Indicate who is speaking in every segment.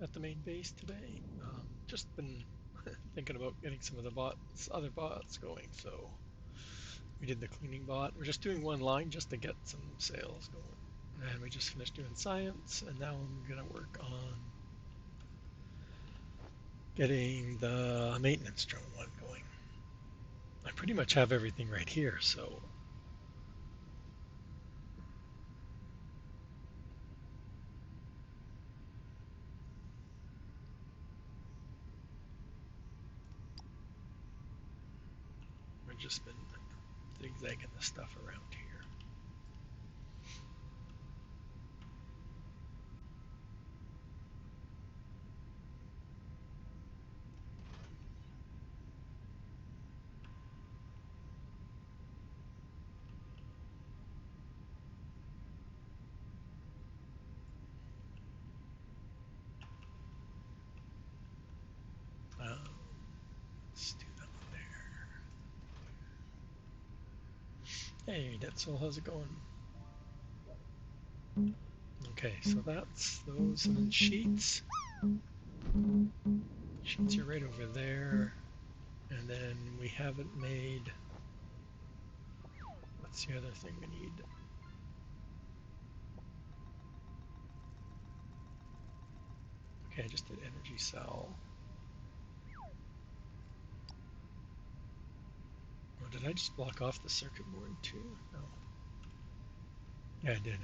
Speaker 1: at the main base today. Just been thinking about getting some of the other bots going. So we did the cleaning bot. We're just doing one line just to get some sales going. And we just finished doing science, and now I'm gonna work on getting the maintenance drone one going. I pretty much have everything right here, so we've just been zigzagging the stuff around here. Let's do that there. Hey, Detzel, how's it going? Okay, so that's those, and then sheets. Sheets are right over there. And then we haven't made, what's the other thing we need? Okay, I just did energy cell. Or did I just block off the circuit board too? No. Yeah, I did.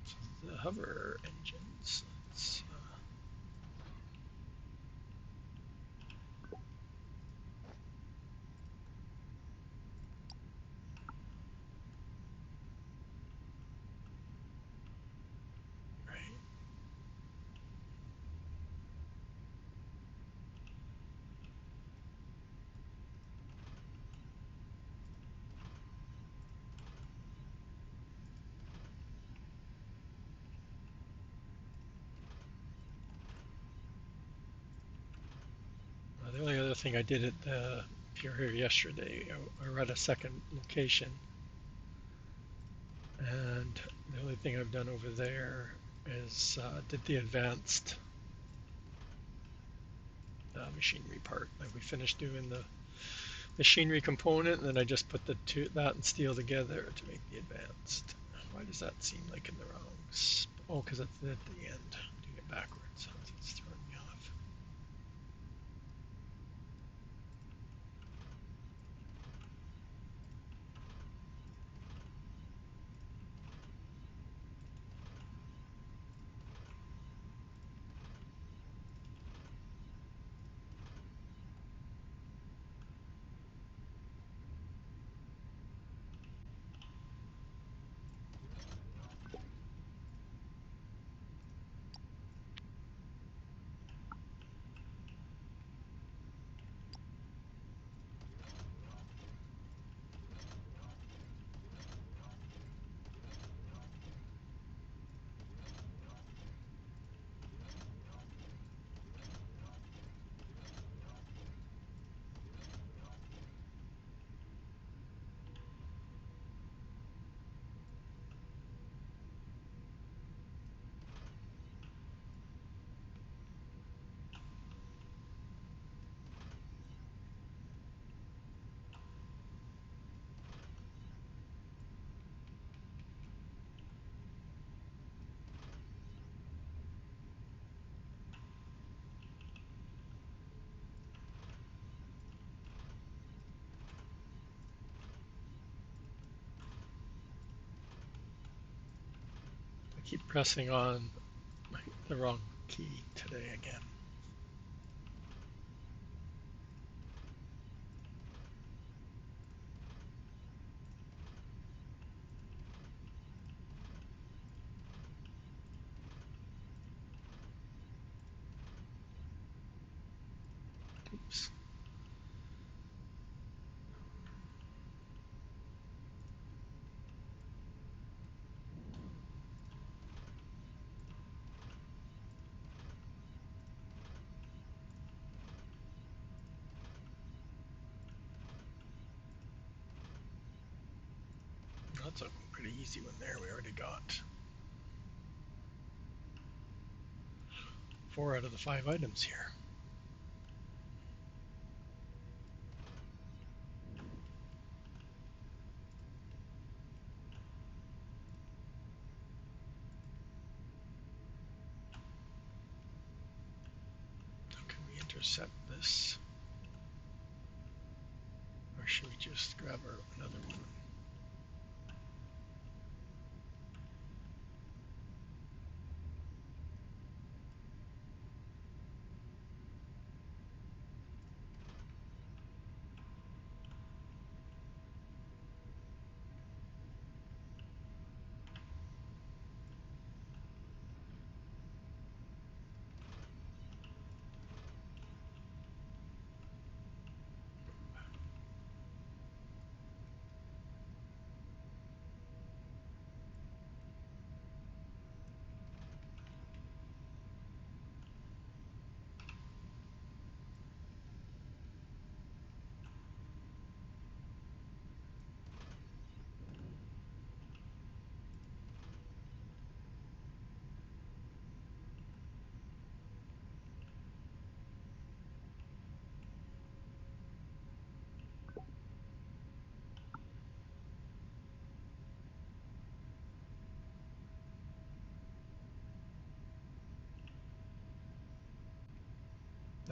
Speaker 1: So the hover engines. Let's, right. The only other thing I did at the, if you're here yesterday, I read a second location. And the only thing I've done over there is did the advanced machinery part. Like we finished doing the machinery component, and then I just put that and steel together to make the advanced. Why does that seem like in the wrong spot? Oh, because it's at the end. I'm doing it backwards. It's throwing me off. I keep pressing on the wrong key today again. that's a pretty easy one there. We already got 4 out of the 5 items here. How can we intercept this? Or should we just grab another one?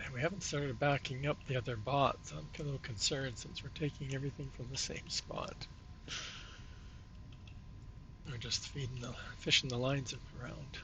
Speaker 1: And we haven't started backing up the other bots. I'm a little concerned since we're taking everything from the same spot. We're just fishing the lines around.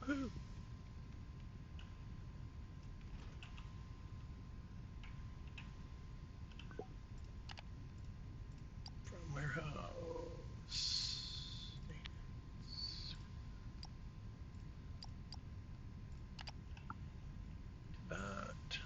Speaker 1: Woo! From warehouse. That.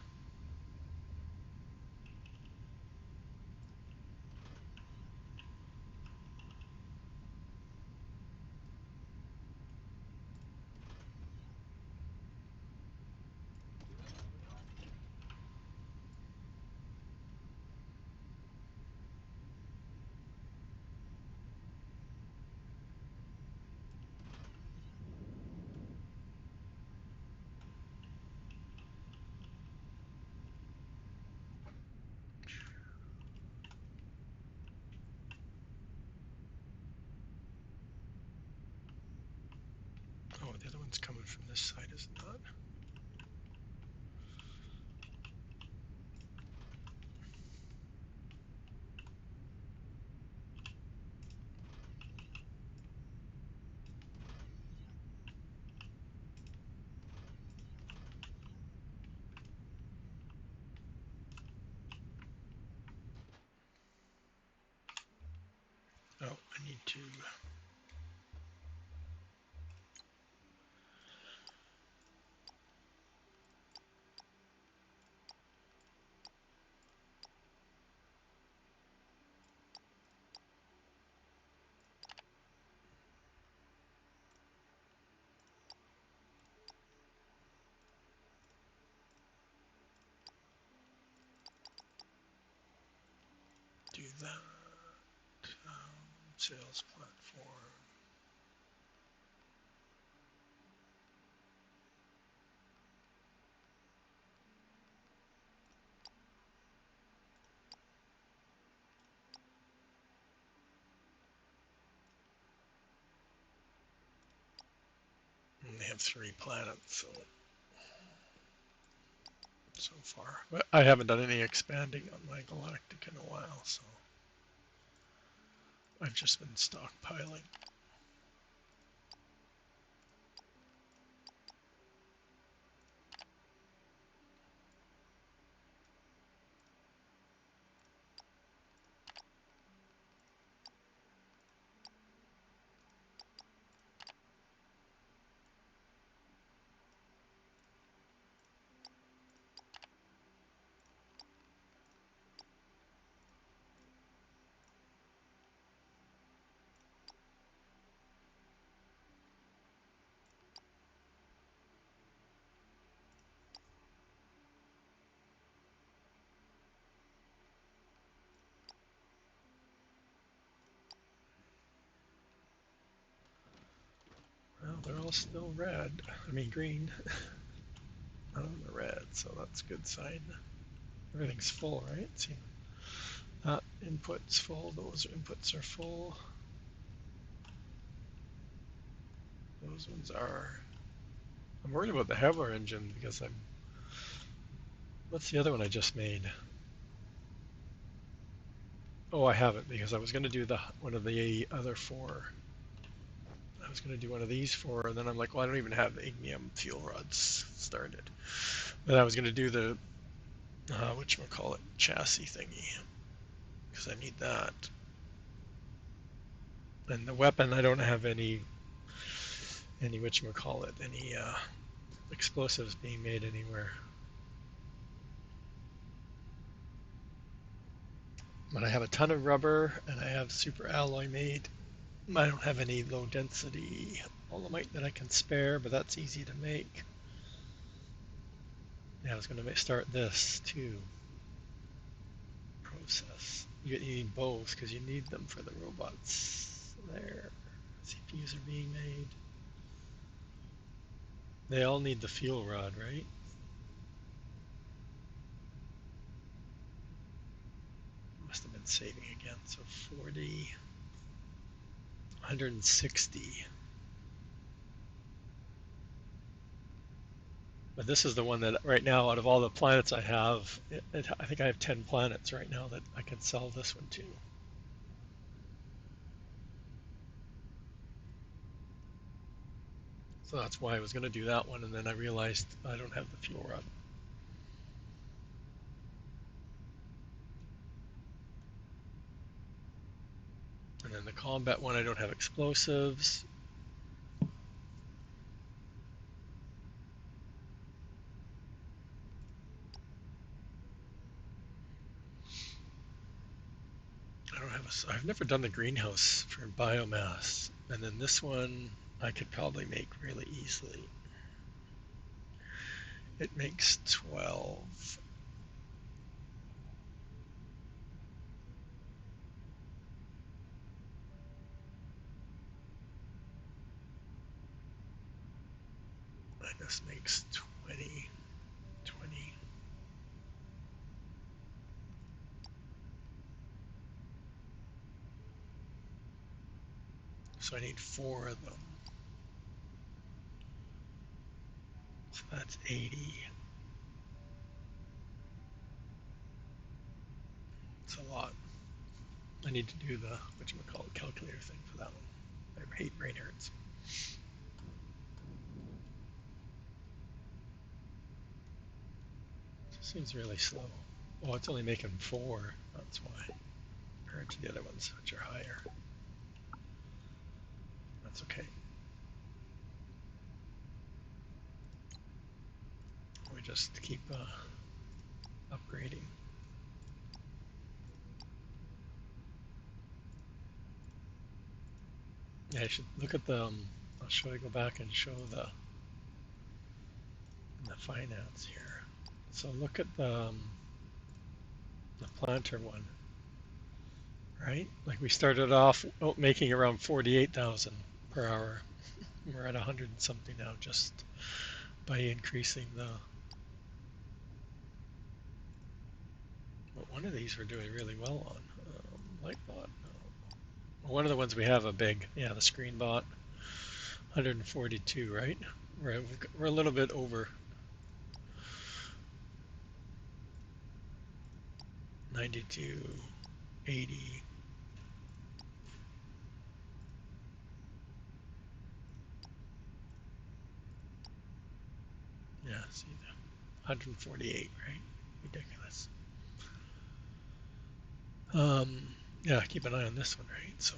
Speaker 1: Oh, the other one's coming from this side, is it not? Oh, I need to do that. Sales platform. only have 3 planets, so far. But I haven't done any expanding on my galactic in a while, so I've just been stockpiling. Well, they're all still red. I mean green. None of them are red, so that's a good sign. Everything's full, right? See, that input's full. Those inputs are full. Those ones are. I'm worried about the Hevler engine because I'm. What's the other one I just made? Oh, I haven't because I was going to do one of the other 4. I was going to do one of these 4, and then I'm like, well, I don't even have ignium fuel rods started. Then I was going to do the whatchamacallit, chassis thingy because I need that. And the weapon, I don't have any whatchamacallit, any explosives being made anywhere. But I have a ton of rubber and I have super alloy made. I don't have any low density dolomite that I can spare, but that's easy to make. Yeah, I was going to start this too. Process. You need both because you need them for the robots. There. CPUs are being made. They all need the fuel rod, right? Must have been saving again. So 40, 160. But this is the one that right now, out of all the planets I have, I think I have 10 planets right now that I can sell this one to. So that's why I was going to do that one, and then I realized I don't have the fuel rod. And then the combat one, I don't have explosives. I've never done the greenhouse for biomass. And then this one I could probably make really easily. It makes 12. And this makes 20. 20. So I need 4 of them. So that's 80. It's a lot. I need to do the whatchamacallit calculator thing for that one. I hate brain hurts. This seems really slow. Oh, it's only making 4. That's why. Compared to the other ones, which are higher. That's okay. We just keep upgrading. Yeah, I should look at the. I'll show you. Go back and show the finance here. So look at the planter one, right? Like we started off making around 48,000 per hour. We're at 100 and something now just by increasing the. But one of these we're doing really well on. Lightbot. No. One of the ones we have a big, yeah, the screen bot, 142, right? we're a little bit over 92, 80. Yeah, see that 148, right? Ridiculous. Yeah, keep an eye on this one, right? So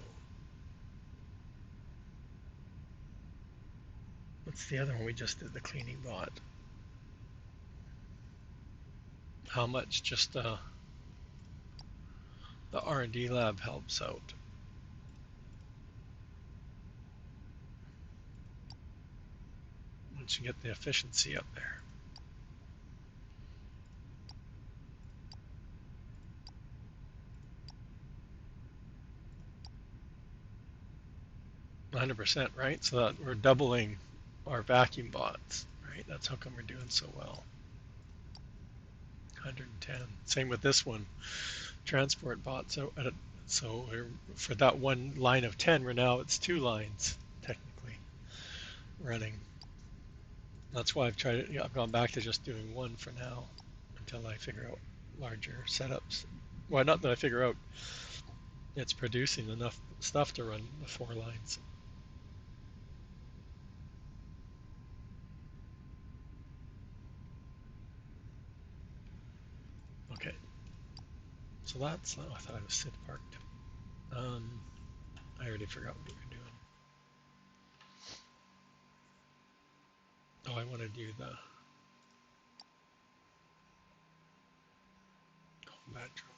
Speaker 1: what's the other one we just did, the cleaning bot? How much just the R&D lab helps out. Once you get the efficiency up there. 100%, right? So that we're doubling our vacuum bots, right? That's how come we're doing so well. 110. Same with this one, transport bot. So for that one line of 10, we're now it's two lines technically running. That's why I've gone back to just doing one for now until I figure out larger setups. Well, not that I figure out it's producing enough stuff to run the four lines. Okay, so that's, oh, I thought I was Sid parked. I already forgot what we were doing. Oh, I want to do the combat drone.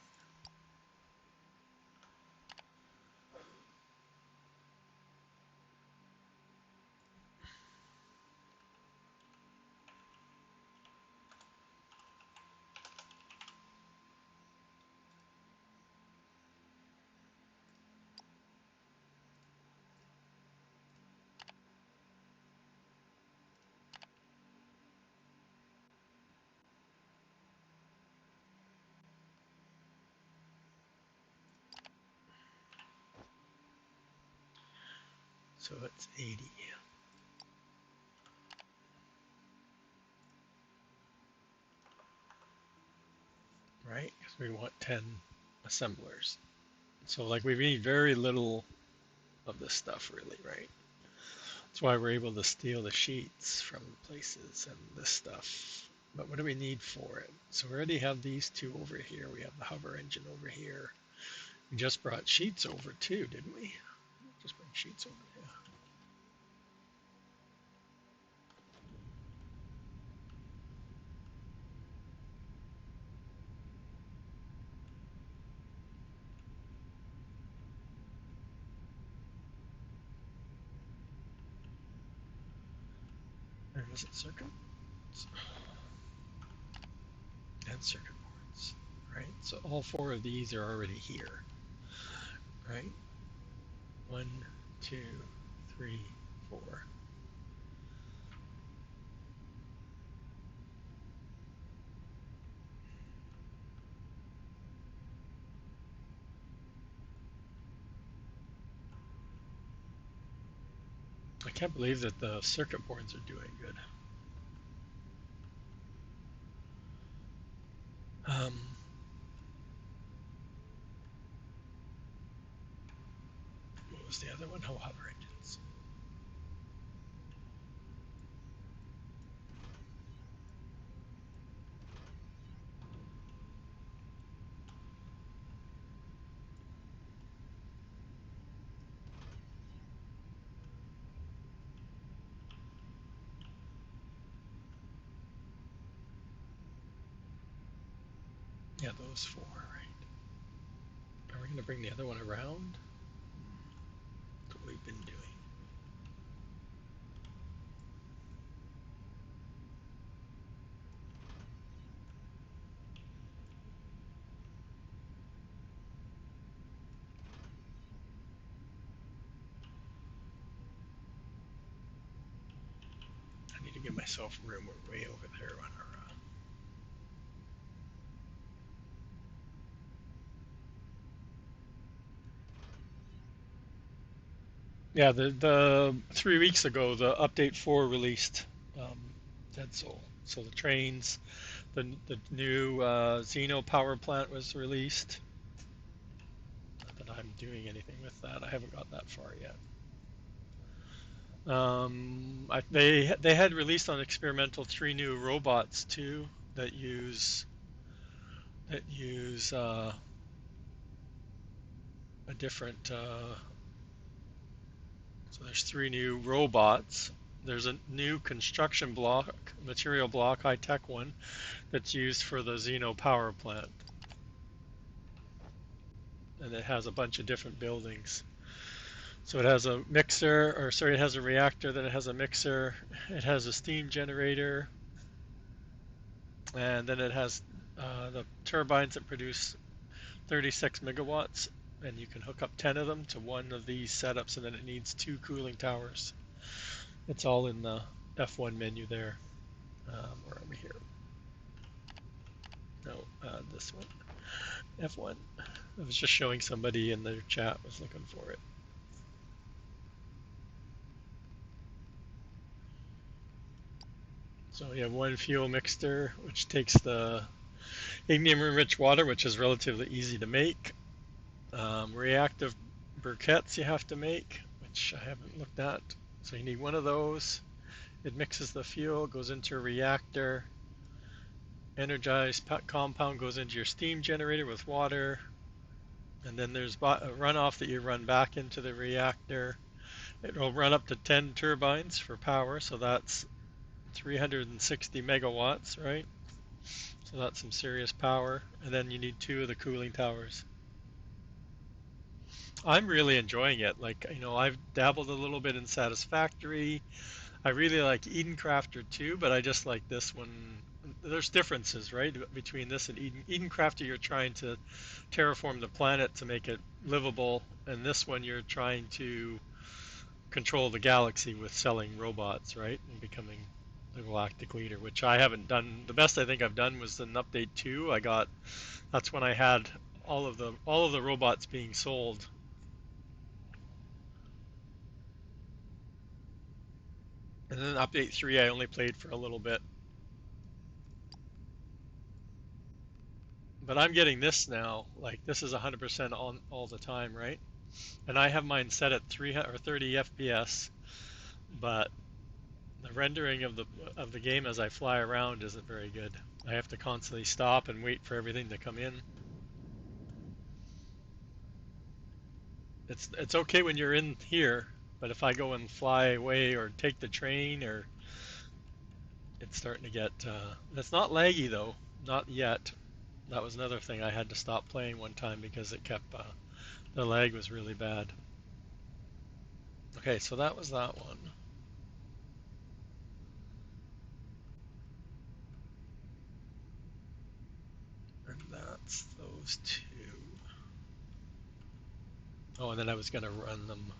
Speaker 1: So it's 80, right? Because we want 10 assemblers. So like we need very little of this stuff really, right? That's why we're able to steal the sheets from places and this stuff. But what do we need for it? So we already have these two over here. We have the hover engine over here. We just brought sheets over too, didn't we? Just bring sheets over, yeah. Or was it circuit? And circuit boards, right? So all four of these are already here, right? 1, 2, 3, 4. I can't believe that the circuit boards are doing good. What was the other one? Oh, hover engines. Yeah, those four, right? Are we going to bring the other one around? That's what we've been doing. I need to give myself room. We're way over there on our. Yeah, the 3 weeks ago, the update 4 released. um, Dead Soul. So the trains, the new Xeno power plant was released. Not that I'm doing anything with that. I haven't got that far yet. They had released on experimental 3 new robots too that use a different. So there's 3 new robots. There's a new construction block, material block, high tech one that's used for the Xeno power plant, and it has a bunch of different buildings. So it has a mixer, or sorry, it has a reactor, then it has a mixer, it has a steam generator, and then it has the turbines that produce 36 megawatts, and you can hook up 10 of them to one of these setups, and then it needs 2 cooling towers. It's all in the F1 menu there. Where are we here? No, this one. F1. I was just showing somebody in their chat was looking for it. So you have one fuel mixer, which takes the ignium-enriched water, which is relatively easy to make. Reactive briquettes you have to make, which I haven't looked at. So you need one of those. It mixes the fuel, goes into a reactor. Energized compound goes into your steam generator with water. And then there's a runoff that you run back into the reactor. It will run up to 10 turbines for power, so that's 360 megawatts, right? So that's some serious power. And then you need 2 of the cooling towers. I'm really enjoying it. Like, I've dabbled a little bit in Satisfactory. I really like Eden Crafter too, but I just like this one. There's differences, right, between this and Eden Crafter, you're trying to terraform the planet to make it livable, and this one you're trying to control the galaxy with selling robots, right, and becoming the galactic leader, which I haven't done. The best I think I've done was in update 2. That's when I had all of the robots being sold. And then update 3 I only played for a little bit. But I'm getting this now, like this is 100% on all the time, right? And I have mine set at 3 or 30 FPS, but the rendering of the game as I fly around isn't very good. I have to constantly stop and wait for everything to come in. It's okay when you're in here, but if I go and fly away or take the train, or it's starting to get it's not laggy though, not yet. That was another thing, I had to stop playing one time because it kept the lag was really bad. Okay, so that was that one. And that's those two. Oh, and then I was going to run them.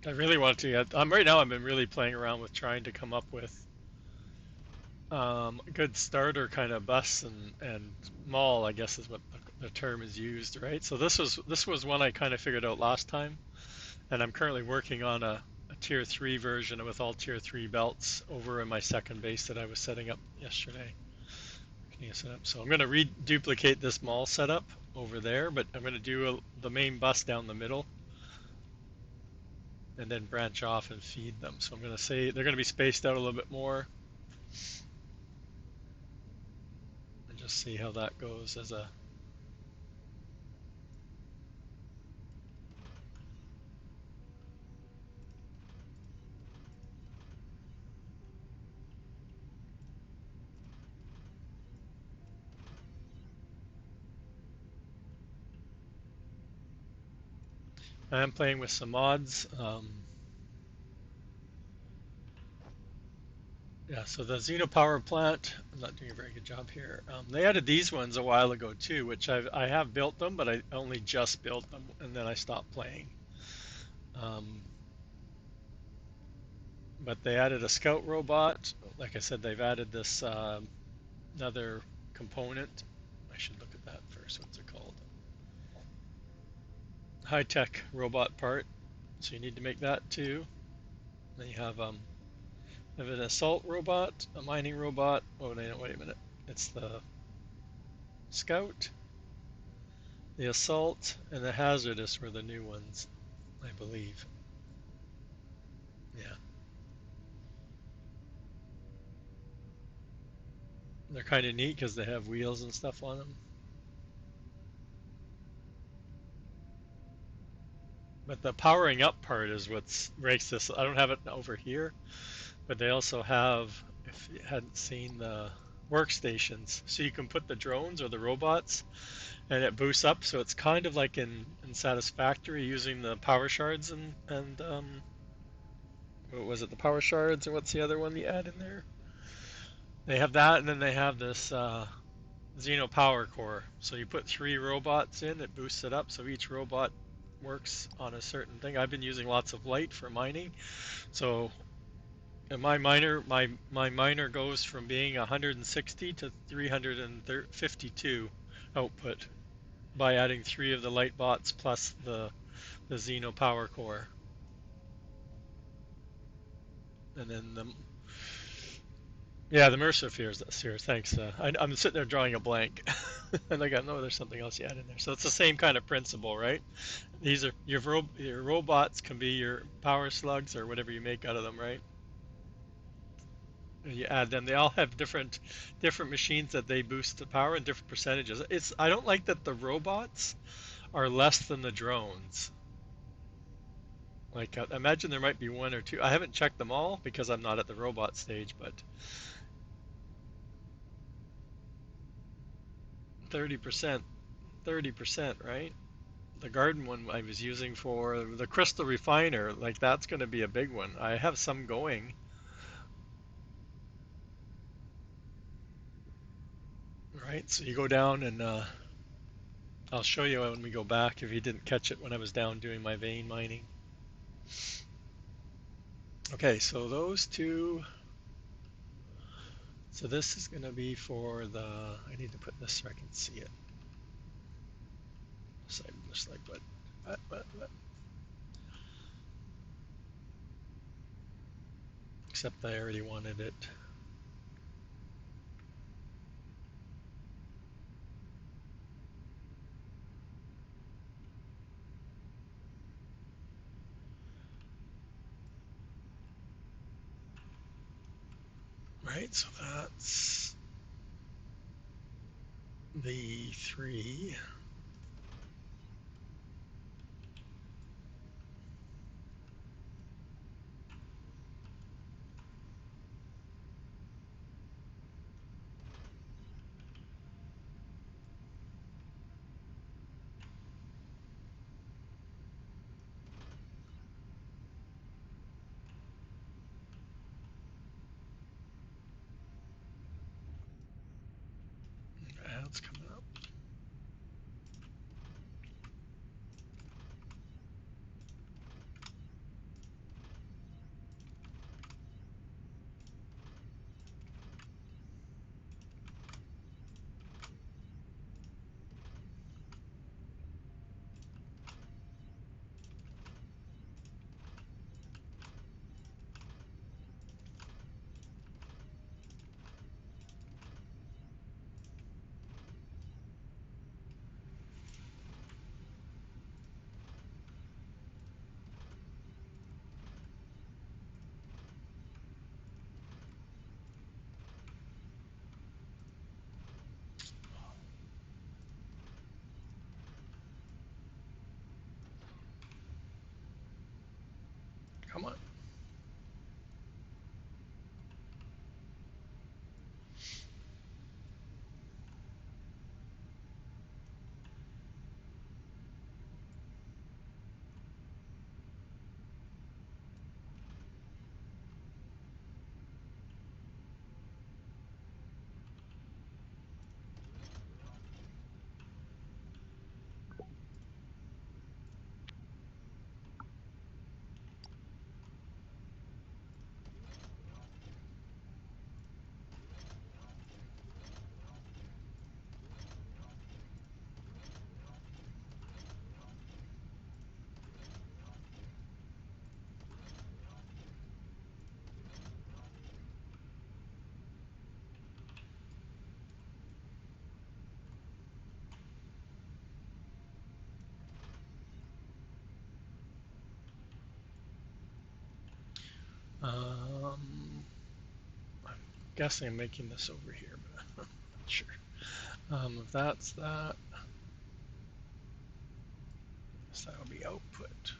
Speaker 1: I really want to. Right now. I've been really playing around with trying to come up with a good starter kind of bus and mall, I guess is what the term is used, right? So this was one I kind of figured out last time, and I'm currently working on a tier 3 version with all tier 3 belts over in my second base that I was setting up yesterday. So I'm going to reduplicate this mall setup over there, but I'm going to do the main bus down the middle and then branch off and feed them. So I'm going to say they're going to be spaced out a little bit more and just see how that goes as a. I am playing with some mods. Yeah, so the Xeno power plant, I'm not doing a very good job here. They added these ones a while ago too, which I have built them, but I only just built them and then I stopped playing. Um, but they added a scout robot. Like I said, they've added this another component. I should look at that first. What's it called? High-tech robot part. So you need to make that too. Then you have an assault robot, a mining robot. Oh, no, wait a minute. It's the scout, the assault, and the hazardous were the new ones, I believe. Yeah, they're kind of neat because they have wheels and stuff on them. But the powering up part is what breaks this. I don't have it over here, but they also have, if you hadn't seen the workstations, so you can put the drones or the robots and it boosts up. So it's kind of like in Satisfactory using the power shards and what was it, the power shards, and what's the other one you add in there? They have that, and then they have this Xeno Power Core. So you put three robots in, it boosts it up. So each robot works on a certain thing. I've been using lots of light for mining. So my miner goes from being 160 to 352 output by adding three of the light bots plus the Xeno Power Core. And then yeah, the Mercer sphere. Thanks. I'm sitting there drawing a blank, and I got no. There's something else you add in there. So it's the same kind of principle, right? These are your robots can be your power slugs or whatever you make out of them, right? And you add them. They all have different machines that they boost the power in different percentages. I don't like that the robots are less than the drones. Like imagine there might be one or two. I haven't checked them all because I'm not at the robot stage, but 30%, 30%, right? The garden one I was using for the crystal refiner, like that's going to be a big one. I have some going, right? So you go down and I'll show you when we go back if you didn't catch it when I was down doing my vein mining. Okay, so those two. So this is going to be for the. I need to put this so I can see it. Just like what? Except I already wanted it. Right, so that's the three. Ads coming up. Come on. I'm guessing I'm making this over here, but I'm not sure. If that's that, so that'll be output.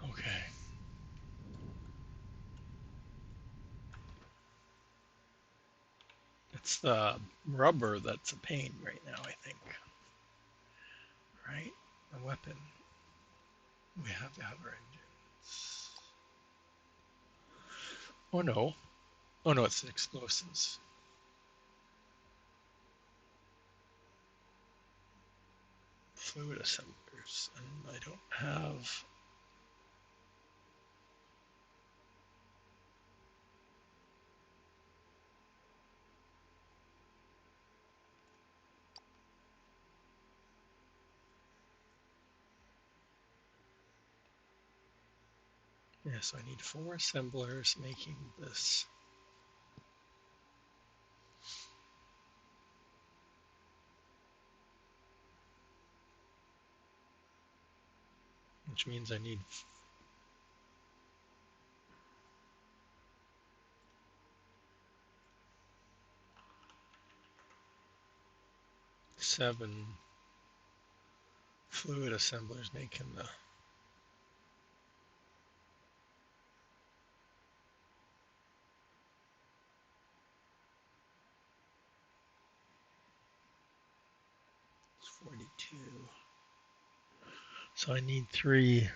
Speaker 1: Okay. It's the rubber that's a pain right now, I think. Right? The weapon. We have to have our engines. Oh no. Oh no, it's the explosives. Fluid assemblers. And I don't have. Yeah, so I need 4 assemblers making this. Which means I need 7 fluid assemblers making the. It's 42. So I need 3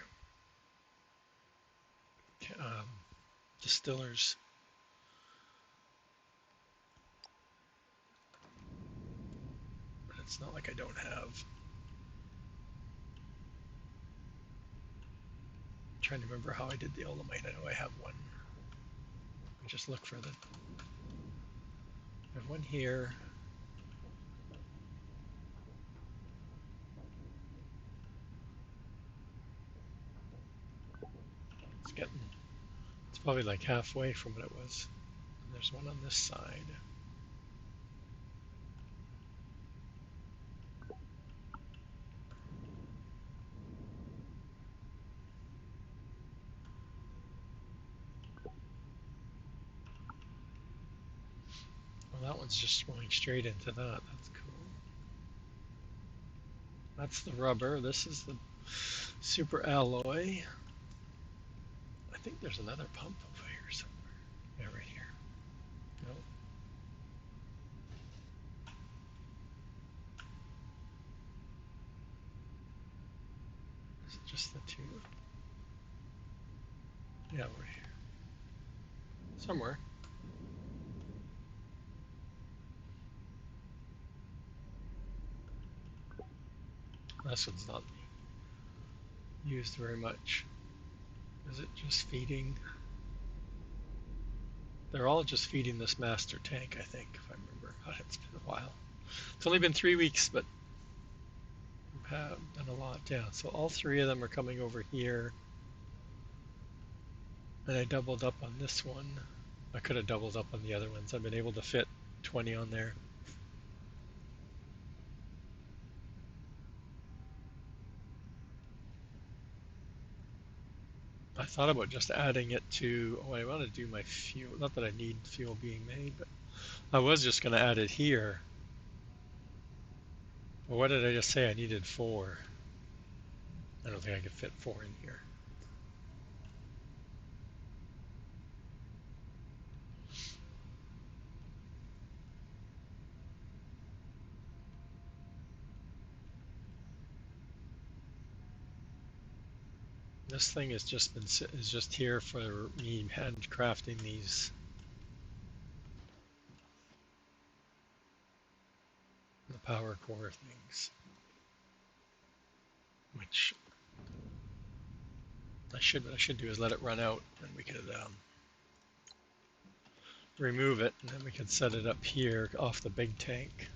Speaker 1: distillers. But it's not like I don't have. I'm trying to remember how I did the Olamite. I know I have one. I just look for the. I have one here. It's getting. It's probably like halfway from what it was. And there's one on this side. Well, that one's just going straight into that. That's cool. That's the rubber. This is the super alloy. I think there's another pump over here somewhere. Yeah, right here. No. Is it just the 2? Yeah, right here. Somewhere. This one's not used very much. Is it just feeding? They're all just feeding this master tank, I think, if I remember. It's been a while. It's only been 3 weeks, but we've done a lot. Yeah, so all 3 of them are coming over here. And I doubled up on this one. I could have doubled up on the other ones. I've been able to fit 20 on there. I thought about just adding it to, oh, I want to do my fuel. Not that I need fuel being made, but I was just going to add it here. But what did I just say? I needed 4. I don't think I could fit 4 in here. This thing has just been is just here for me handcrafting these the power core things, which what I should do is let it run out, and we could remove it, and then we could set it up here off the big tank,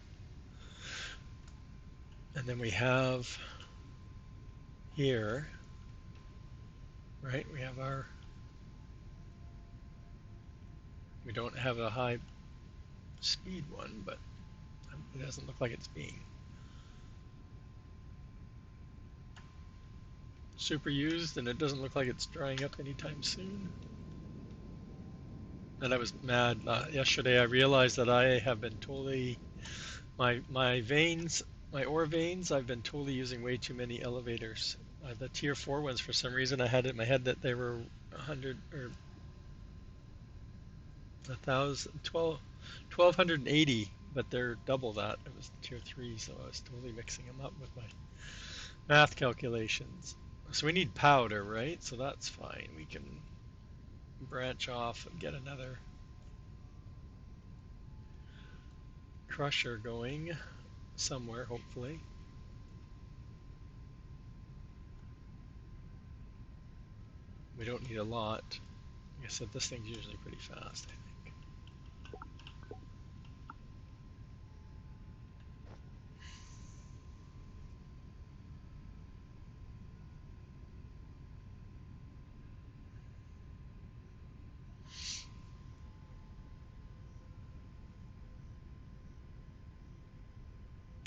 Speaker 1: and then we have here, right? We have our. We don't have a high speed one, but it doesn't look like it's being super used, and it doesn't look like it's drying up anytime soon. And I was mad yesterday. I realized that I have been totally my veins, my ore veins. I've been totally using way too many elevators. The tier 4 ones, for some reason, I had it in my head that they were 100 or 1280, but they're double that. It was tier 3, so I was totally mixing them up with my math calculations. So we need powder, right? So that's fine. We can branch off and get another crusher going somewhere, hopefully. We don't need a lot. Like I said, this thing's usually pretty fast, I think.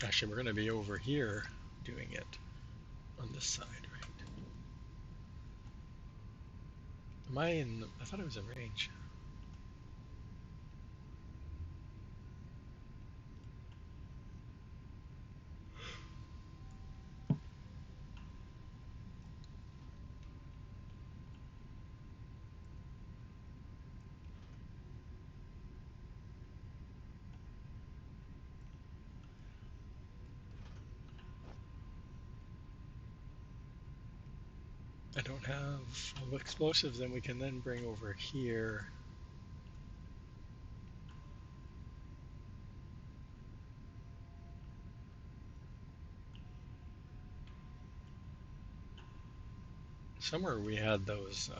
Speaker 1: Actually, we're going to be over here doing it on this side, right? Am I in? I thought I was in range. I don't have all the explosives, then we can then bring over here. Somewhere we had those.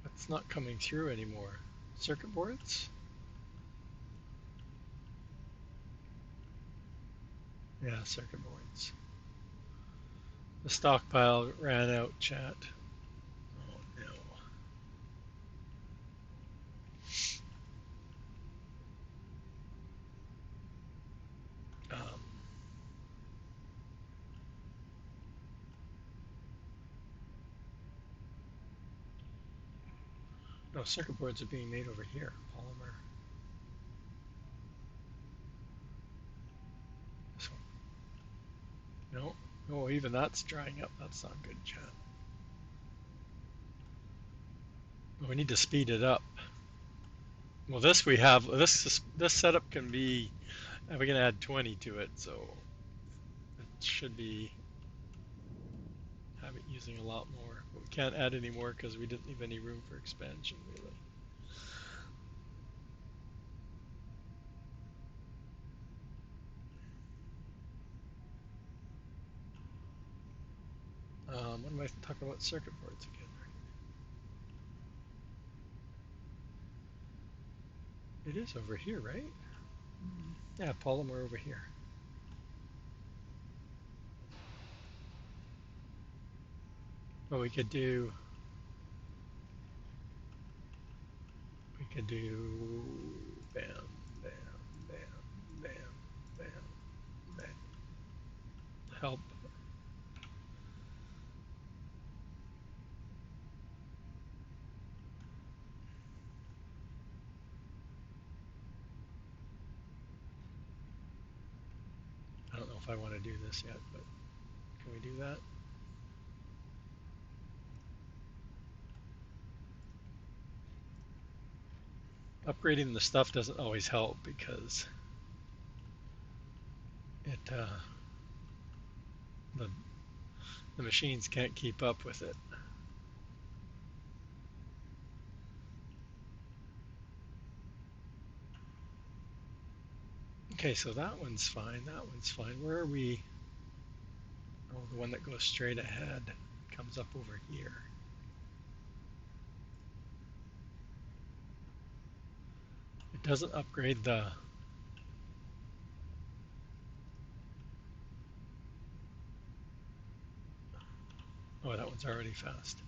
Speaker 1: It's not coming through anymore. Circuit boards? Yeah, circuit boards. The stockpile ran out, chat. Oh no. No, circuit boards are being made over here. Polymer. This one. No. Oh, even that's drying up. That's not good, chat. We need to speed it up. Well, this we have. This setup can be. We can add 20 to it, so it should be have it using a lot more. But we can't add any more because we didn't leave any room for expansion, really. What am I talking about? Circuit boards again, right? It is over here, right? Yeah, polymer over here. But we could do bam, bam, bam, bam, bam. help. I don't know if I want to do this yet, but can we do that? Upgrading the stuff doesn't always help because it the the machines can't keep up with it. Okay, so that one's fine. That one's fine. Where are we? Oh, the one that goes straight ahead comes up over here. It doesn't upgrade the. Oh, that one's already fast.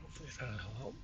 Speaker 1: Hopefully that'll help.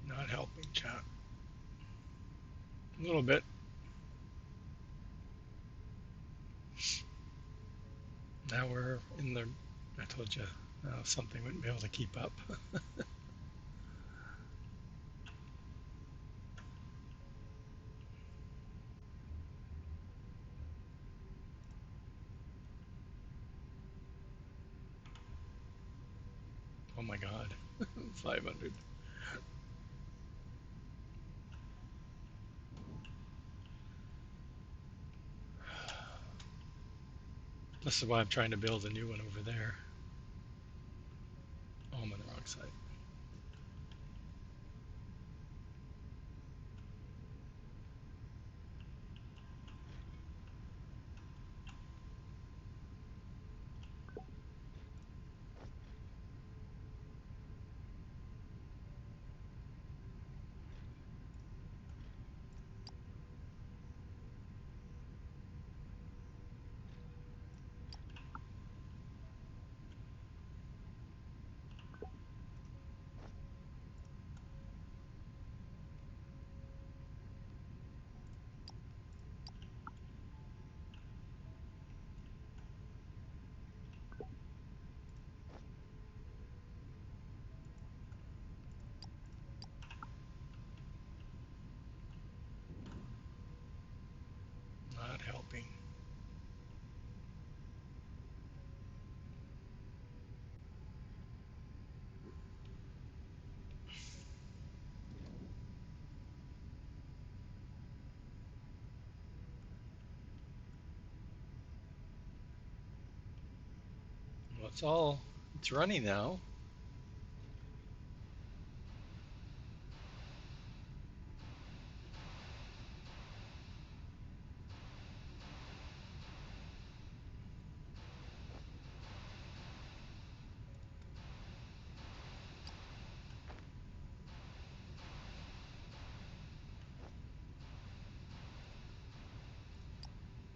Speaker 1: Not helping, chat. A little bit. Now we're in the. I told you something wouldn't be able to keep up. Oh my God, 500. This is why I'm trying to build a new one over there. Oh, I'm on the wrong side. Not helping. Well, it's running now.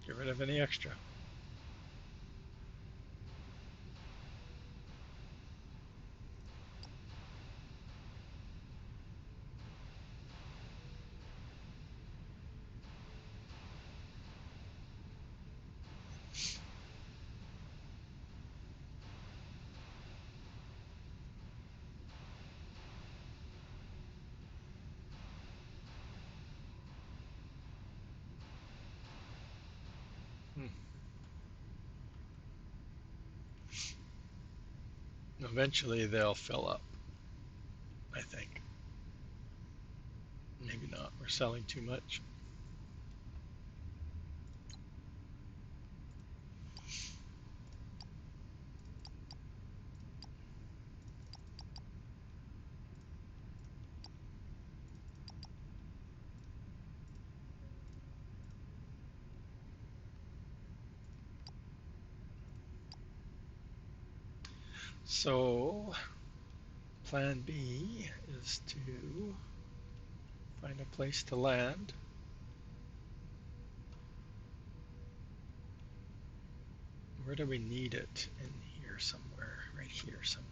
Speaker 1: Get rid of any extra. Eventually they'll fill up, I think. Maybe not. We're selling too much. So plan B is to find a place to land. Where do we need it? In here somewhere, right here somewhere.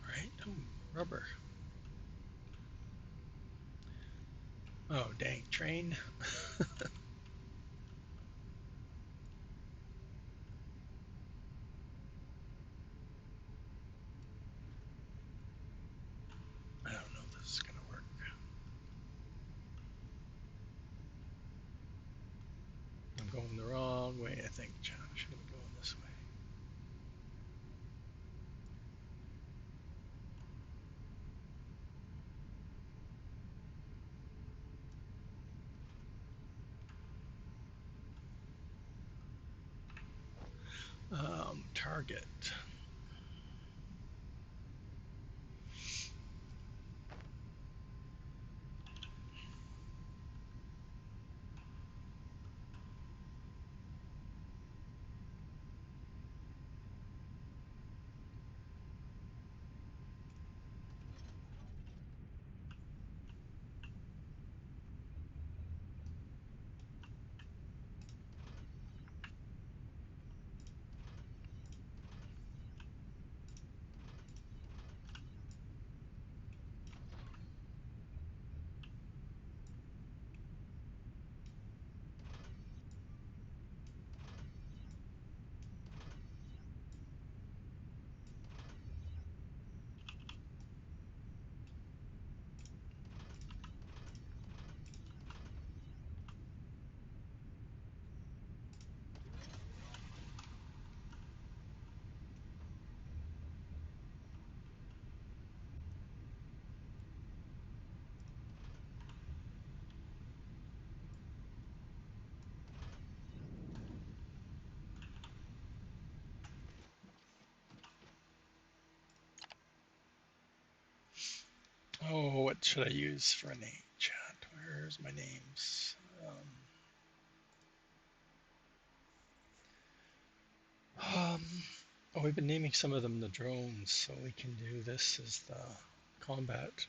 Speaker 1: Right? Oh, rubber. Oh, dang, train. I don't know if this is gonna work. I'm going the wrong way, I think, John. I should have been going this way. Target. Oh, what should I use for a name, chat? Where's my names? Um, oh, we've been naming some of them the drones, so we can do this as the combat.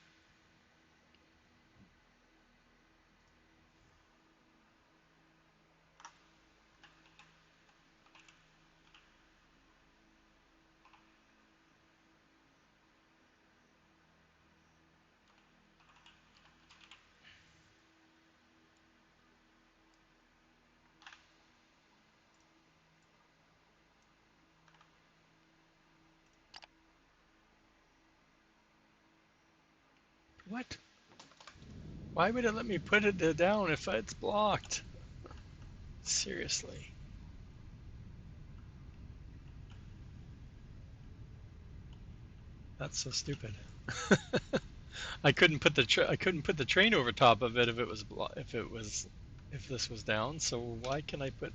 Speaker 1: What? Why would it let me put it down if it's blocked? Seriously. That's so stupid. I couldn't put the train over top of it if it was if this was down. So why can I put?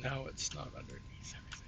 Speaker 1: Now it's not underneath everything.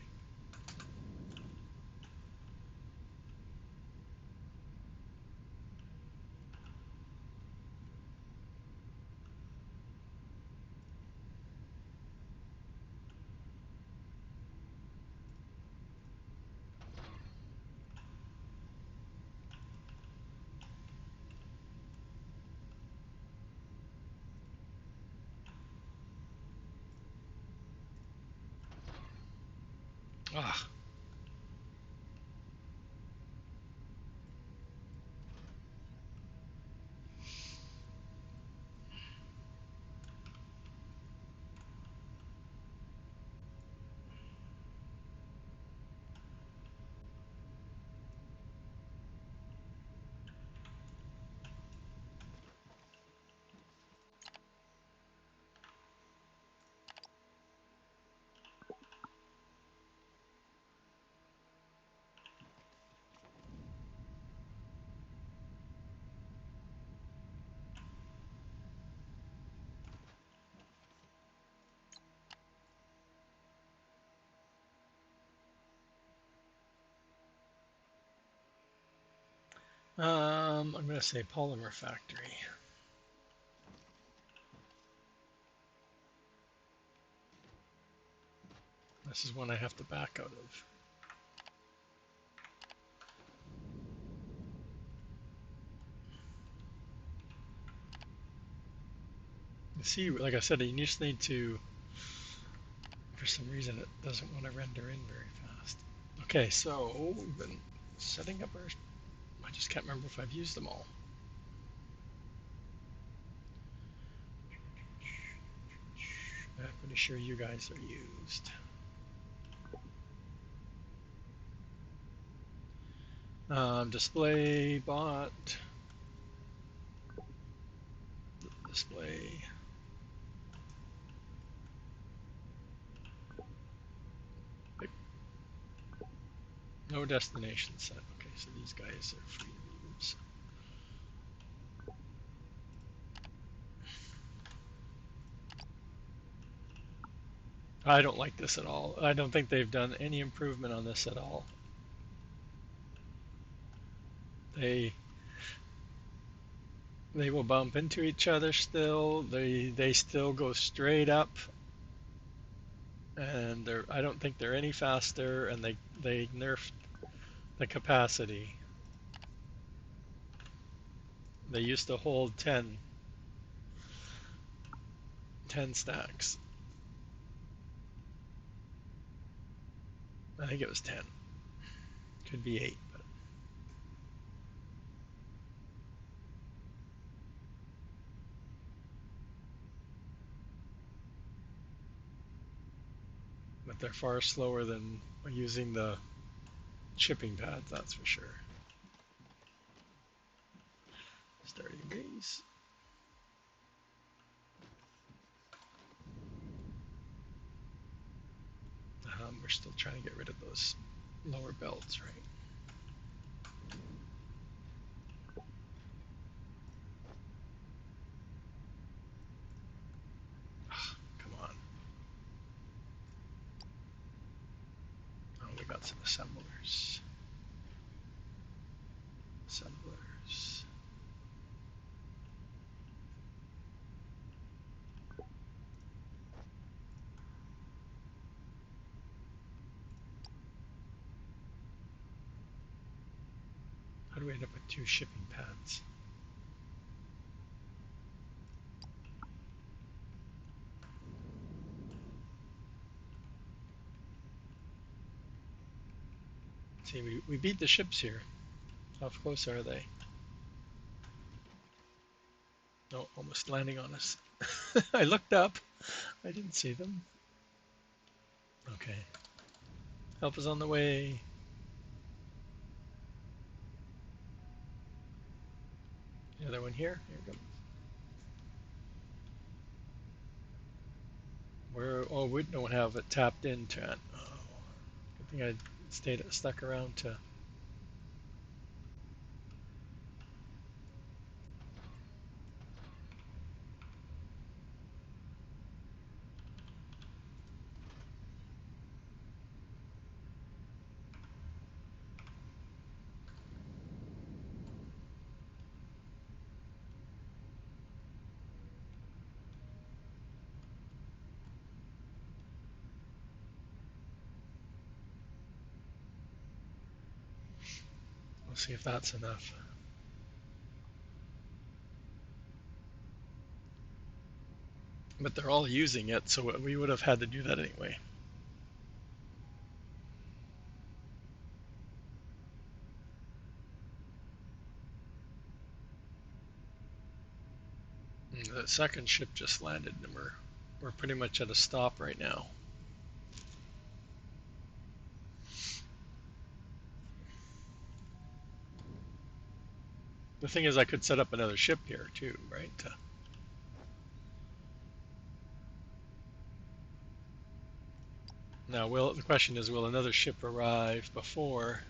Speaker 1: Ah, I'm going to say polymer factory. This is one I have to back out of. You see, like I said, you just need to, for some reason, it doesn't want to render in very fast. Okay, so we've been setting up our, I just can't remember if I've used them all. I'm pretty sure you guys are used. Display bot, display. No destination set. Okay, so these guys are free to use. I don't like this at all. I don't think they've done any improvement on this at all. They will bump into each other still. They still go straight up, and I don't think they're any faster. And they nerfed the capacity. They used to hold 10 stacks. I think it was 10. Could be 8, but they're far slower than using the shipping pads, that's for sure. Starting base. We're still trying to get rid of those lower belts, right? Oh, come on. Oh, we got some assemblers. Assemblers. How do we end up with 2 shipping pads? See, we beat the ships here. How close are they? Oh, almost landing on us. I looked up. I didn't see them. Okay. Help is on the way. The other one here. Here we go. Oh, we don't have it tapped in, chat. Oh, good thing I stuck around to. We'll see if that's enough. But they're all using it, so we would have had to do that anyway. And the second ship just landed, and we're pretty much at a stop right now. The thing is, I could set up another ship here too, right? Now, the question is, will another ship arrive before?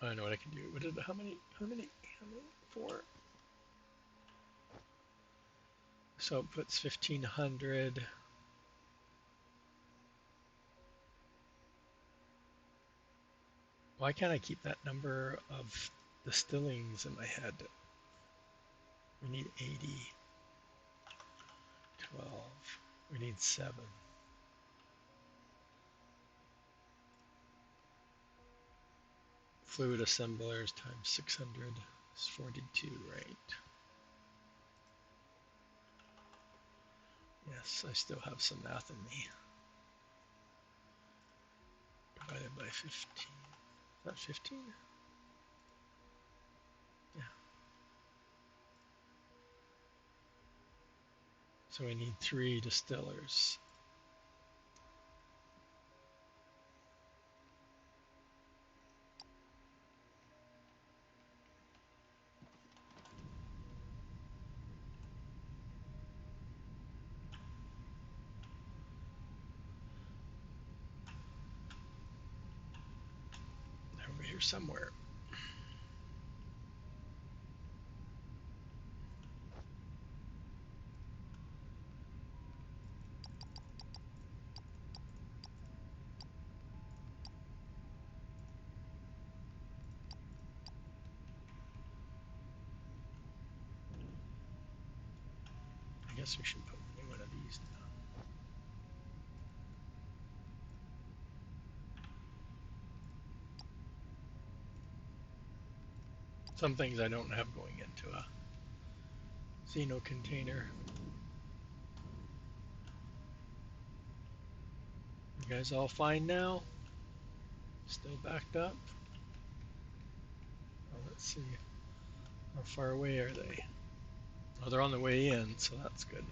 Speaker 1: I know what I can do. What did? How many? How many? How many? 4. So it puts 1,500. Why can't I keep that number of distillings in my head? We need 80, 12. We need 7. Fluid assemblers times 600 is 42, right? Yes, I still have some math in me. Divided by 15. Is that 15? Yeah. So we need 3 distillers. They're over here somewhere. I guess we should put one of these now. Some things I don't have going into a Xeno container. You guys all fine now? Still backed up? Oh, let's see. How far away are they? Oh, they're on the way in, so that's good.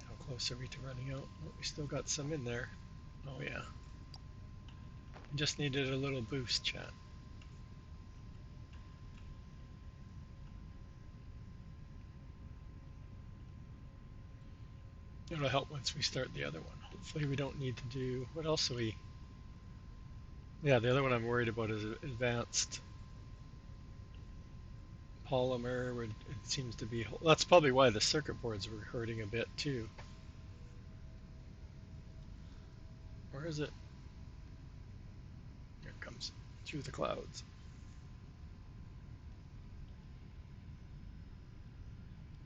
Speaker 1: How close are we to running out? Oh, we still got some in there. Oh yeah. Just needed a little boost, chat. It'll help once we start the other one. Hopefully we don't need to do, what else do we? Yeah, the other one I'm worried about is advanced polymer. Where it seems to be, that's probably why the circuit boards were hurting a bit too. Where is it? Here it comes through the clouds.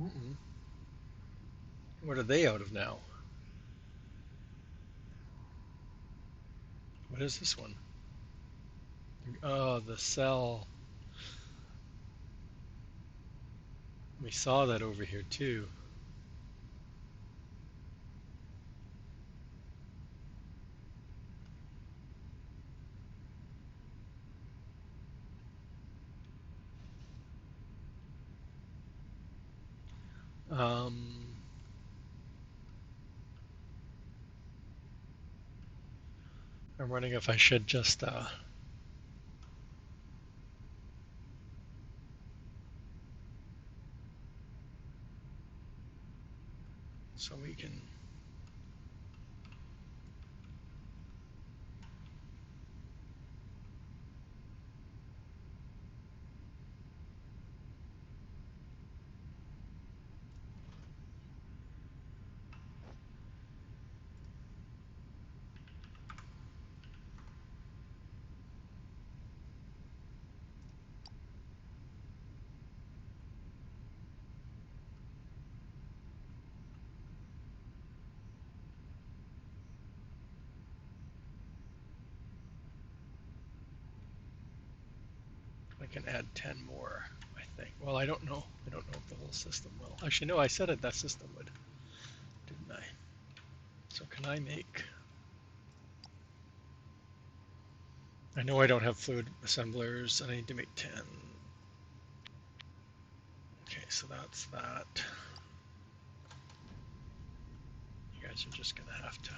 Speaker 1: Mm-mm. What are they out of now? What is this one? Oh, the cell. We saw that over here too. Um, I'm wondering if I should just so we can. can add 10 more, I think. Well, I don't know. I don't know if the whole system will. Actually, no, I said it, that system would, didn't I? So can I make, I know I don't have fluid assemblers, and I need to make 10. Okay, so that's that. You guys are just gonna have to.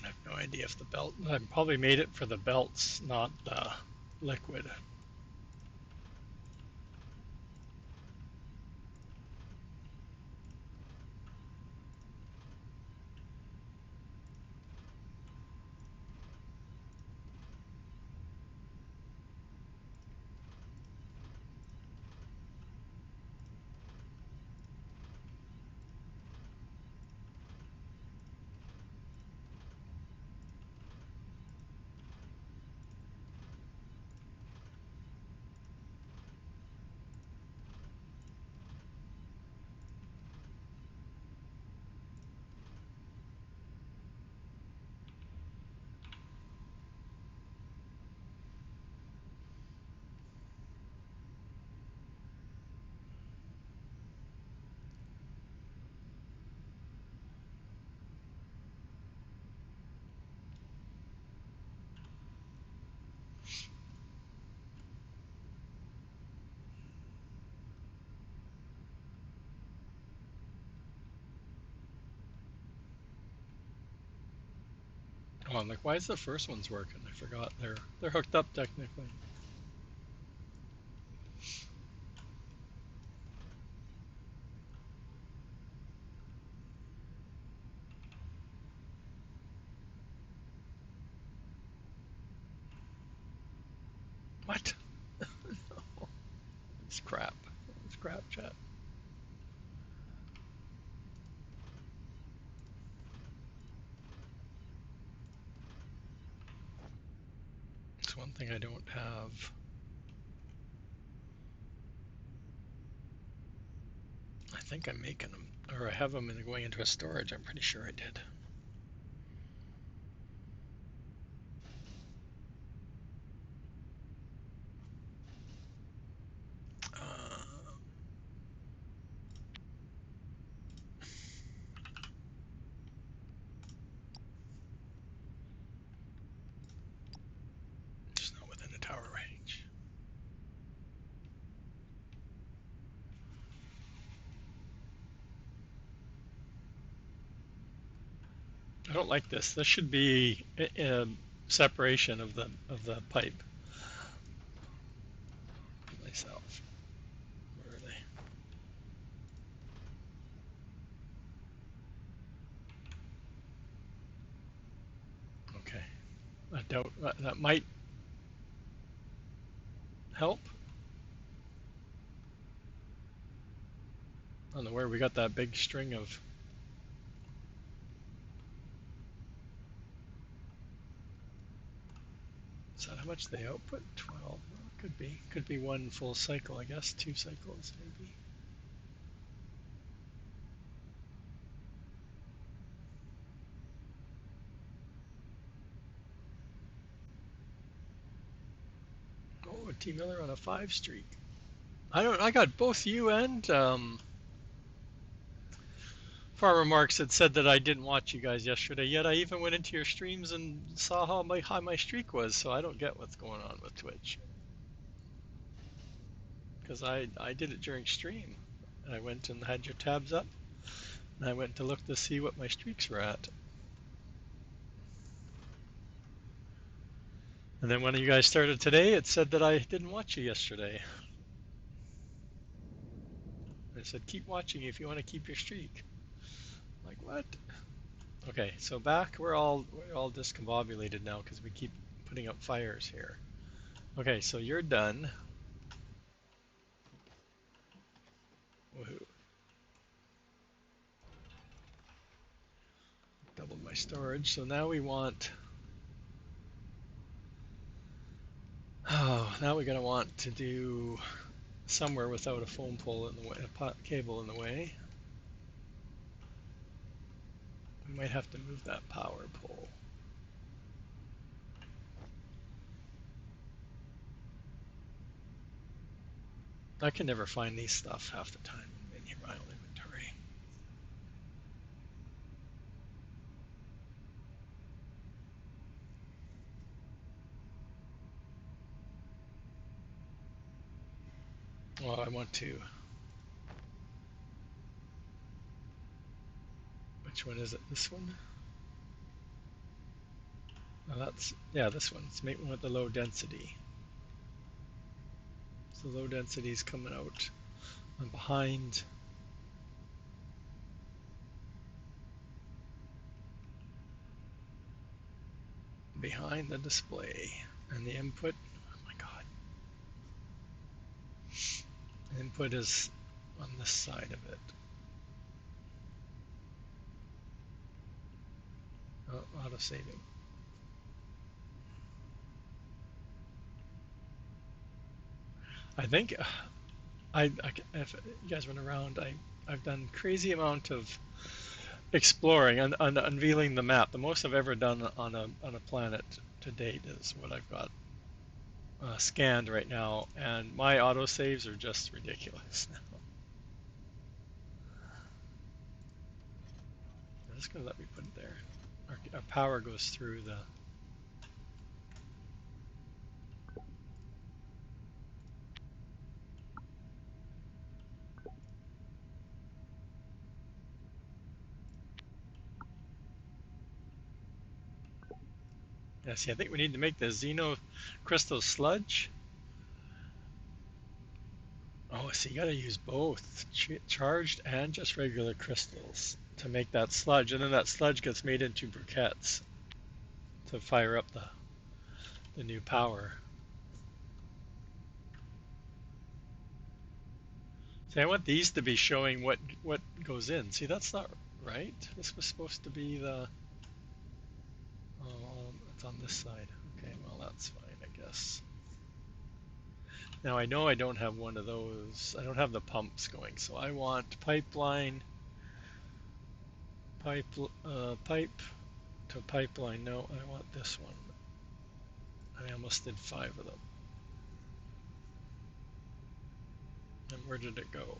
Speaker 1: I have no idea if the belt, I probably made it for the belts, not the liquid. Oh, I'm like, why is the first one's working? I forgot they're hooked up technically. What? No, it's crap. It's crap chat. It's one thing I don't have. I think I'm making them, or I have them and going into a storage. I'm pretty sure I did. Uh, just not within the tower range. I don't like this. This should be a separation of the pipe. Myself. Where are they? Okay. I doubt that might help. I don't know where we got that big string of. Is that how much they output? 12. Well, could be. Could be one full cycle, I guess. 2 cycles, maybe. Oh, T Miller on a 5 streak. I got both you and Farmer Marks had said that I didn't watch you guys yesterday. Yet I even went into your streams and saw how high my streak was. So I don't get what's going on with Twitch. Because I did it during stream. I went and had your tabs up, and I went to look to see what my streaks were at. And then when you guys started today, it said that I didn't watch you yesterday. It said keep watching if you want to keep your streak. I'm like what? Okay, so back we're all discombobulated now because we keep putting up fires here. Okay, so you're done. Woohoo! Doubled my storage. So now we want. Oh, now we're gonna want to do somewhere without a phone pole in the way, a cable in the way. We might have to move that power pole. I can never find these stuff half the time in my own inventory. Well, I want to. Which one is it? This one? Oh, yeah, this one. It's making with the low density. So low density is coming out and behind the display and the input. Oh my god. The input is on this side of it. Oh, auto saving. I think if you guys went around, I've done crazy amount of exploring and unveiling the map. The most I've ever done on a planet to date is what I've got scanned right now, and my autosaves are just ridiculous now. They're just gonna let me put it there. Our power goes through the. Yeah, see, I think we need to make the Xeno crystal sludge. Oh, so you gotta use both charged and just regular crystals to make that sludge, and then that sludge gets made into briquettes to fire up the new power. See, I want these to be showing what goes in. See, that's not right. This was supposed to be the. Oh, it's on this side. Okay, well that's fine, I guess. Now I know I don't have one of those. I don't have the pumps going, so I want pipeline, pipe to pipeline. No, I want this one. I almost did 5 of them. And where did it go?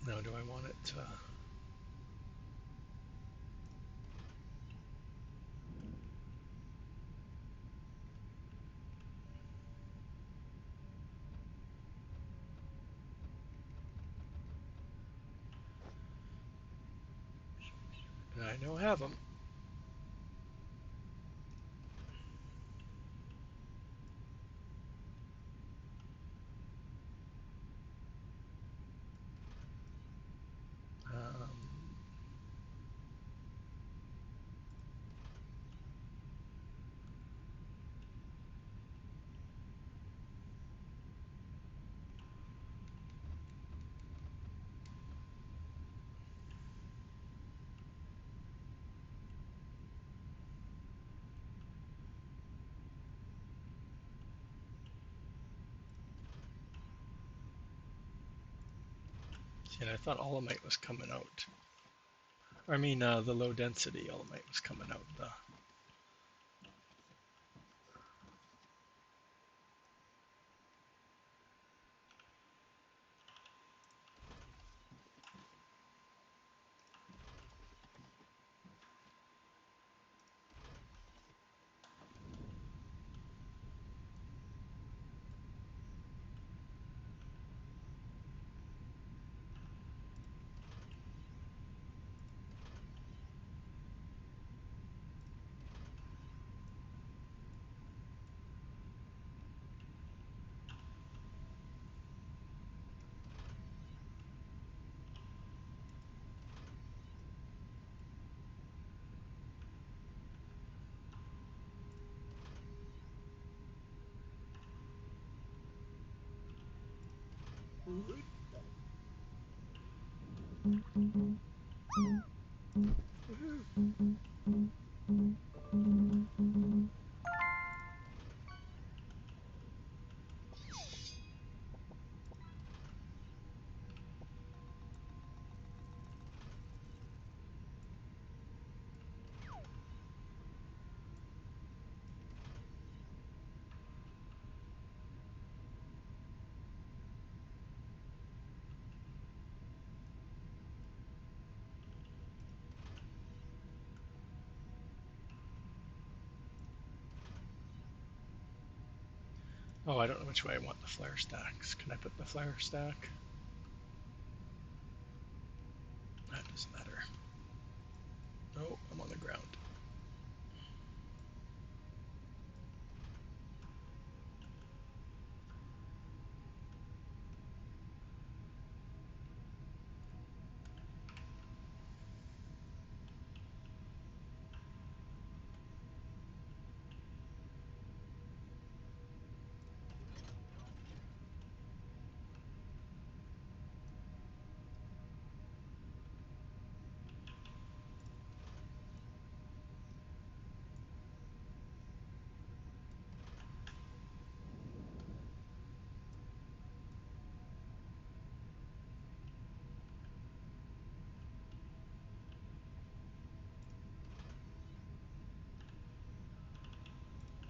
Speaker 1: Now do I want it to... I know I have them. Um, see, and I thought Olamite was coming out. I mean, the low density Olamite was coming out. Oh, I don't know which way I want the flare stacks. Can I put the flare stack? That doesn't matter. Oh, I'm on the ground.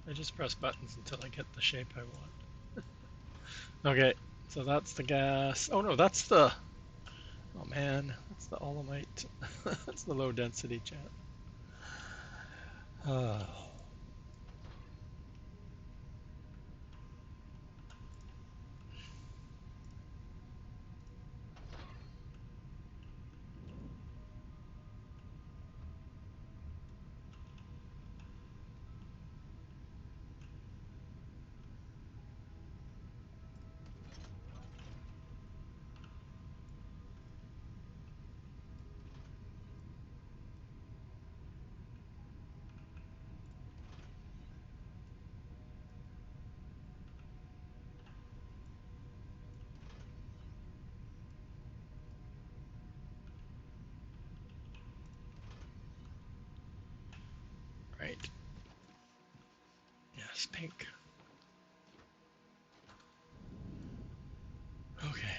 Speaker 1: I just press buttons until I get the shape I want. Okay, so that's the gas. Oh no, that's the Oh man, that's the Allemite. That's the low density chat. Uh, right. Yes, pink. Okay.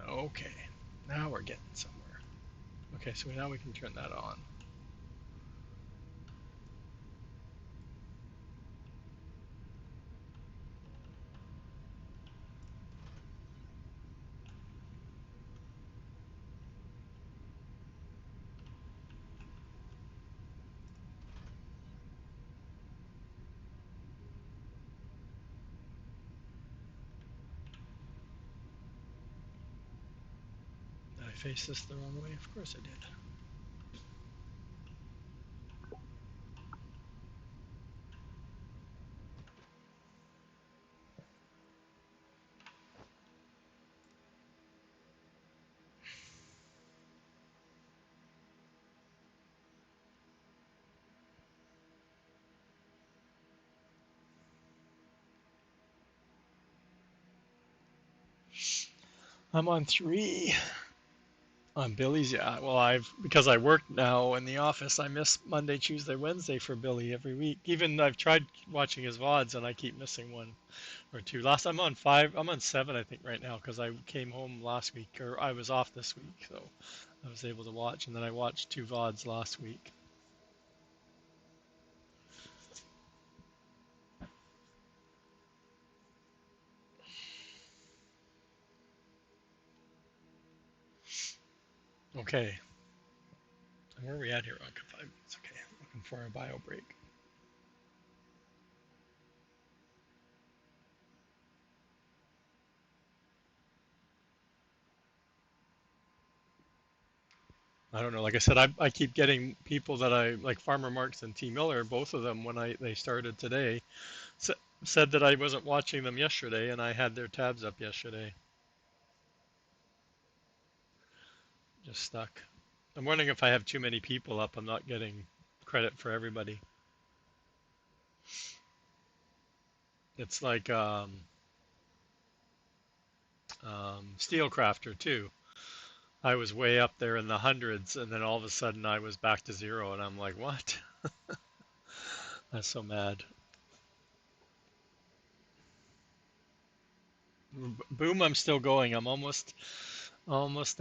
Speaker 1: Okay. Now we're getting somewhere. Okay, so now we can turn that on. Did I face this the wrong way? Of course I did. I'm on 3. On Billy's, yeah. Well, because I work now in the office, I miss Monday, Tuesday, Wednesday for Billy every week. Even I've tried watching his VODs and I keep missing one or two. Last I'm on 5, I'm on 7 I think right now because I came home last week or I was off this week, so I was able to watch and then I watched 2 VODs last week. Okay. Where are we at here? Okay, 5 minutes. Okay. Looking for a bio break. I don't know. Like I said, I keep getting people that I like Farmer Marks and T Miller, both of them when they started today, s said that I wasn't watching them yesterday, and I had their tabs up yesterday. Just stuck. I'm wondering if I have too many people up, I'm not getting credit for everybody. It's like Steelcrafter too. I was way up there in the hundreds, and then all of a sudden I was back to 0, and I'm like, what? I'm so mad. Boom, I'm still going. I'm almost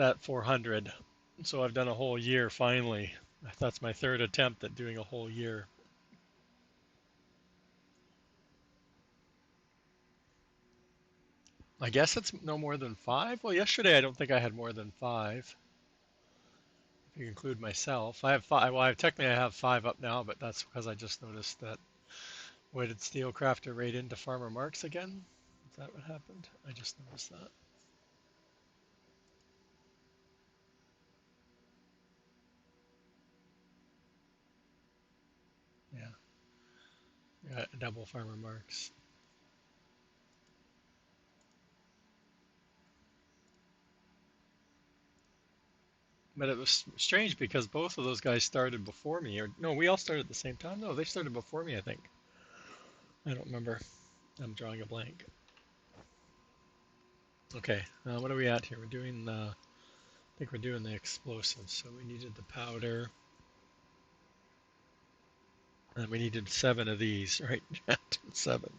Speaker 1: at 400. So I've done a whole year finally. That's my third attempt at doing a whole year. I guess it's no more than 5. Well, yesterday I don't think I had more than 5. If you include myself, I have 5. Well, technically I have 5 up now, but that's because I just noticed that. Where did Steelcrafter raid into Farmer Marks again? that what happened? I just noticed that. Yeah. Yeah, double farmer marks. But it was strange because both of those guys started before me. Or no, we all started at the same time. No, they started before me, I think. I don't remember. I'm drawing a blank. Okay, what are we at here? We're doing, I think we're doing the explosives. So we needed the powder, and we needed 7 of these, right? 7.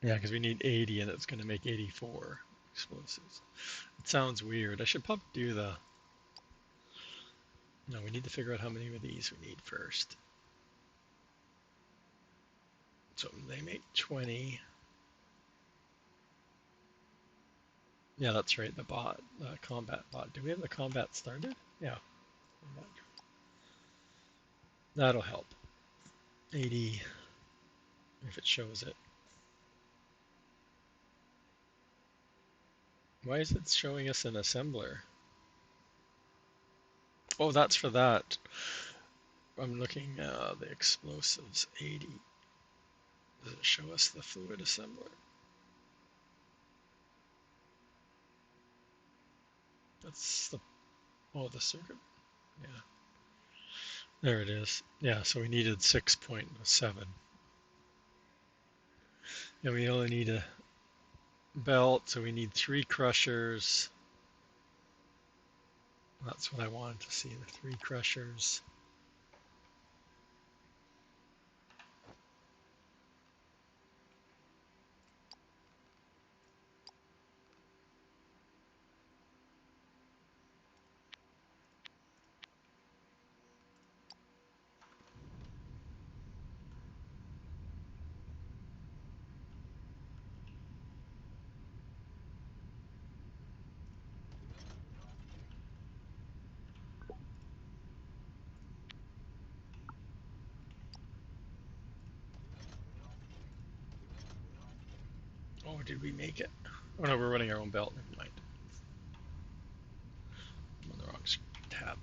Speaker 1: Yeah, because we need 80, and it's going to make 84 explosives. It sounds weird. I should probably do the. No, we need to figure out how many of these we need first. So they make 20. Yeah, that's right. The bot, the combat bot. Do we have the combat started? Yeah. That'll help. 80, if it shows it. Why is it showing us an assembler? Oh, that's for that. I'm looking at the explosives. 80. Does it show us the fluid assembler? That's the, oh, the circuit. Yeah. There it is. Yeah, so we needed 6.7. And we only need a belt, so we need 3 crushers. That's what I wanted to see, the 3 crushers. Oh, did we make it? Oh no, we're running our own belt. Never mind. I'm on the wrong tab.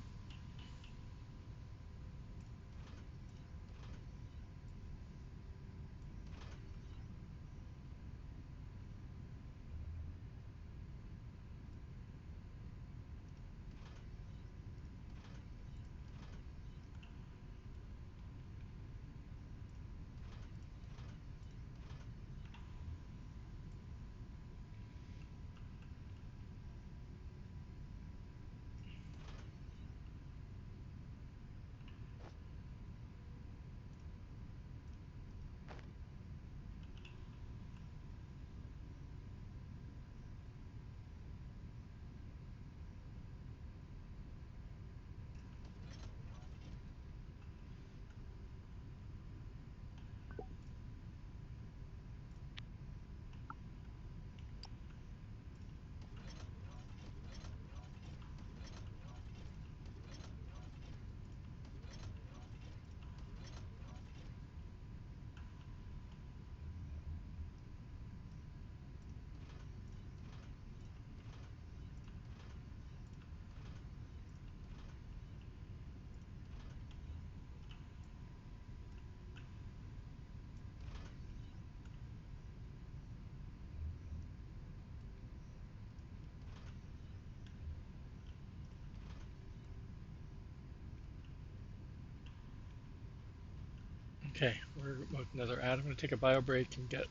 Speaker 1: Okay, we're about another ad. I'm going to take a bio break and get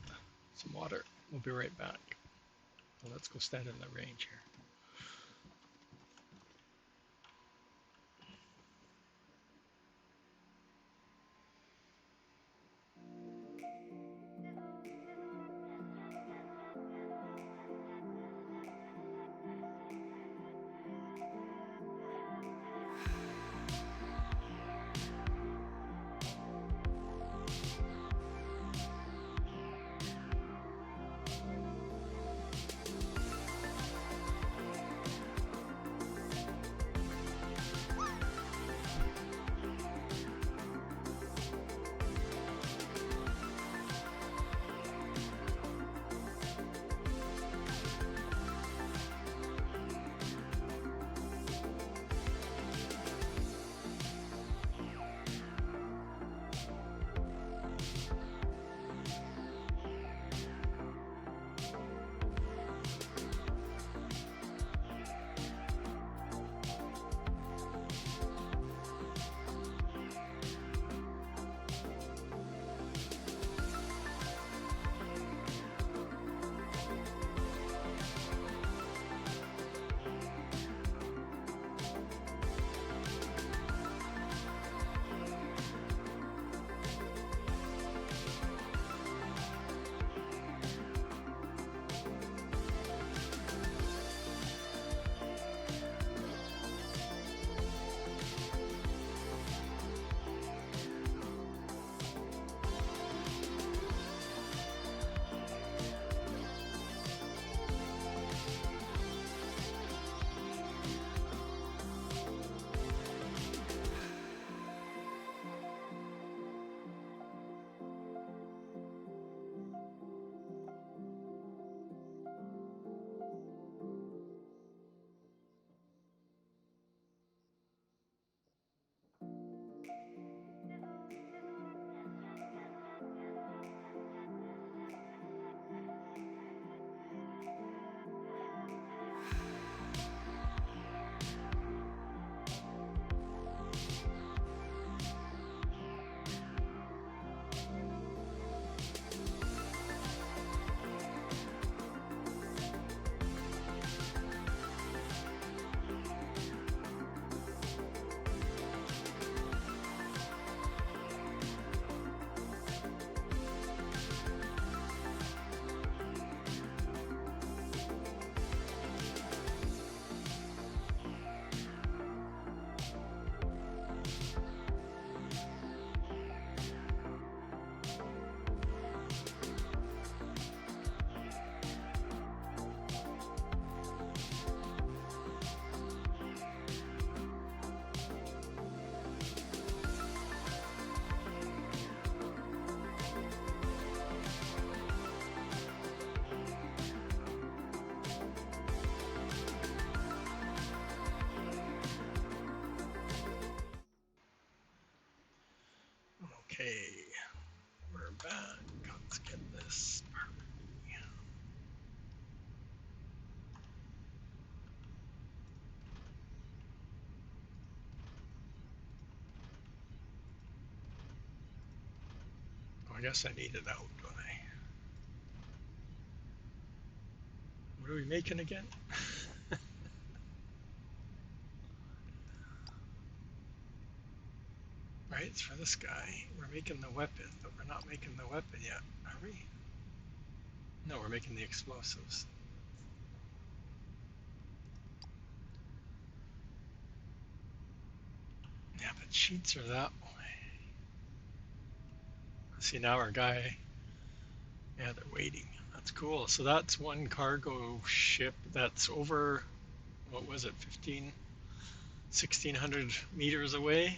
Speaker 1: some water. We'll be right back. Well, let's go stand in the range here. Okay, we're back. Let's get this. Oh, I guess I need it out, don't I? What are we making again? Right, it's for this guy. We're making the weapon, but we're not making the weapon yet, are we? No, we're making the explosives. Yeah, but sheets are that way. See, now our guy, yeah, they're waiting. That's cool. So that's one cargo ship that's over, what was it, 1,600 meters away.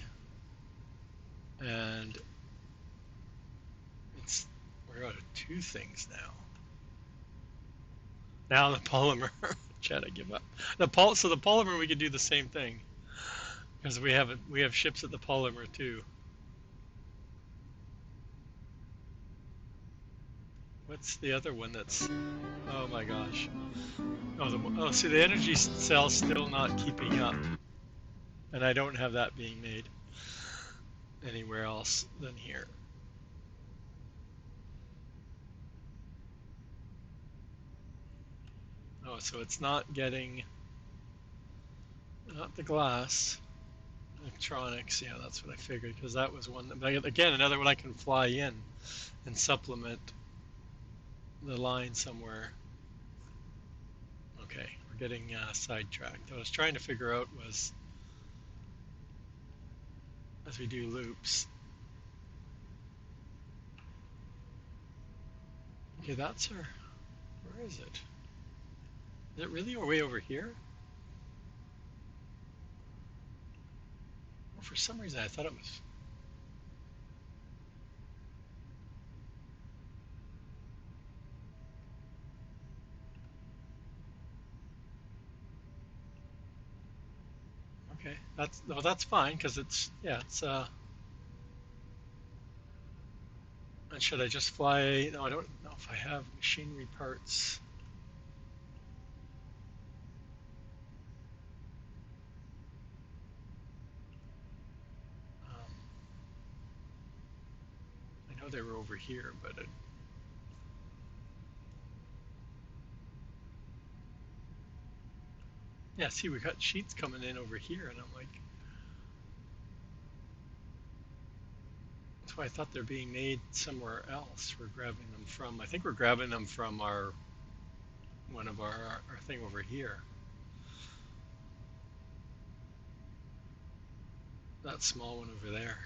Speaker 1: And it's, we're out of two things now. Now the polymer, Chad, I give up. So the polymer, we could do the same thing because we have ships at the polymer too. What's the other one that's? Oh my gosh. Oh, see, the energy cell's still not keeping up, and I don't have that being made anywhere else than here. Oh, so it's not getting, not the glass, electronics. Yeah, that's what I figured because that was one. But again, another one I can fly in and supplement the line somewhere. Okay, we're getting sidetracked. What I was trying to figure out was, as we do loops. Okay, that's our. Where is it? Is it really way over here? Well, for some reason, I thought it was. Okay, that's fine because it's yeah it's and should I just fly? No, I don't know if I have machinery parts. Um, I know they were over here, but yeah, see, we got sheets coming in over here, and I'm like, that's why I thought they're being made somewhere else. We're grabbing them from. I think we're grabbing them from our one of our thing over here. That small one over there.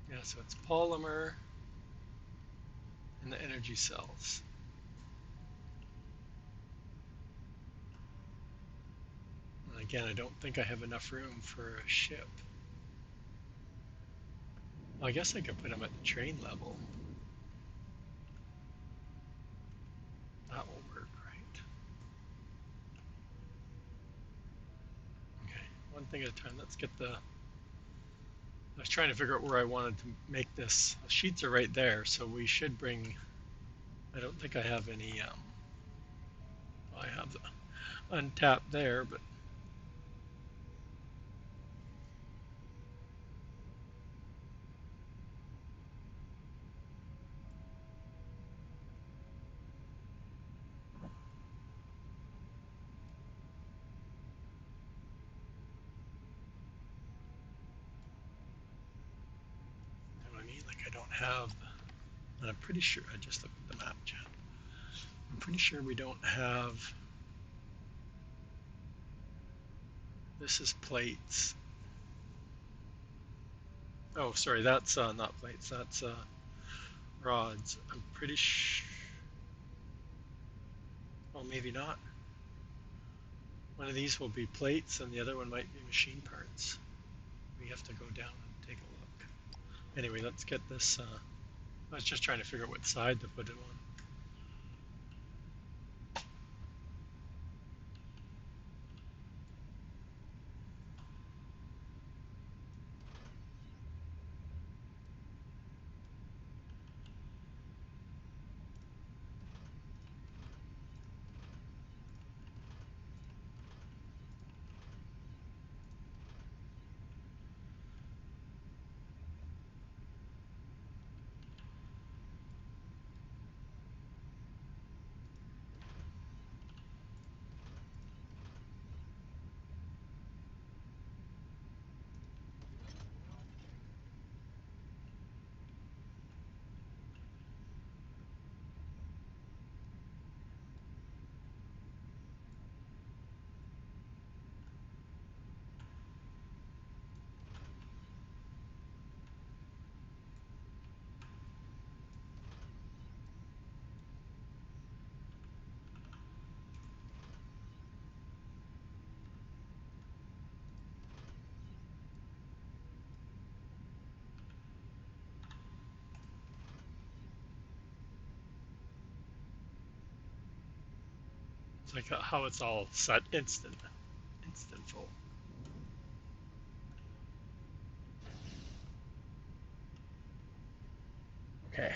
Speaker 1: Yeah, so it's polymer and the energy cells. And again, I don't think I have enough room for a ship. Well, I guess I could put them at the train level. That will work, right? Okay, one thing at a time. Let's get the. I was trying to figure out where I wanted to make this. The sheets are right there, so we should bring. I don't think I have any. Well, I have the untapped there, but you know what I mean? Like I don't have. And I'm pretty sure. I just looked at the map, Chad. I'm pretty sure we don't have. This is plates. Oh, sorry, that's not plates. That's rods. I'm pretty sure. Well, maybe not. One of these will be plates, and the other one might be machine parts. We have to go down and take a look. Anyway, let's get this. I was just trying to figure out what side to put it on. It's like how it's all set instant full. Okay.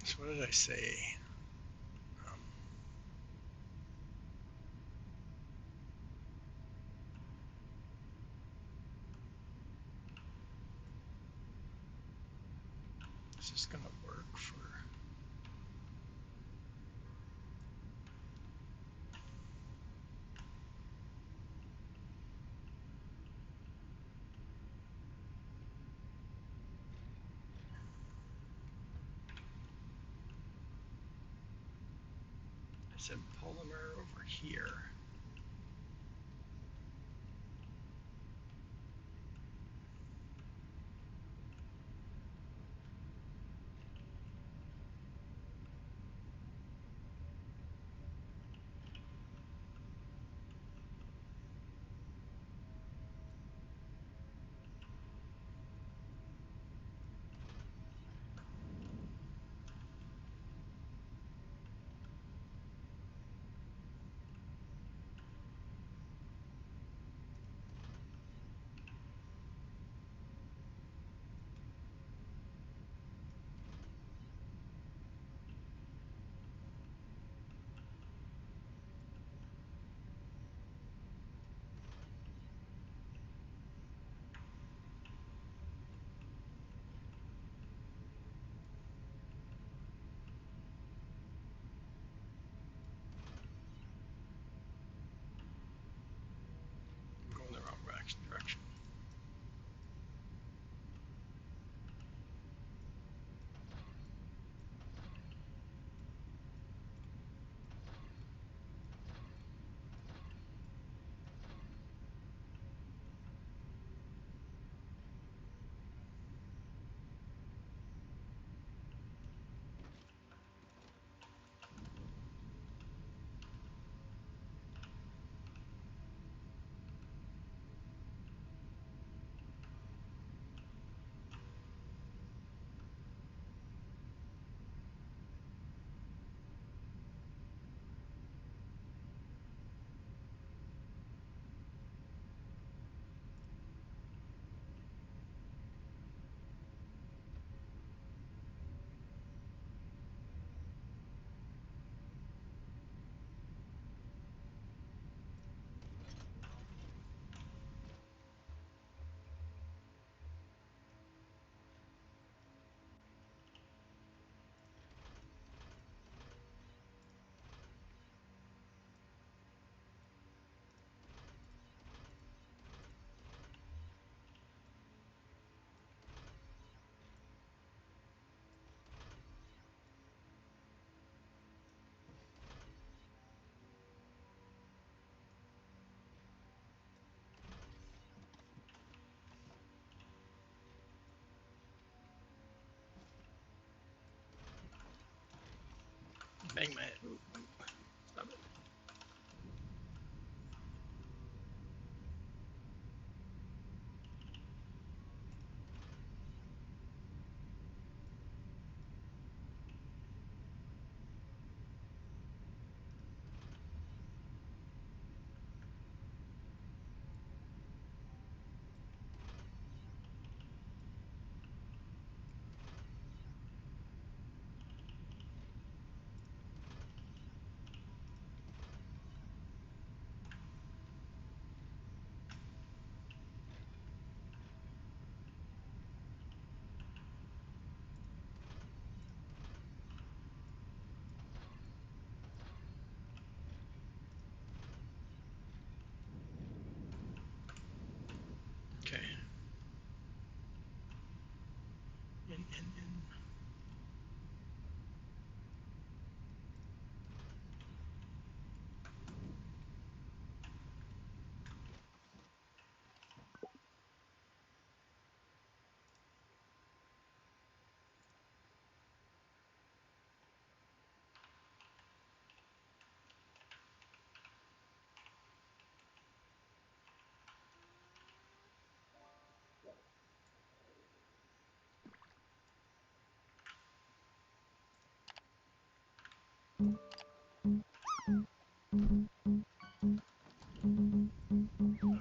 Speaker 1: So what did I say? Um, is this gonna work for? I said polymer over here.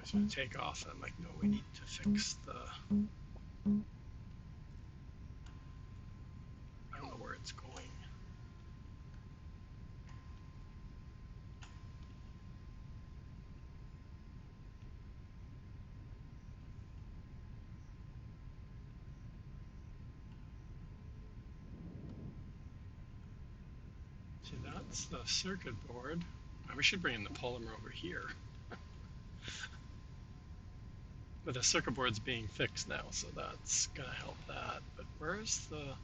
Speaker 1: So I take off and I'm like, no, we need to fix the, I don't know where it's going. See, that's the circuit board. We should bring in the polymer over here. But the circuit board's being fixed now, so that's gonna help that. But where's the...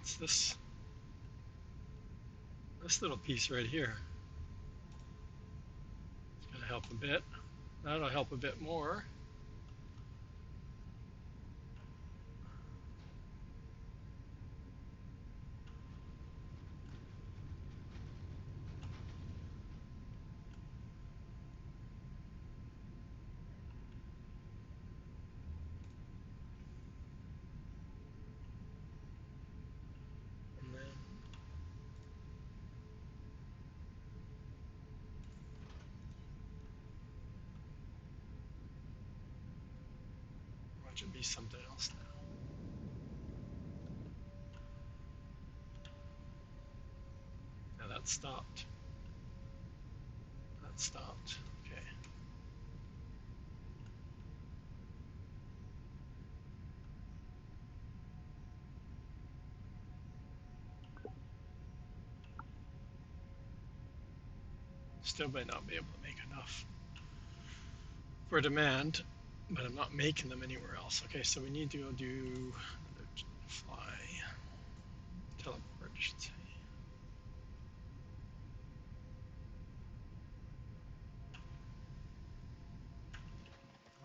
Speaker 1: It's this little piece right here. It's gonna help a bit. That'll help a bit more. And then watch it be something else now. Now that stopped. That stopped. Okay. Still might not be able to make enough for demand, but I'm not making them anywhere else. Okay, so we need to go do another fly teleport, I should say.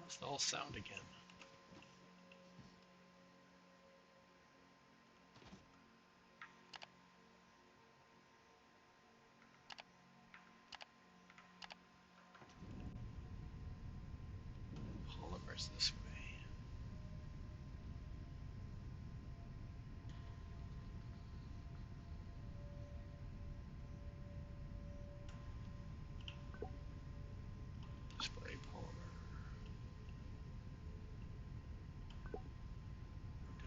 Speaker 1: Lost all sound again. Polymers this way. Display polymer.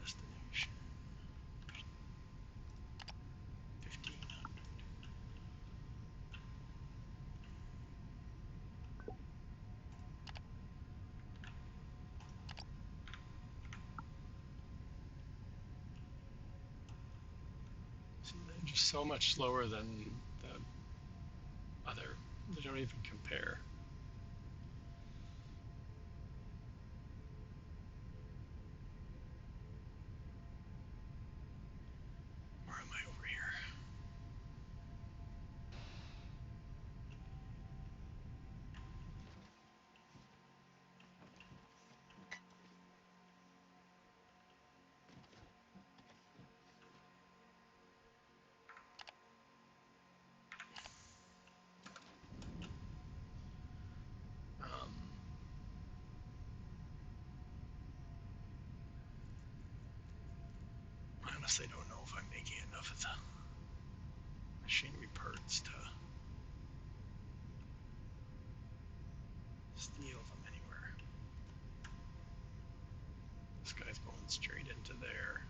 Speaker 1: Destination. 1500. See, they're just so much slower than the other. They don't even compare. Or am I over here? I honestly don't know if I'm making enough of the machinery parts to steal them anywhere. This guy's going straight into there.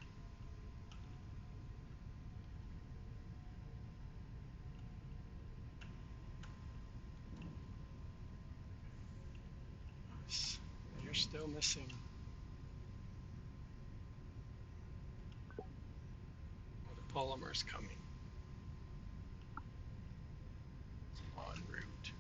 Speaker 1: You're still missing. Oh, the polymer's coming. En route.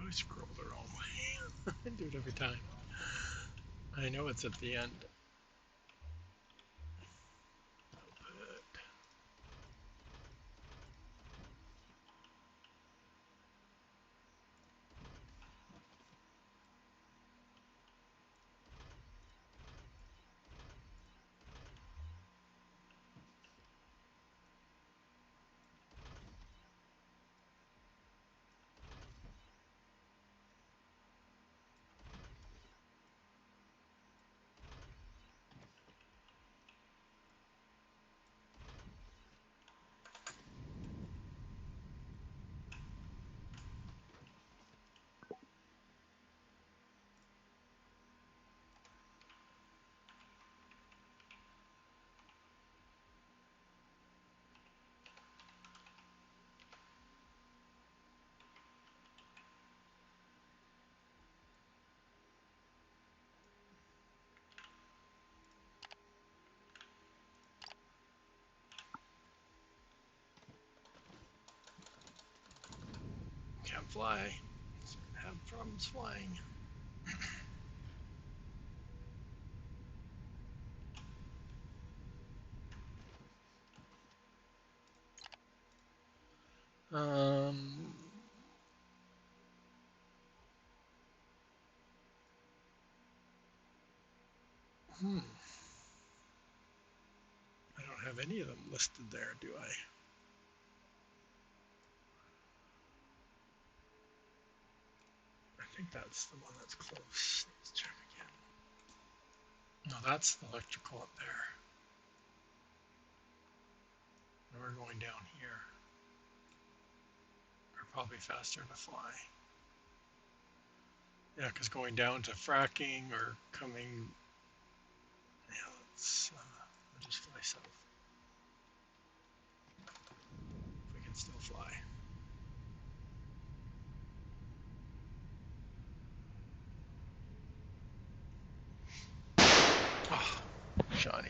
Speaker 1: I scroll the wrong way. I do it every time. I know it's at the end. Can't fly. Have problems flying. Um, hmm. I don't have any of them listed there, do I? I think that's the one that's close. Let's check again. No, that's the electrical up there. And we're going down here. Are probably faster to fly. Yeah, because going down to fracking or coming, yeah, we'll just fly south. If we can still fly. Oh, Johnny.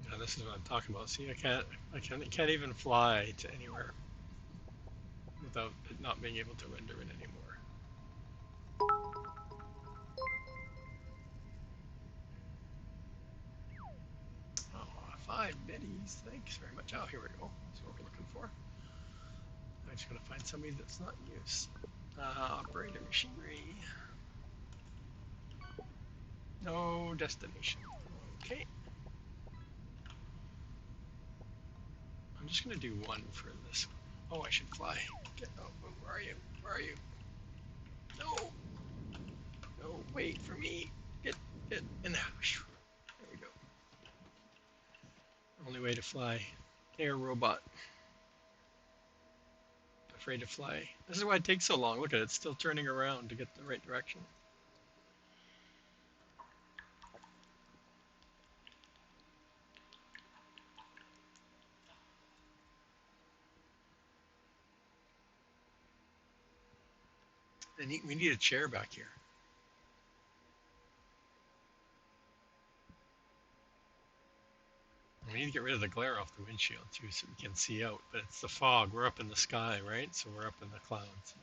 Speaker 1: Yeah, this is what I'm talking about. See, I can't even fly to anywhere without it not being able to render it anymore. Oh, 5 biddies. Thanks very much. Oh, here we go. That's what we're looking for. I'm just gonna find somebody that's not in use. Operator machinery. No destination. Okay. I'm just gonna do one for this one. Oh, I should fly. Where are you? Where are you? No. No, wait for me. Get in. There we go. Only way to fly. Air robot. Afraid to fly. This is why it takes so long. Look at it. It's still turning around to get the right direction. We need a chair back here. We need to get rid of the glare off the windshield too so we can see out. But it's the fog. We're up in the sky, right? So we're up in the clouds.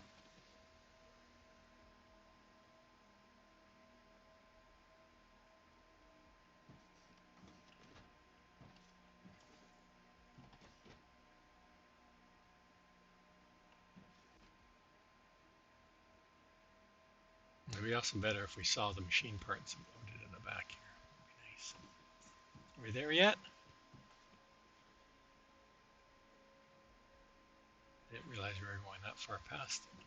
Speaker 1: It'd be also better if we saw the machine parts loaded in the back here. That'd be nice. Are we there yet? I didn't realize we were going that far past it.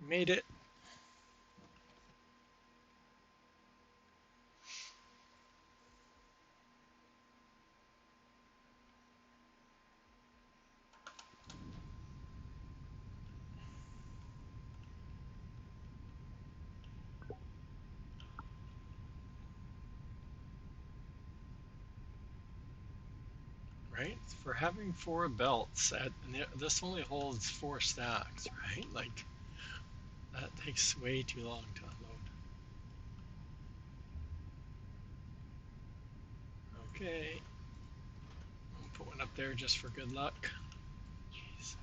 Speaker 1: Made it. right? For having four belts, this only holds four stacks, right? Like that takes way too long to unload. Okay, I'll put one up there just for good luck. Jeez.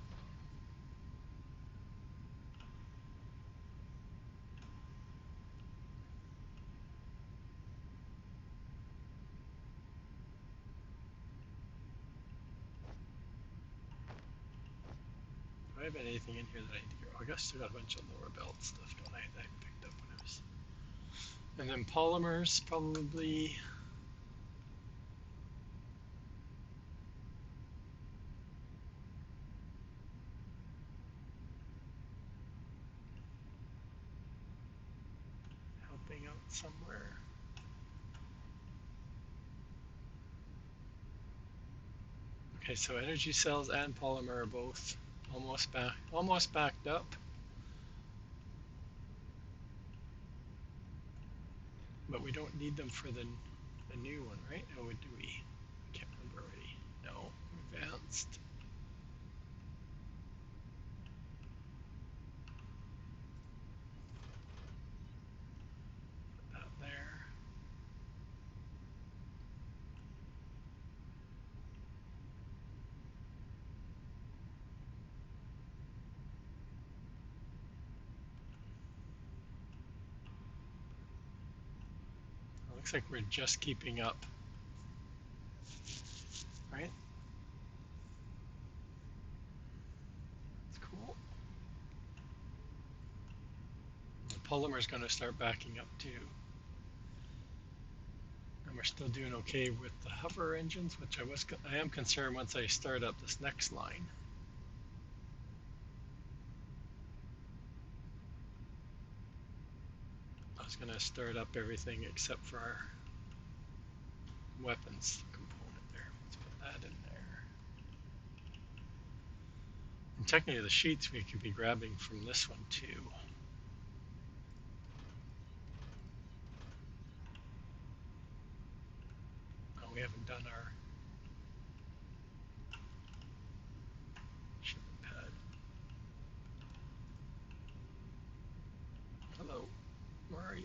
Speaker 1: Do I have anything in here that I need to go? I guess I got a bunch of lower belt stuff, don't I? That I picked up when I was. And then polymers, probably. Helping out somewhere. Okay, so energy cells and polymer are both almost backed up. But we don't need them for the new one, right? Oh, do we? I can't remember already. No, advanced. Put that there. It looks like we're just keeping up, right? That's cool. The polymer is going to start backing up too. And we're still doing okay with the hover engines, which I am concerned once I start up this next line. I was going to start up everything except for our weapons component there. Let's put that in there. And technically the sheets we could be grabbing from this one too. Oh, we haven't done our shipment pad. Hello, where are you?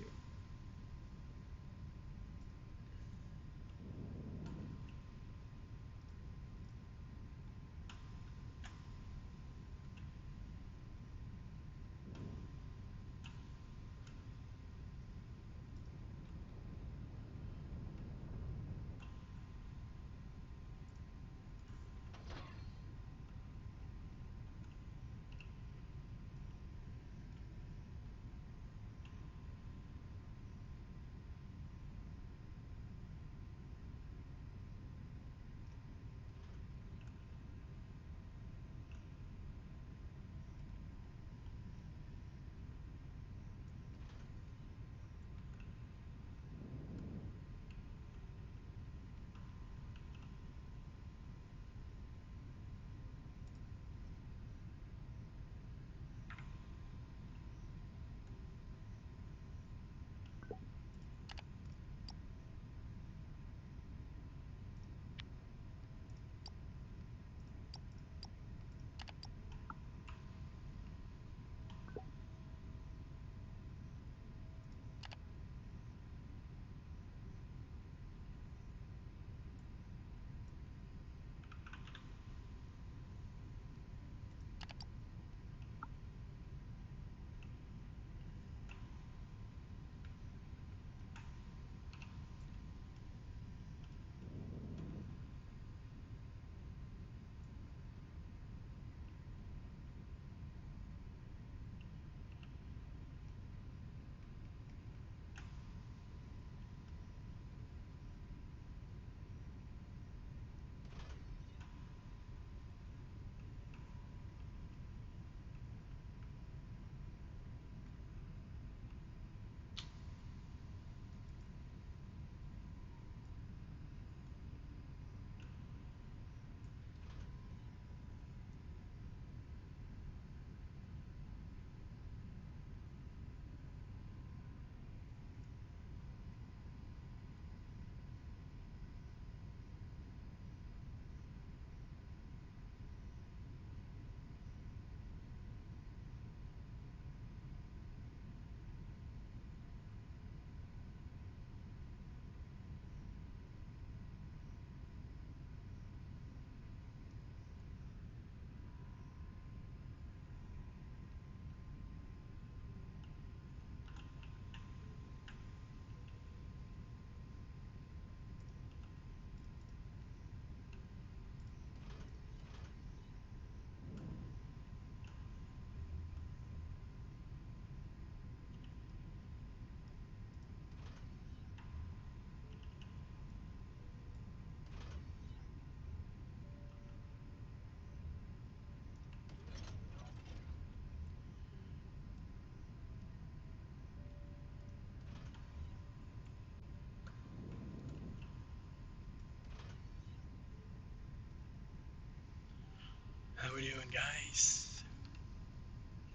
Speaker 1: we doing, guys?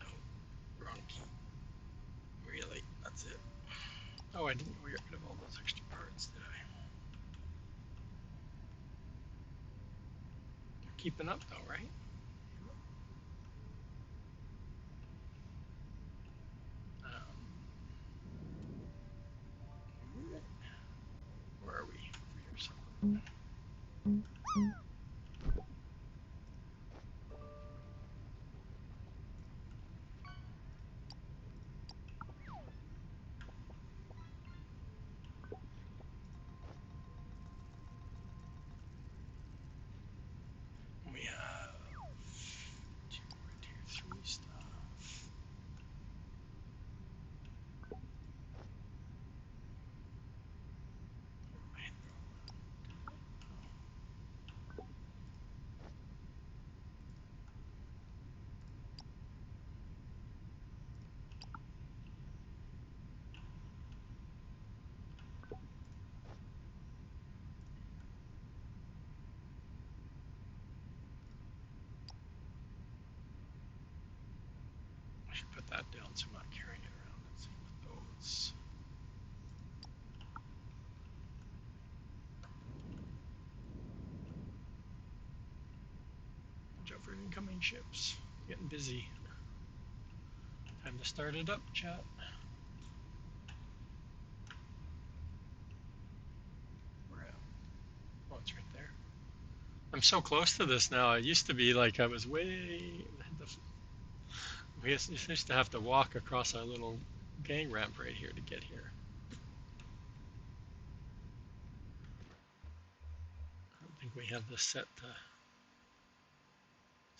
Speaker 1: No, wrong key. Really? That's it. Oh, I didn't get rid of all those extra parts, did I? Keeping up though, right? Um, where are we? Over here somewhere. We have two more tier 3 stuff. I should put that down so I'm not carrying it around. Let's see with those. Watch out for incoming ships. Getting busy. Time to start it up, chat. Where at? Oh, it's right there. I'm so close to this now. It used to be like I was way. We used to have to walk across our little gang ramp right here to get here. I don't think we have this set to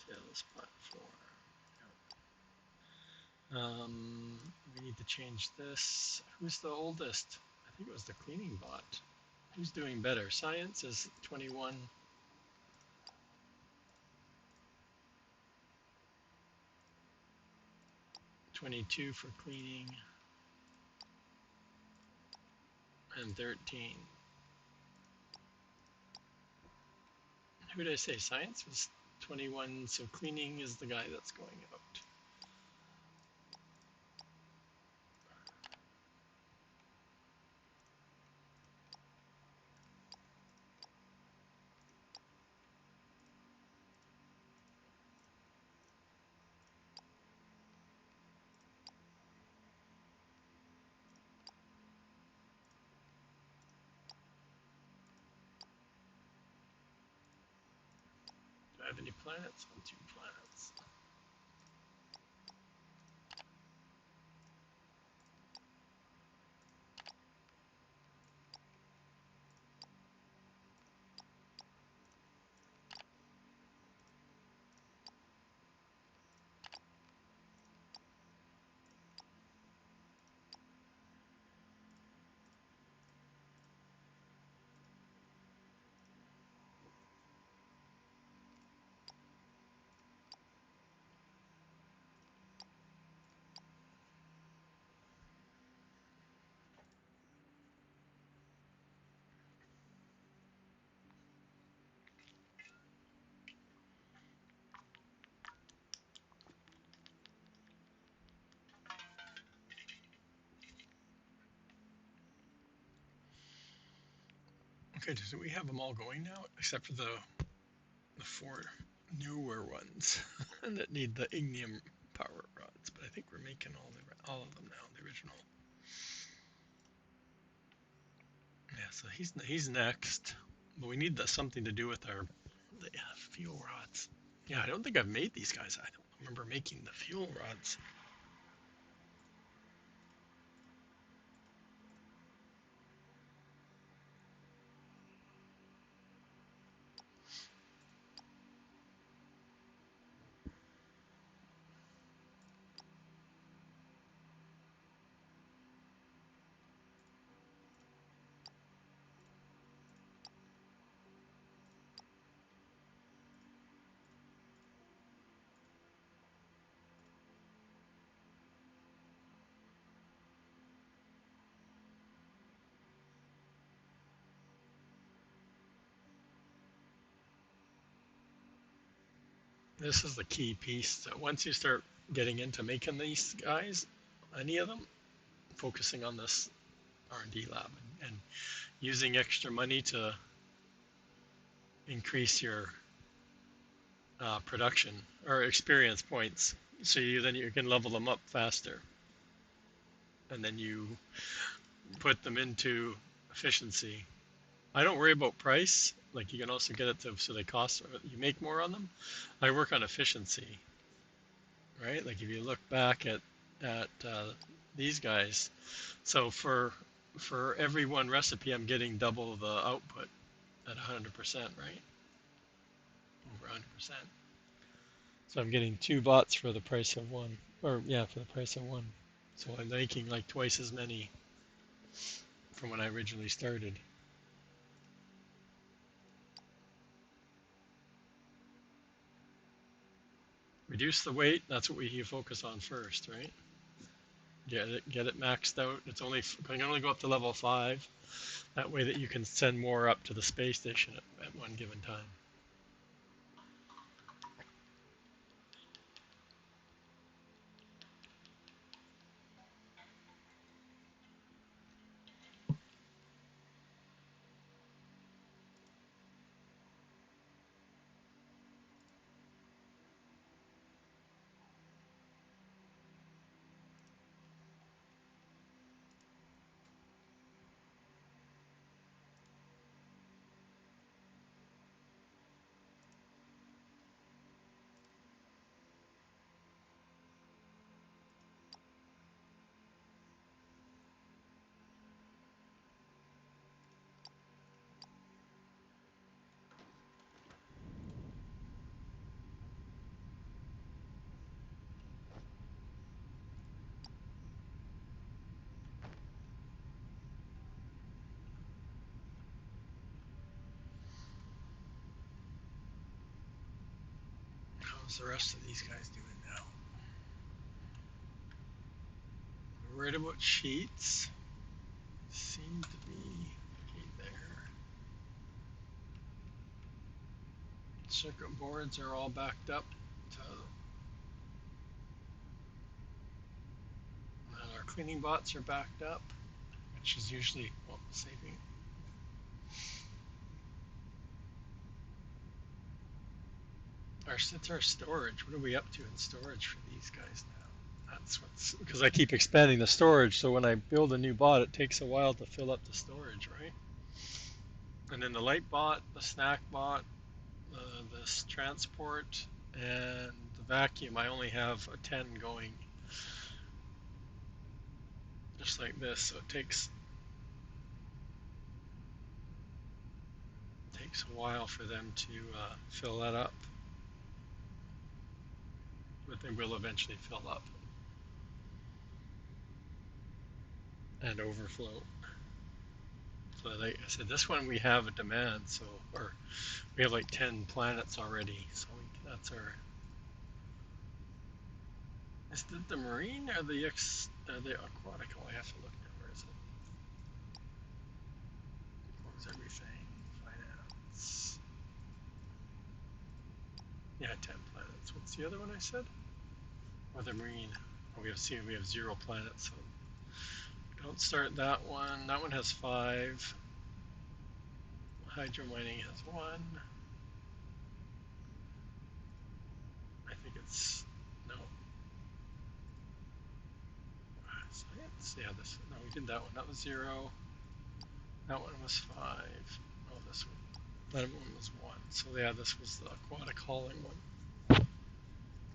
Speaker 1: sales platform. We need to change this. Who's the oldest? I think it was the cleaning bot. Who's doing better? Science is 21. 22 for cleaning, and 13. Who did I say? Science was 21, so cleaning is the guy that's going out. Do I have any planets? On 2 planets. Okay, so we have them all going now, except for the 4 newer ones that need the ignium power rods. But I think we're making all of them now. The original. Yeah, so he's next. But we need something to do with the fuel rods. Yeah, I don't think I've made these guys. I don't remember making the fuel rods. This is the key piece. So once you start getting into making these guys, any of them, focusing on this R&D lab and using extra money to increase your production or experience points, so you can level them up faster, and then you put them into efficiency. I don't worry about price. Like you can also get it to so they cost you make more on them. I work on efficiency, right? Like if you look back at these guys, so for every one recipe, I'm getting double the output at 100%, right? Over 100%. So I'm getting two bots for the price of one, or yeah, for the price of one. So I'm making like twice as many from when I originally started. Reduce the weight. That's what you focus on first, right? Get it maxed out. It's only I can only go up to level 5. That way that you can send more up to the space station at one given time. How's the rest of these guys doing now? We're worried about sheets. Seem to be okay there. Circuit boards are all backed up to, and our cleaning bots are backed up, which is usually saving. It's our storage. What are we up to in storage for these guys now? That's what's because I keep expanding the storage. So when I build a new bot, it takes a while to fill up the storage, right? And then the light bot, the snack bot, this transport, and the vacuum. I only have a 10 going, just like this. So it takes a while for them to fill that up, but they will eventually fill up and overflow. So like I said, this one we have a demand, so or we have like 10 planets already. So that's our. Is it the marine or the aquatic? Oh, I have to look now. Where is it? Close everything. Finance. Yeah, 10 planets. What's the other one I said? Or the marine? Oh, we have 0 planets. So don't start that one. That one has 5. Hydro mining has 1. I think it's no. Science. Yeah, this. No, we did that one. That was 0. That one was 5. Oh, this one. That one was 1. So yeah, this was the aquatic hauling one.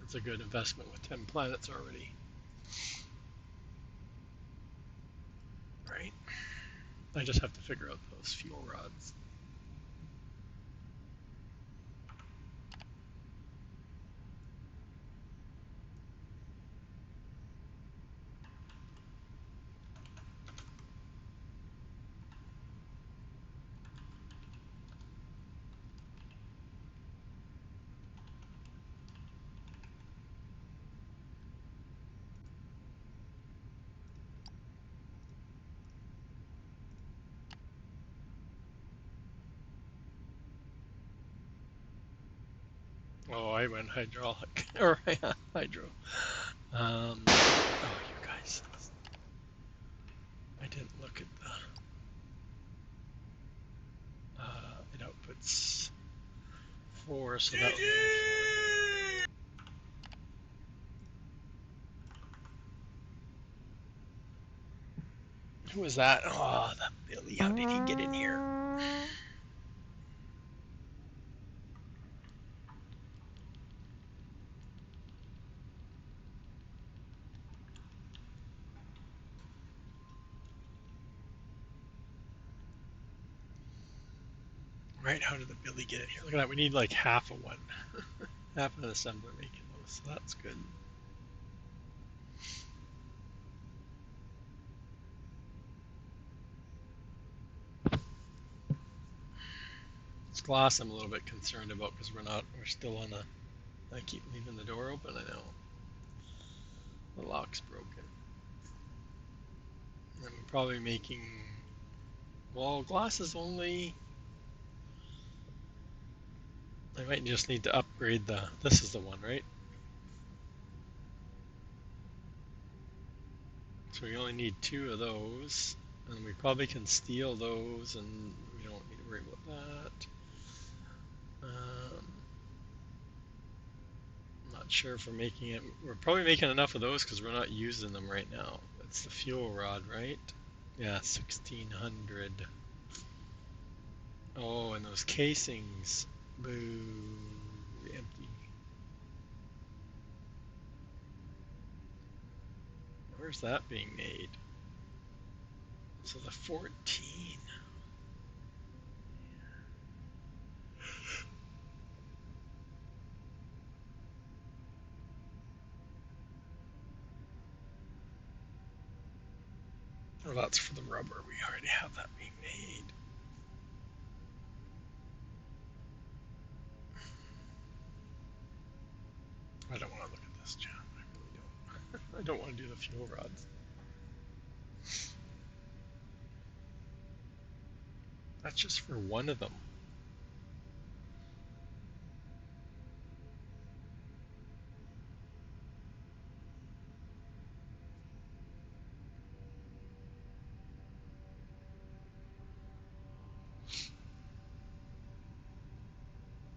Speaker 1: It's a good investment with 10 planets already. Right? I just have to figure out those fuel rods. Oh, I went hydraulic or hydro. Oh, you guys, I didn't look at the. It outputs 4, so that would be 40. Who was that? Oh, that Billy. How did he get in here? Right, how did the Billy get in here? Look at that, we need like half a one. Half an assembler making those, so that's good. This glass I'm a little bit concerned about because we're still on a, I keep leaving the door open, I know. The lock's broken. And we're probably making, well, glass is only, I might just need to upgrade this is the one, right? So we only need 2 of those, and we probably can steal those, and we don't need to worry about that. I'm not sure if we're making it. We're probably making enough of those because we're not using them right now. It's the fuel rod, right? Yeah, 1600. Oh, and those casings. Boo. Empty. Where's that being made? So the 14. Oh, that's for the rubber. We already have that being made. I don't want to look at this, John. I really don't. I don't want to do the fuel rods. That's just for one of them.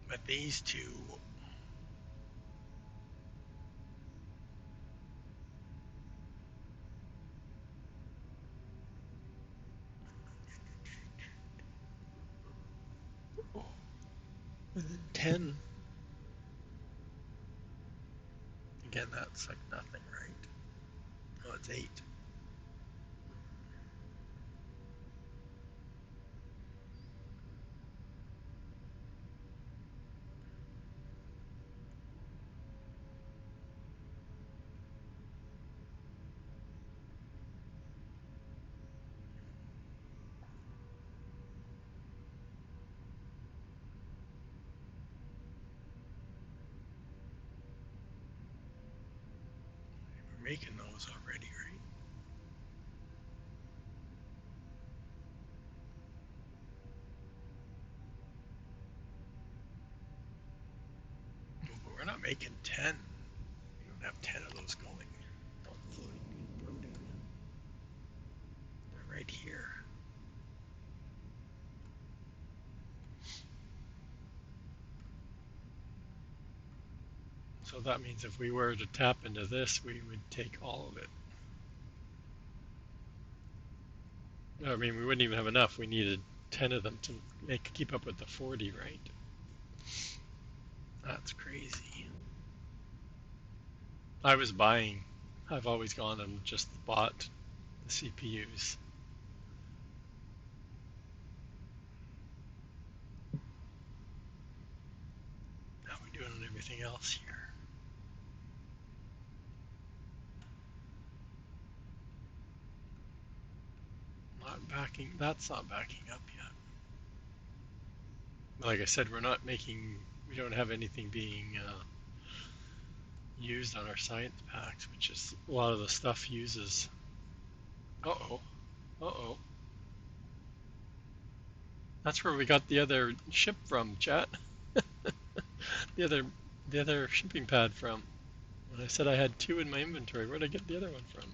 Speaker 1: But these two. Oh, and then 10. Again, that's like nothing, right? Oh, it's 8. We're making those already, right? But we're not making 10. We don't have 10 of those going. They're right here. So that means if we were to tap into this, we would take all of it. I mean, we wouldn't even have enough. We needed 10 of them to keep up with the 40, right? That's crazy. I was buying. I've always gone and just bought the CPUs. How are we doing on everything else here? Not backing. That's not backing up yet. Like I said, we're not making. We don't have anything being used on our science packs, which is a lot of the stuff uses. Uh-oh. Uh-oh. That's where we got the other ship from, chat. The other the other shipping pad from? When I said I had two in my inventory, where'd I get the other one from?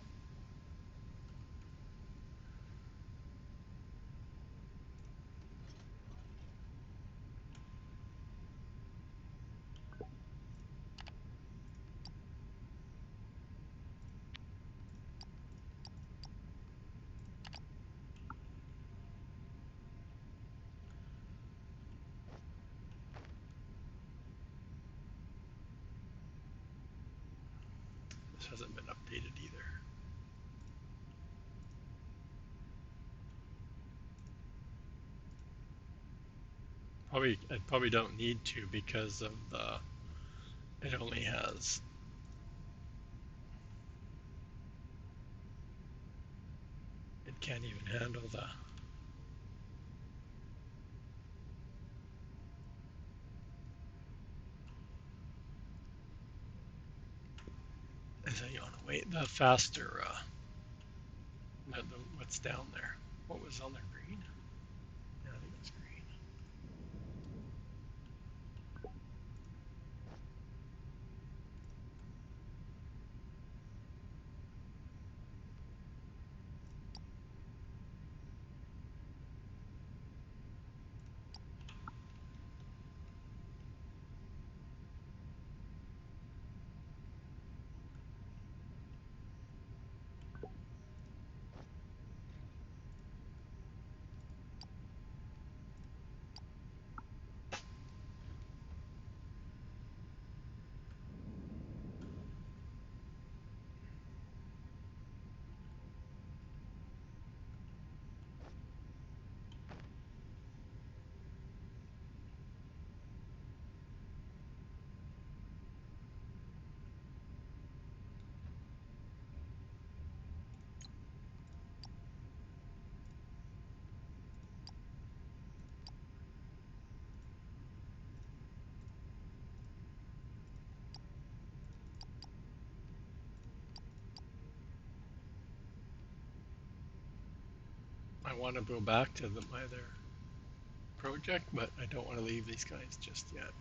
Speaker 1: This hasn't been updated either. I probably don't need to because of the it only has it can't even handle the as you want to wait the faster what's down there. What was on there? Green? Yeah, I think it's green. I want to go back to my other project, but I don't want to leave these guys just yet.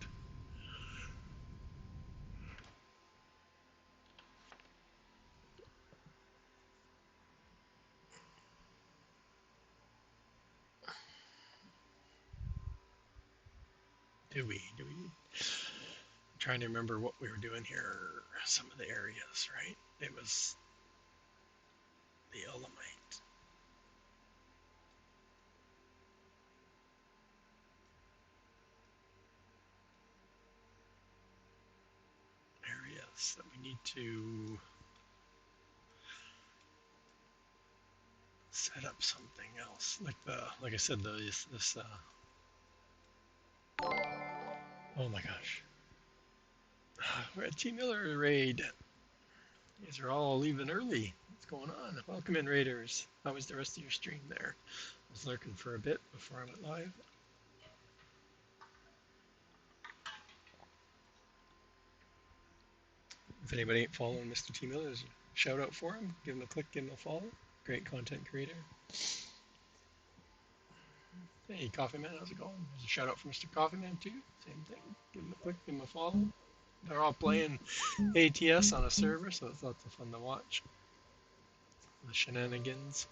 Speaker 1: Do we? Do we? I'm trying to remember what we were doing here. Some of the areas, right? It was the Elamite areas that we need to set up something else, like I said, this. Oh my gosh, we're at T Miller raid. These are all leaving early. What's going on? Welcome in, Raiders. How was the rest of your stream there? I was lurking for a bit before I went live. If anybody ain't following Mr. T Miller, there's a shout out for him. Give him a click, give him a follow. Great content creator. Hey, Coffee Man, how's it going? There's a shout out for Mr. Coffee Man too. Same thing. Give him a click, give him a follow. They're all playing ATS on a server, so it's lots of fun to watch. The shenanigans.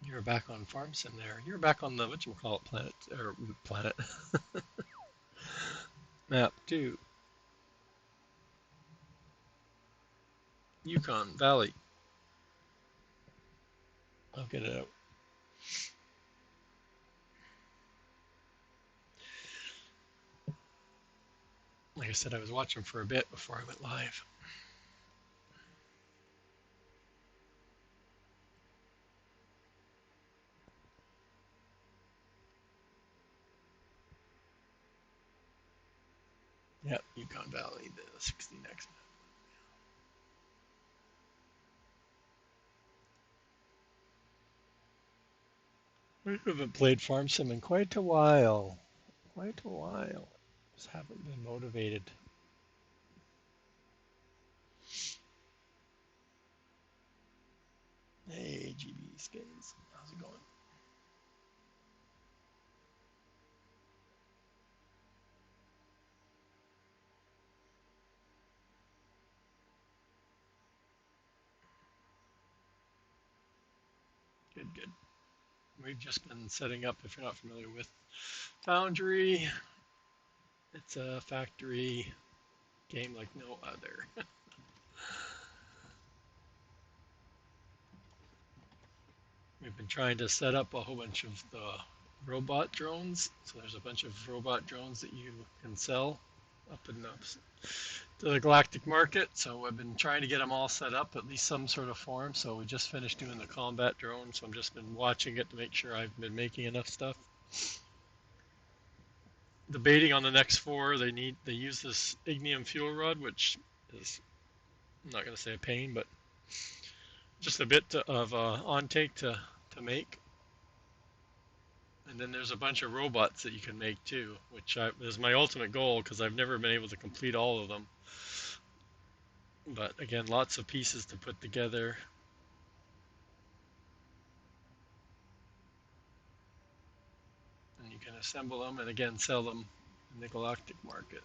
Speaker 1: You're back on Farm Sim there. You're back on the whatchamacallit planet map too. Yukon Valley. I'll get it out. Like I said, I was watching for a bit before I went live. Yeah, Yukon Valley, the 60 next map. I haven't played Farm Sim in quite a while. Quite a while. Just haven't been motivated. Hey, GB Skins. How's it going? Good, good. We've just been setting up, if you're not familiar with Foundry, it's a factory game like no other. We've been trying to set up a whole bunch of the robot drones. So there's a bunch of robot drones that you can sell up in the galactic market. So I've been trying to get them all set up, at least some sort of form. So we just finished doing the combat drone. So I've just been watching it to make sure I've been making enough stuff. Debating on the next four. They use this ignium fuel rod, which is, I'm not going to say a pain, but just a bit of on take to make. And then there's a bunch of robots that you can make too, which is my ultimate goal because I've never been able to complete all of them. But again, lots of pieces to put together. And you can assemble them and again sell them in the galactic market.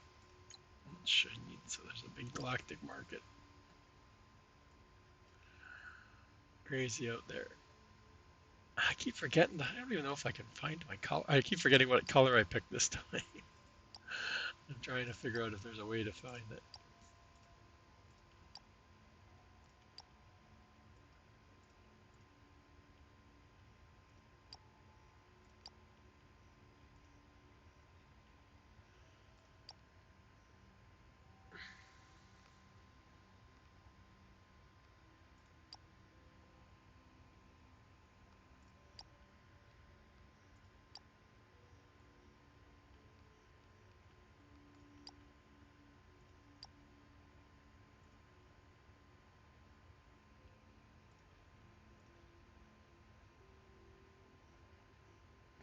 Speaker 1: Which I need, so there's a big galactic market. Crazy out there. I keep forgetting. I don't even know if I can find my color. I keep forgetting what color I picked this time. I'm trying to figure out if there's a way to find it.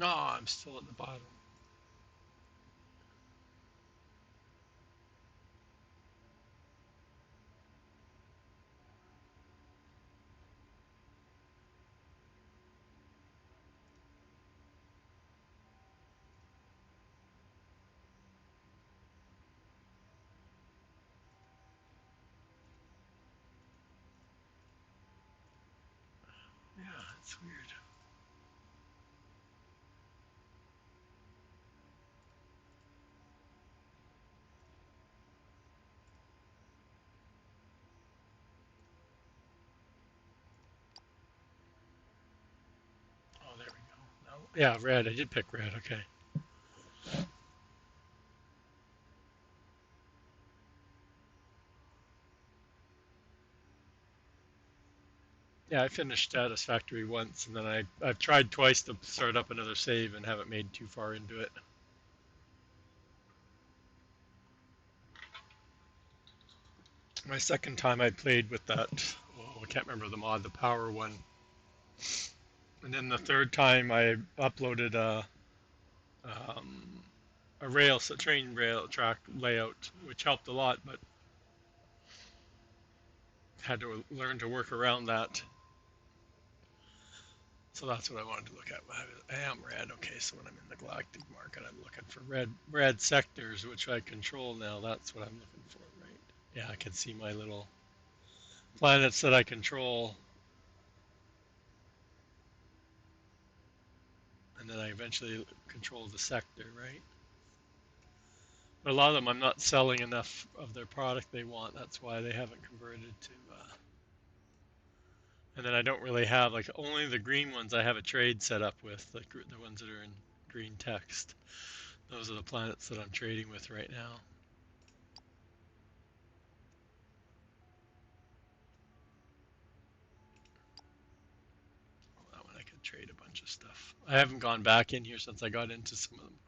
Speaker 1: No, I'm still at the bottom. Yeah, it's weird. Oh, there we go. No, yeah, red. I did pick red. Okay. Yeah, I finished Status Factory once, and then I've tried twice to start up another save and haven't made too far into it. My second time I played with that, oh, I can't remember the mod, the power one. And then the third time I uploaded um, a train rail track layout, which helped a lot, but had to learn to work around that. So that's what I wanted to look at. I am red. Okay, so when I'm in the galactic market, I'm looking for red sectors, which I control now. That's what I'm looking for, right? Yeah, I can see my little planets that I control, and then I eventually control the sector, right? But a lot of them, I'm not selling enough of their product they want. That's why they haven't converted to. And then I don't really have like only the green ones. I have a trade set up with, like the ones that are in green text. Those are the planets that I'm trading with right now. Well, that one I could trade a bunch of stuff. I haven't gone back in here since I got into some of them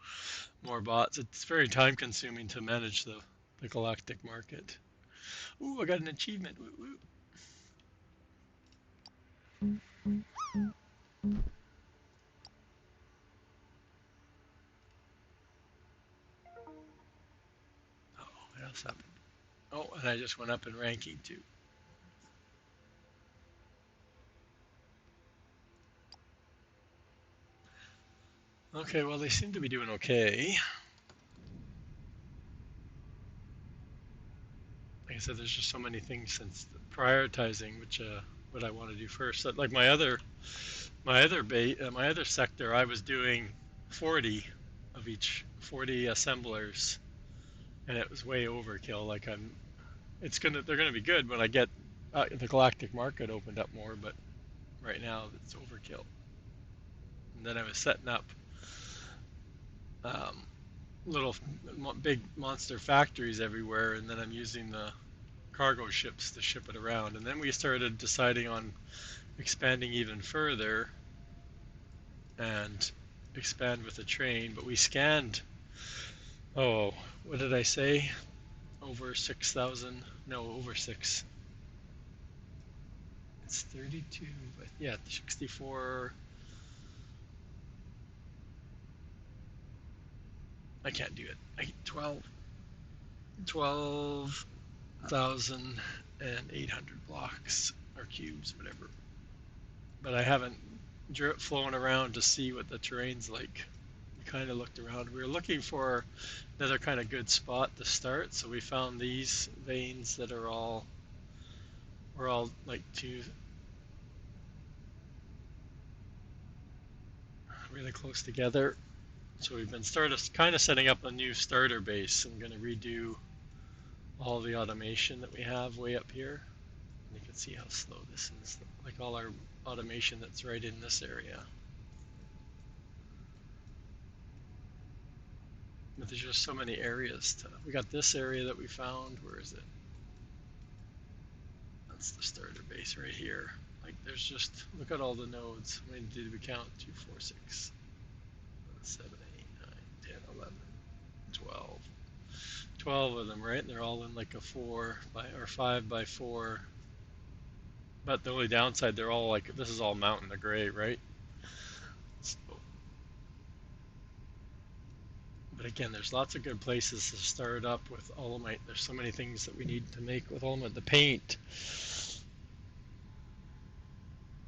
Speaker 1: more bots. It's very time consuming to manage the galactic market. Ooh, I got an achievement. Woo, woo. Oh, what else happened? Oh, and I just went up in ranking too. Okay, well, they seem to be doing okay. Like I said, there's just so many things since prioritizing which what I want to do first. Like my other my other sector, I was doing 40 of each, 40 assemblers, and it was way overkill. Like they're gonna be good when I get the galactic market opened up more, but right now it's overkill. And then I was setting up um, little big monster factories everywhere, and then I'm using the cargo ships to ship it around. And then we started deciding on expanding even further and expand with a train, but we scanned, oh, what did I say? Over 6,000, no, over 6. It's 32, but yeah, 64. I can't do it. 12,800 blocks or cubes, whatever. But I haven't flown around to see what the terrain's like. We kind of looked around. We were looking for another kind of good spot to start, so we found these veins that are all we're all like really close together. So we've been kind of setting up a new starter base. I'm going to redo all the automation that we have way up here. And you can see how slow this is, like all our automation that's right in this area. But there's just so many areas we got this area that we found. Where is it? That's the starter base right here. Like there's just, look at all the nodes. How many did we count? 2, 4, 6, 7, 8, 9, 10, 11, 12. 12 of them, right? And they're all in like a 4 by or 5 by 4. But the only downside, they're all like, this is all mountain to gray, right? So, but again, there's lots of good places to start up with Olamite. There's so many things that we need to make with Olamite. The paint.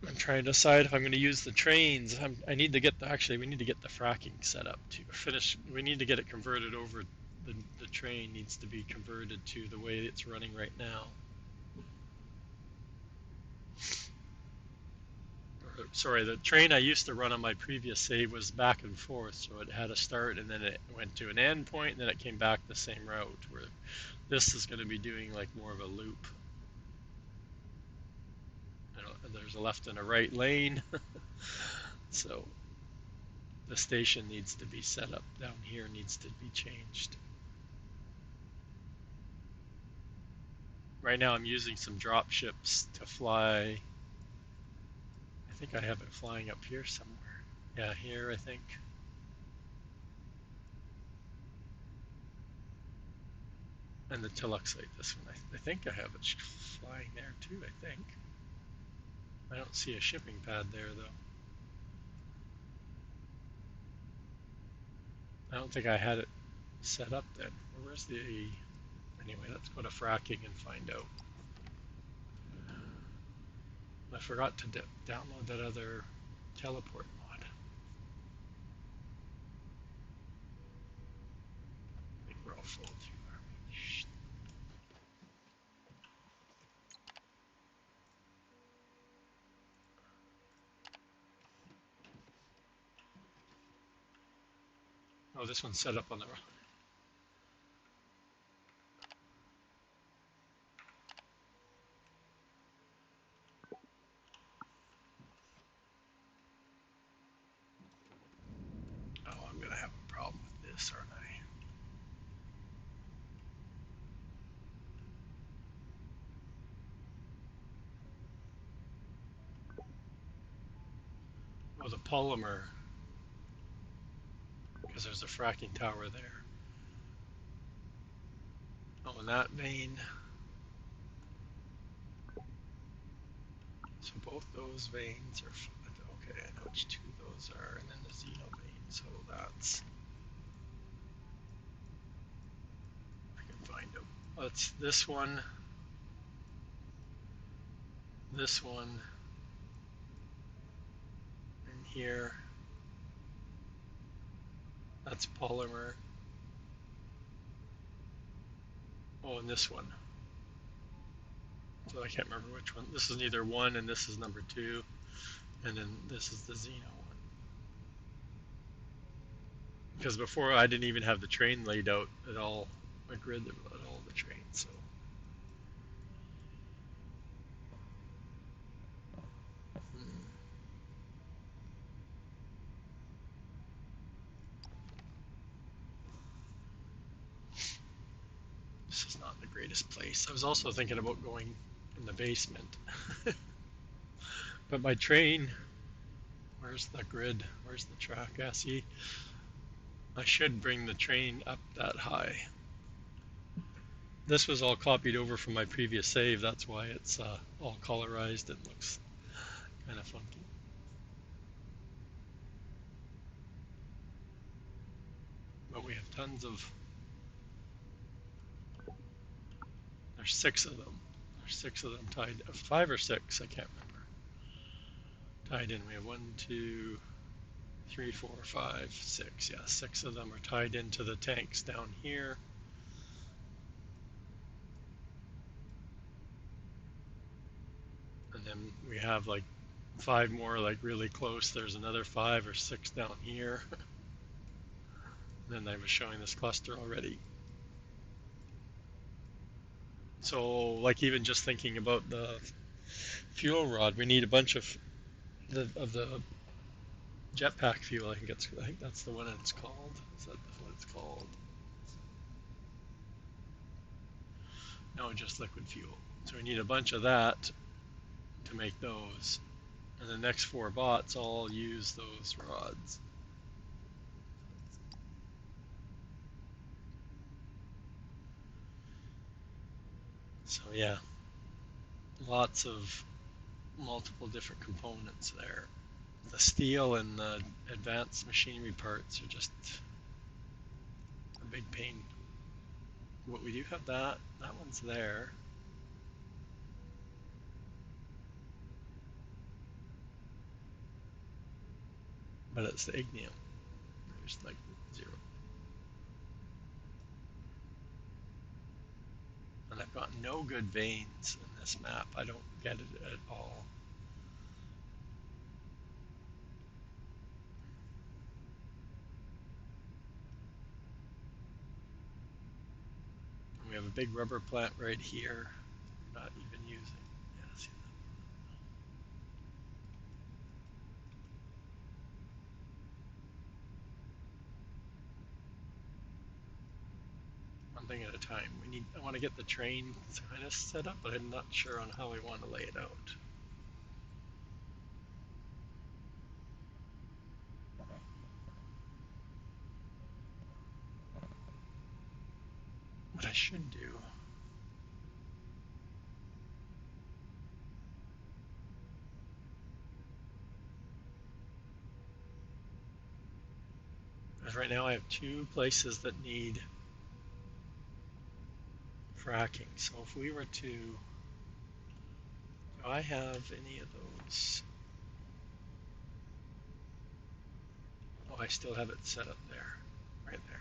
Speaker 1: I'm trying to decide if I'm going to use the trains. I need to get we need to get the fracking set up to finish. We need to get it converted over. The train needs to be converted to the way it's running right now. Sorry, the train I used to run on my previous save was back and forth, so it had a start and then it went to an end point and then it came back the same route, where this is going to be doing like more of a loop. And there's a left and a right lane. So the station needs to be set up down here, needs to be changed. Right now I'm using some drop ships to fly. I think I have it flying up here somewhere. Yeah, here I think. And the Tuluxite, this one, I think I have it flying there too, I think. I don't see a shipping pad there though. I don't think I had it set up then. Where's the, anyway, let's go to fracking and find out. I forgot to download that other teleport mod. I think we're all full too. Oh, this one's set up on the. Oh, I'm gonna have a problem with this, aren't I? Oh, the polymer, because there's a fracking tower there. Oh, and that vein. So both those veins are okay. I know which two those are, and then the Xeno vein. So that's. I can find them. Oh, it's this one, and here. That's polymer. Oh, and this one. So I can't remember which one. This is neither one, and this is number 2. and then this is the Xeno one. Because before I didn't even have the train laid out at all, a grid at all the trains. So this is not the greatest place. I was also thinking about going in the basement, but my train. Where's the grid? Where's the track? Yeah, see, I should bring the train up that high. This was all copied over from my previous save. That's why it's all colorized. It looks kind of funky. But we have tons of. There's 6 of them. There's 6 of them tied. 5 or 6, I can't remember. Tied in. We have 1, 2, 3, 4, 5, 6. Yeah, 6 of them are tied into the tanks down here. And then we have like 5 more like really close. There's another 5 or 6 down here. Then I was showing this cluster already. So like even just thinking about the fuel rod, we need a bunch of the jetpack fuel. I think that's the one it's called. Is that what it's called? No, just liquid fuel. So we need a bunch of that to make those. And the next 4 bots all use those rods. So yeah, lots of multiple different components there. The steel and the advanced machinery parts are just a big pain. But we do have that. That one's there. But it's the ignium. There's like 0. And I've got no good veins in this map. I don't get it at all. And we have a big rubber plant right here. We're not even using. Yeah, see that? One thing at a time. I want to get the train kind of set up, but I'm not sure on how I want to lay it out. What I should do. Because right now I have 2 places that need fracking. So if we were to, do I have any of those? Oh, I still have it set up there, right there.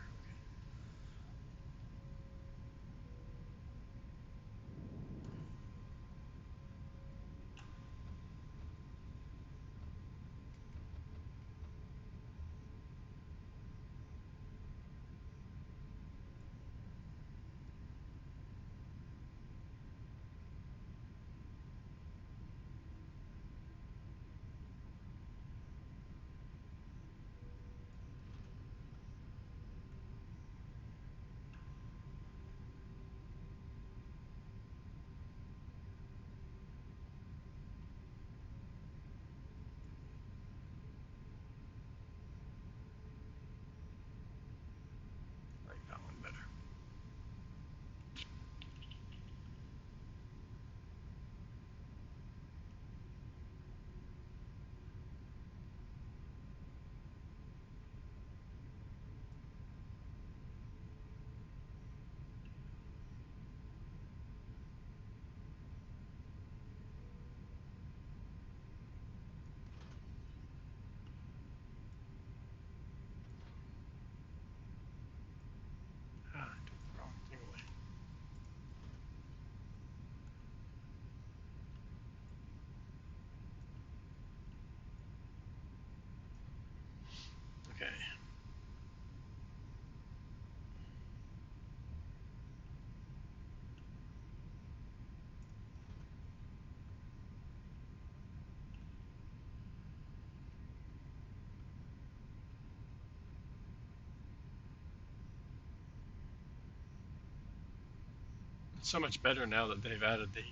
Speaker 1: so much better now that they've added the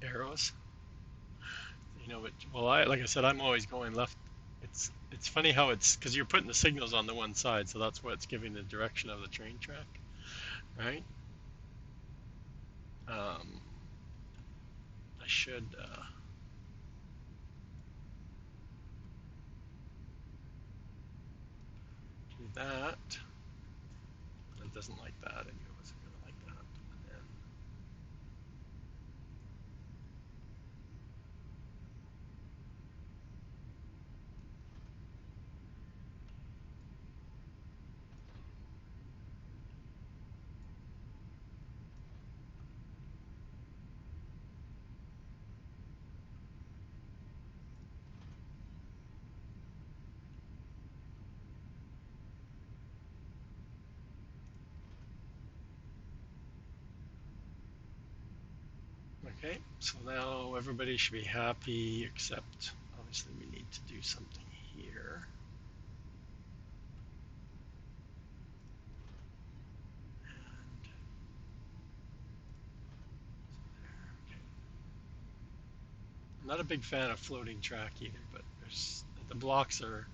Speaker 1: arrows. You know, well, I like I said, I'm always going left. It's funny how it's because you're putting the signals on the one side, so that's what's giving the direction of the train track, right? Um, I should do that. It doesn't like that. I knew it wasn't going to like that. Okay, so now everybody should be happy, except obviously we need to do something here. And okay. I'm not a big fan of floating track either, but the blocks are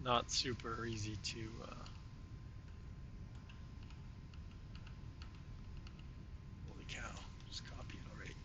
Speaker 1: not super easy to. Holy cow! Just copy it already.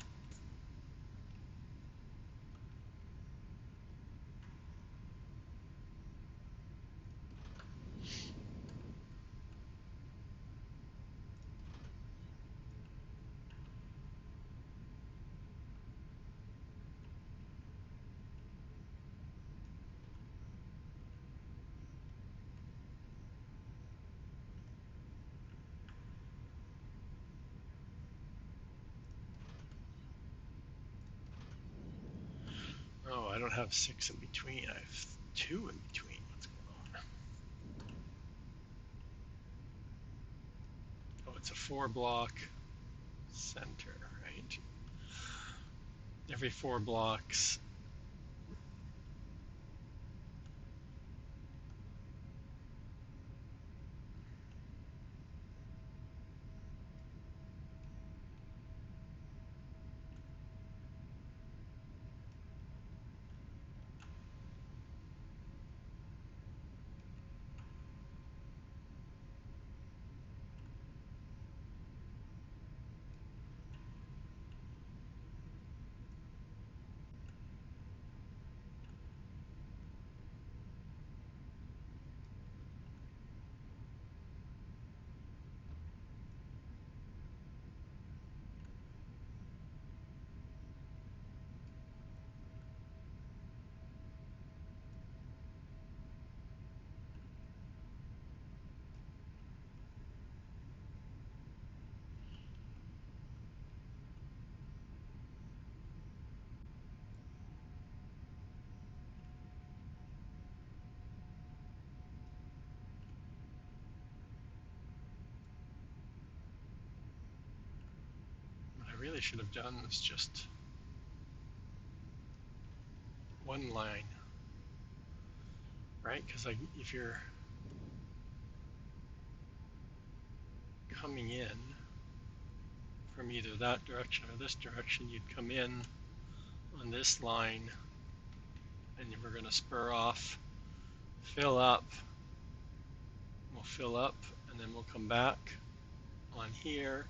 Speaker 1: Oh, I don't have 6 in between. I have 2 in between. What's going on? Oh, it's a 4-block center, right? Every 4 blocks. What I really should have done was just one line, right? Because like if you're coming in from either that direction or this direction, you'd come in on this line, and we're going to spur off, fill up. We'll fill up, and then we'll come back on here,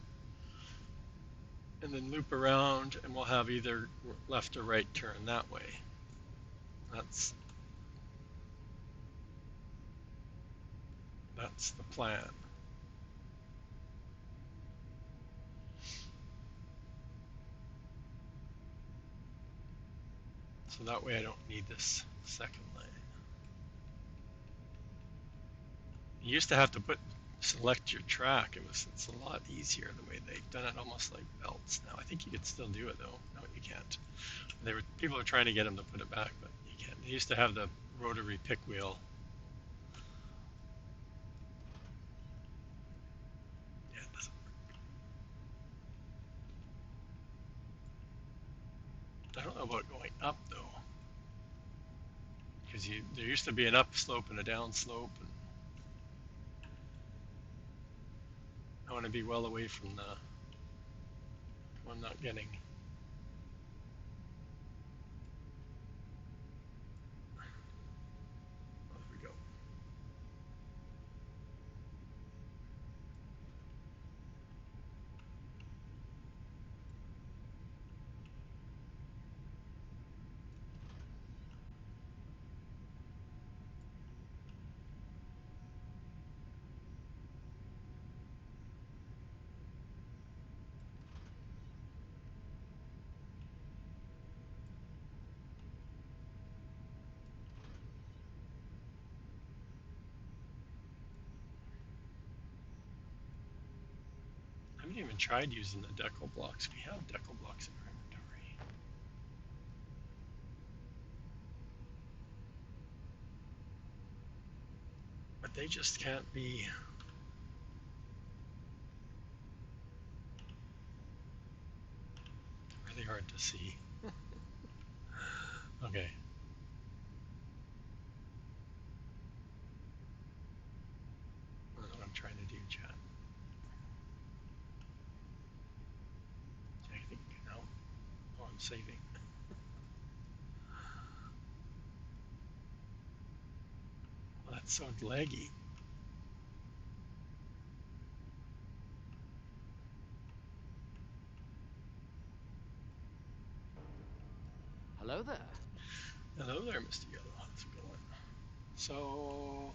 Speaker 1: and then loop around, and we'll have either left or right turn that way. That's the plan. So that way I don't need this second lane. You used to have to select your track. It's a lot easier the way they've done it, almost like belts now. I think you could still do it though. No, you can't. People are trying to get them to put it back, but you can't. They used to have the rotary pick wheel. Yeah, it doesn't work. I don't know about going up though, because there used to be an up slope and a down slope, and I want to be well away from the I'm not getting. There we go. I haven't even tried using the decal blocks. We have decal blocks in our inventory. But they just can't be. Really hard to see. Okay. I don't know what I'm trying to do, chat. I think no. Oh, I'm saving. Well, that's so laggy.
Speaker 2: Hello there.
Speaker 1: Hello there, Mr. Yellow. How's it going? So,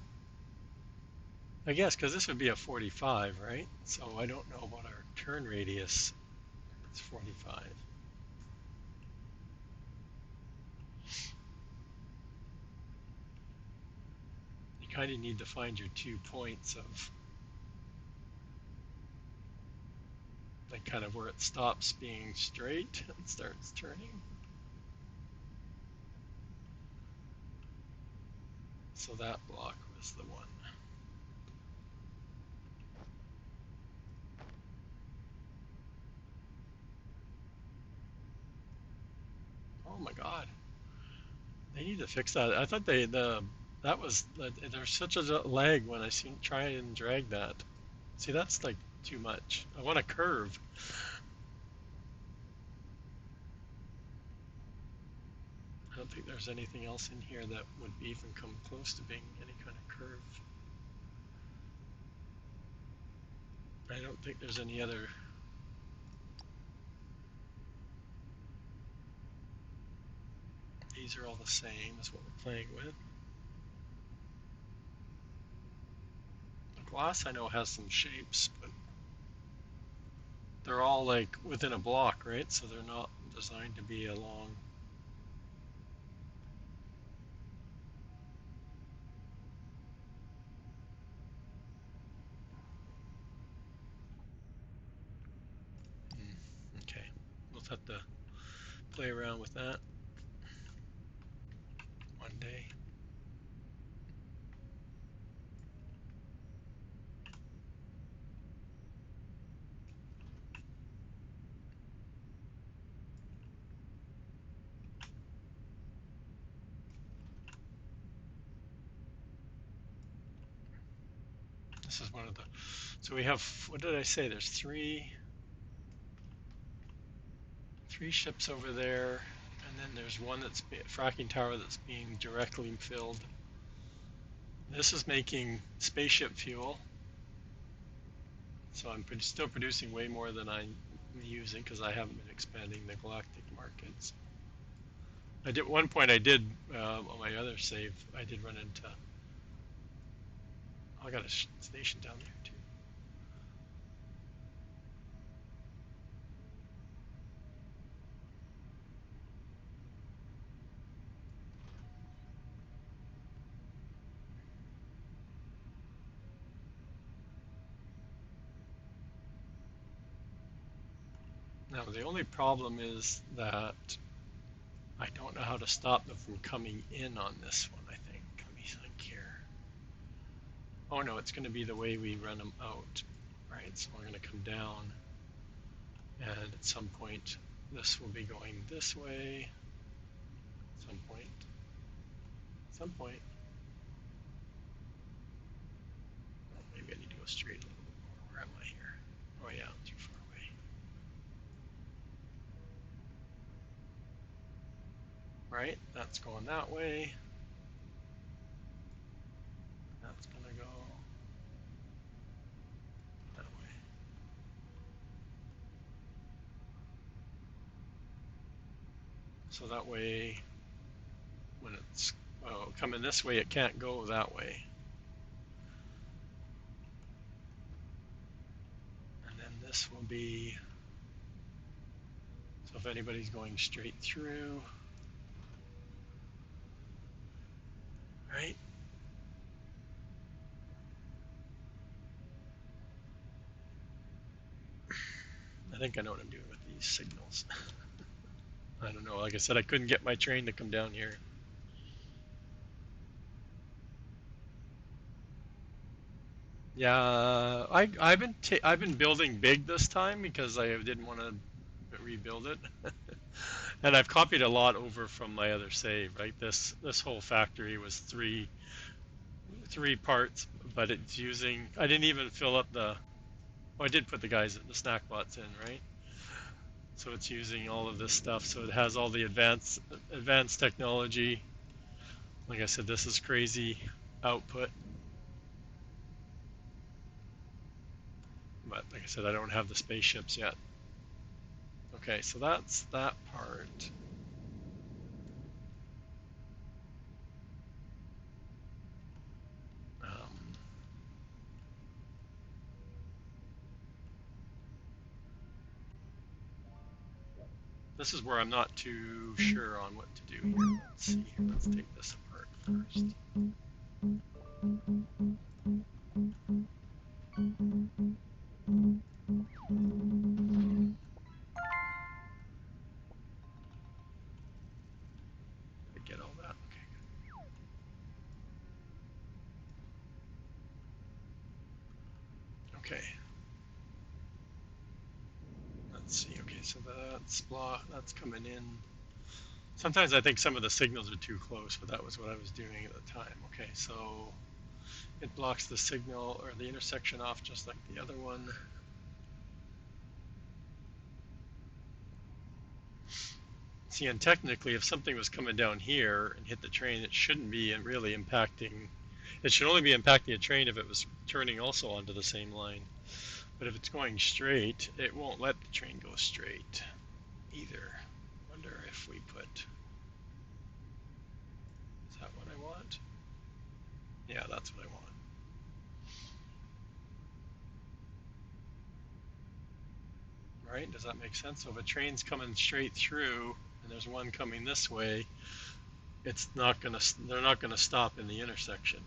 Speaker 1: I guess because this would be a 45, right? So I don't know about our turn radius. It's 45. You kind of need to find your 2 points of like kind of where it stops being straight and starts turning. So that block was the one. Oh my God. They need to fix that. I thought that was there's such a lag when I try and drag that. See, that's like too much. I want a curve. I don't think there's anything else in here that would even come close to being any kind of curve. I don't think there's any other. These are all the same as what we're playing with. The glass I know has some shapes, but they're all like within a block, right? So they're not designed to be along. Okay, we'll have to play around with that one day. This is one of the. So we have. What did I say? There's three ships over there, and then there's one that's fracking tower that's being directly filled. This is making spaceship fuel, so I'm still producing way more than I'm using because I haven't been expanding the galactic markets. I did one point. I did on my other save. I did run into. Oh, I got a station down there too. Now the only problem is that I don't know how to stop them from coming in on this one. I think. Let me think here. Oh no, it's going to be the way we run them out, right? So we're going to come down, and at some point, this will be going this way. Some point. Some point. Oh, maybe I need to go straight a little bit more. Where am I here? Oh yeah, I'm too far away. right? That's going that way. That's going to go that way. So that way, when it's coming this way, it can't go that way. And then this will be, so if anybody's going straight through, right? I think I know what I'm doing with these signals. I don't know. Like I said, I couldn't get my train to come down here. Yeah, I've been building big this time because I didn't want to rebuild it, and I've copied a lot over from my other save. Right, this whole factory was three parts, but it's using. I didn't even fill up the. Oh, I did put the snack bots in, right? So it's using all of this stuff. So it has all the advanced technology. Like I said, this is crazy output. But like I said, I don't have the spaceships yet. Okay, so that's that part. Um, this is where I'm not too sure on what to do here. Let's see here. Let's take this apart first. I get all that. Okay. Okay. Let's see. Okay, so that's coming in. Sometimes I think some of the signals are too close, but that was what I was doing at the time. Okay, so it blocks the signal or the intersection off just like the other one. See, and technically, if something was coming down here and hit the train, it shouldn't be really impacting. It should only be impacting a train if it was turning also onto the same line. But if it's going straight, it won't let the train go straight either. Wonder if we put, is that what I want? Yeah, that's what I want. Right? Does that make sense? So if a train's coming straight through and there's one coming this way, it's not gonna, they're not gonna stop in the intersection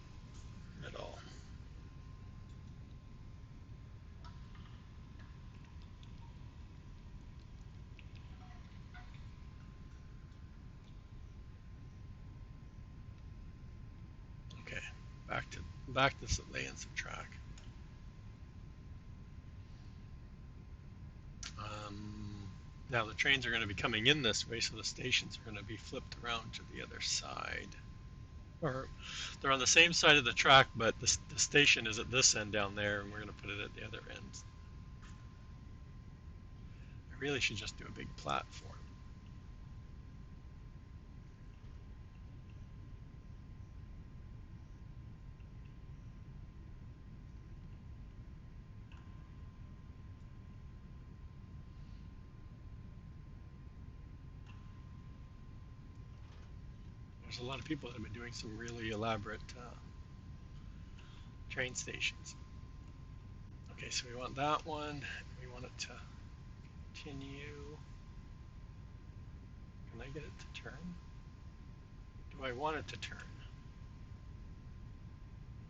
Speaker 1: at all. Okay, back to laying some track. Now the trains are going to be coming in this way, so the stations are going to be flipped around to the other side. Or they're on the same side of the track, but the station is at this end down there, and we're going to put it at the other end. I really should just do a big platform. There's a lot of people that have been doing some really elaborate train stations. Okay, so we want that one. We want it to continue. Can I get it to turn? Do I want it to turn?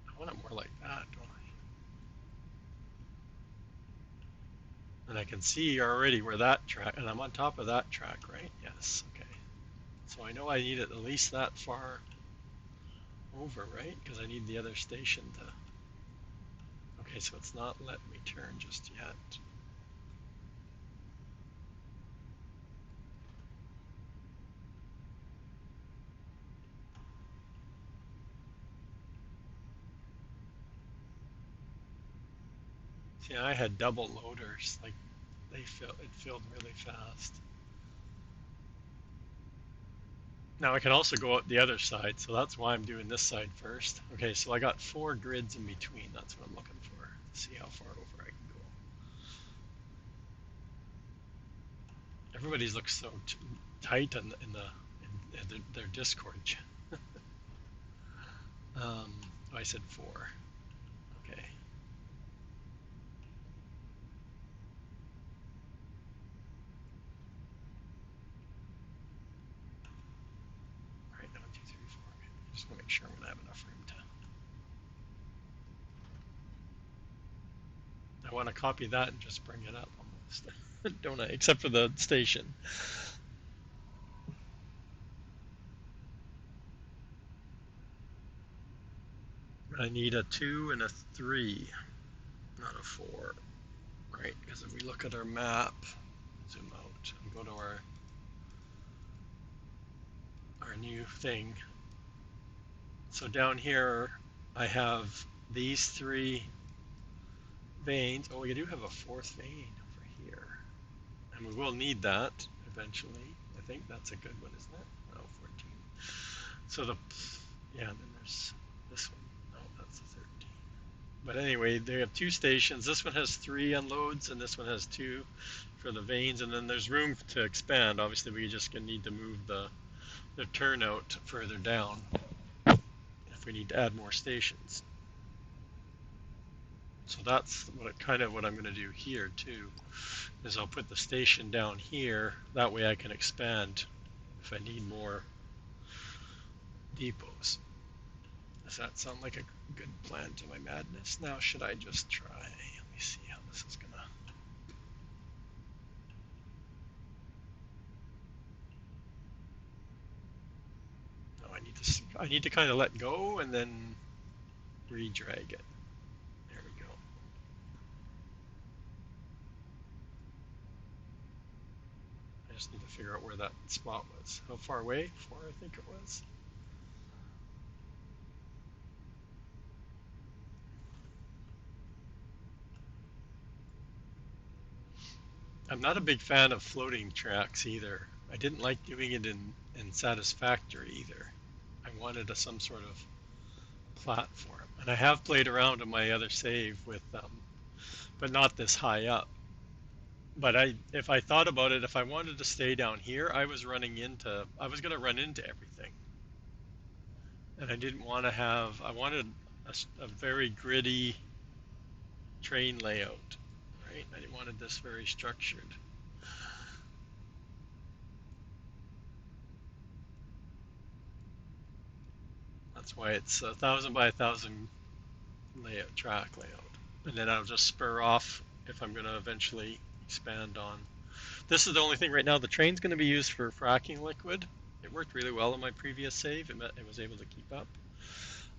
Speaker 1: I want it more like that, don't I? And I can see already where that track, and I'm on top of that track, right? Yes, okay. So I know I need it at least that far over, right? Because I need the other station to, okay, so it's not letting me turn just yet. See, I had double loaders, like it filled really fast. Now I can also go out the other side, so that's why I'm doing this side first. Okay, so I got 4 grids in between. That's what I'm looking for. See how far over I can go. Everybody's looks so tight in their Discord. Um, I said 4. Okay. All right, 1, 2, 3, 4. Okay. Just want to make sure I'm gonna have enough room to. I want to copy that and just bring it up almost, don't I? Except for the station. I need a 2 and a 3, not a 4, right? Because if we look at our map, zoom out and go to our new thing. So down here, I have these 3 veins. Oh, we do have a 4th vein over here, and we will need that eventually. I think that's a good one, isn't it? No, 14. So yeah, then there's this one. No, that's the 13. But anyway, they have 2 stations. This one has 3 unloads, and this one has 2 for the veins. And then there's room to expand. Obviously, we just gonna need to move the turnout further down if we need to add more stations. So that's what I'm going to do here too, is I'll put the station down here. That way I can expand if I need more depots. Does that sound like a good plan to my madness? Now should I just try? Let me see how this is gonna. No, I need to kind of let go and then re-drag it. There we go. I just need to figure out where that spot was. How far away? 4, I think it was. I'm not a big fan of floating tracks either. I didn't like doing it in Satisfactory either. I wanted some sort of platform. And I have played around on my other save with them, but not this high up. But if I thought about it, if I wanted to stay down here, I was going to run into everything. And I didn't want to I wanted a very gritty train layout, right? I wanted this very structured. That's why it's 1,000 by 1,000 track layout. And then I'll just spur off if I'm going to eventually expand on. This is the only thing right now. The train's going to be used for fracking liquid. It worked really well in my previous save. It was able to keep up.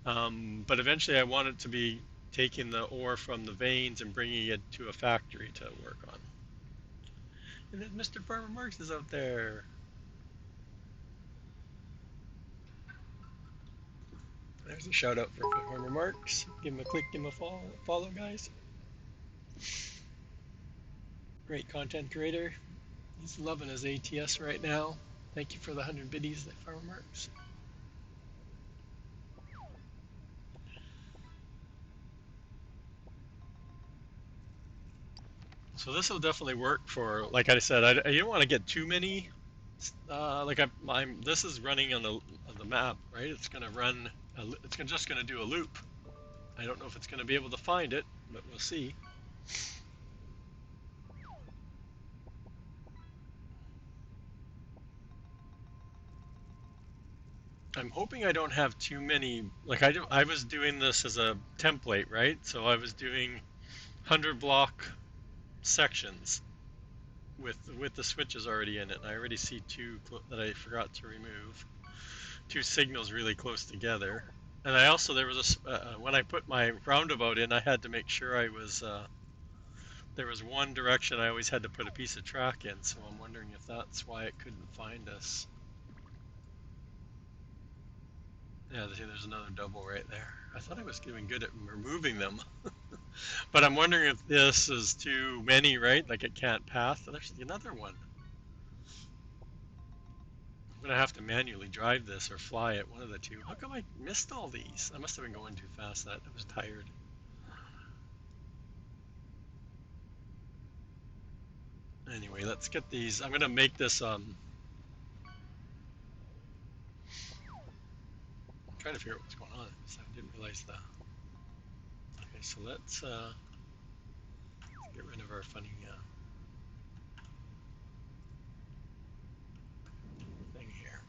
Speaker 1: But eventually I want it to be taking the ore from the veins and bringing it to a factory to work on. And then Mr. Farmer Marks is out there. There's a shout out for Farmer Marks. Give him a click, give him a follow, guys. Great content creator. He's loving his ATS right now. Thank you for the 100 biddies, Farmer Marks. So this will definitely work for, like I said, I don't want to get too many. This is running on the map, right? It's gonna run. Just gonna do a loop. I don't know if it's gonna be able to find it, but we'll see. I'm hoping I don't have too many. I was doing this as a template, right? So I was doing 100 block sections with the switches already in it. And I already see 2 that I forgot to remove. 2 signals really close together. And there was when I put my roundabout in, I had to make sure there was one direction I always had to put a piece of track in. So I'm wondering if that's why it couldn't find us. Yeah, see, there's another double right there. I thought I was doing good at removing them. But I'm wondering if this is too many, right? Like it can't pass. There's another one. I'm gonna have to manually drive this or fly it, one of the two. How come I missed all these? I must have been going too fast. That I was tired. Anyway, let's get these. I'm gonna make this. I'm trying to figure out what's going on. So I didn't realize that. Okay, so let's get rid of our funny thing here.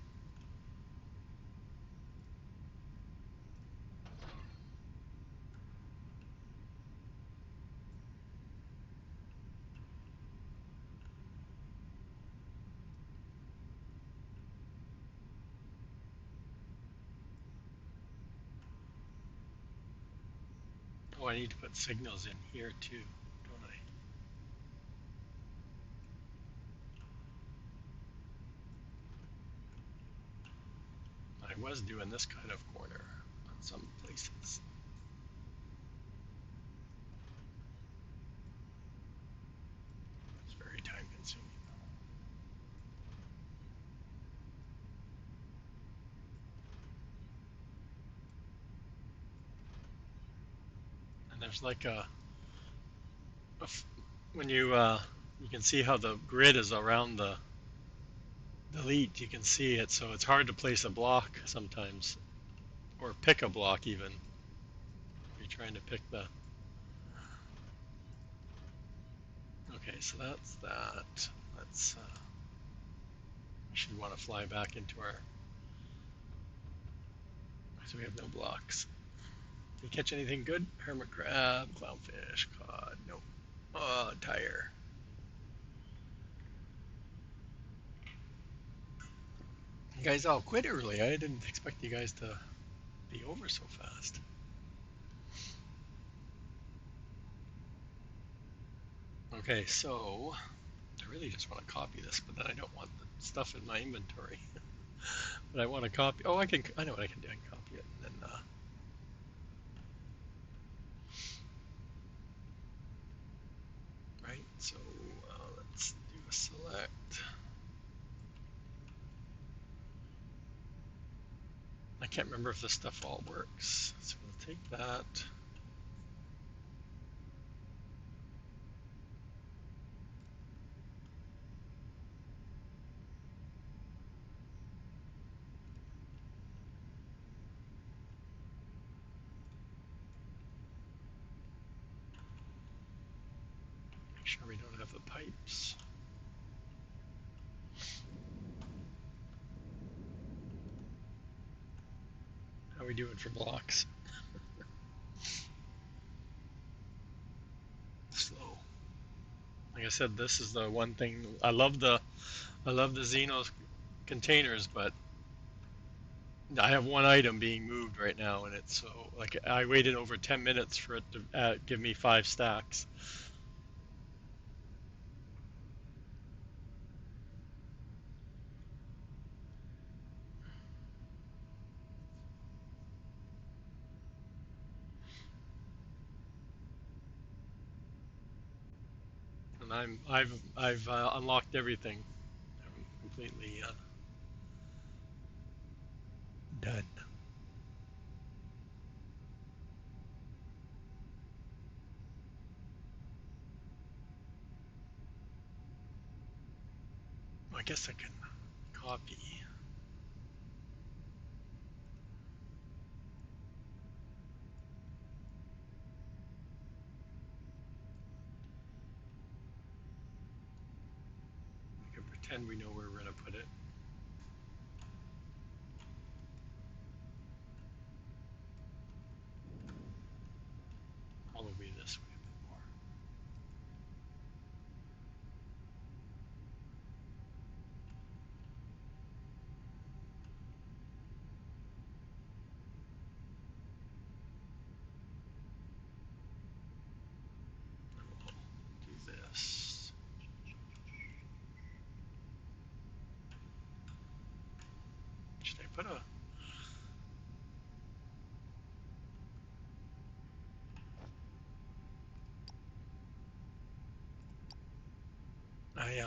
Speaker 1: Oh, I need to put signals in here too, don't I? I was doing this kind of corner on some places. It's very time consuming. And there's like when you can see how the grid is around the delete, you can see it, so it's hard to place a block sometimes, or pick a block even. If you're trying to pick the. Okay, so that's that. Let's. We should want to fly back into our. So we have no blocks. Did you catch anything good? Hermit crab, clownfish, cod. Nope. Oh, tire. You guys all quit early. I didn't expect you guys to be over so fast. Okay, so I really just want to copy this, but then I don't want the stuff in my inventory. But I want to copy. Oh, I can. I know what I can do. I can copy it and then. Right. So let's do a select. I can't remember if this stuff all works. So we'll take that. Make sure we don't have the pipes. How are we doing for blocks? Slow. Like I said, this is the one thing I love the Xeno containers, but I have one item being moved right now, and it's so like I waited over 10 minutes for it to give me 5 stacks. And I've unlocked everything. I'm completely done. I guess I can copy. We can pretend we know where we're gonna put it. Probably this way a bit more. We'll do this. Should I put a? I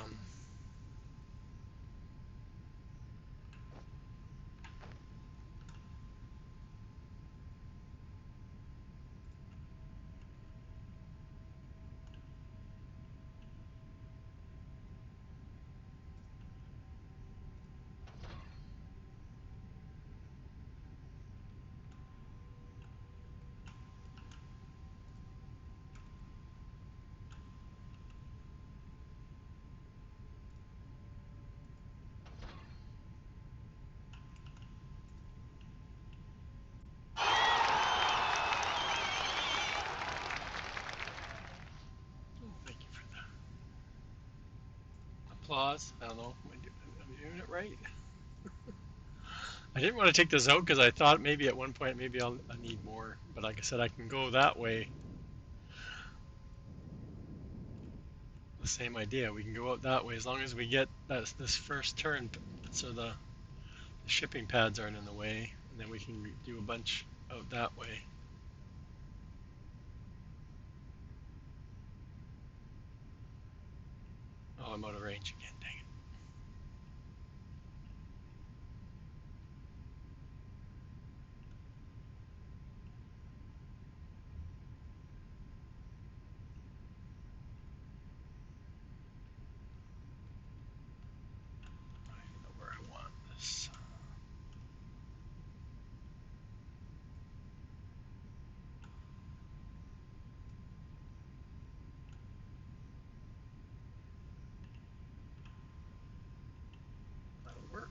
Speaker 1: pause. I don't know. Am I doing it right? I didn't want to take this out because I thought maybe at one point maybe I'll need more. But like I said, I can go that way. The same idea. We can go out that way as long as we get this first turn, so the shipping pads aren't in the way, and then we can do a bunch out that way. Oh, I'm out of range again. Dang it. I don't even know where I want this. That'll work.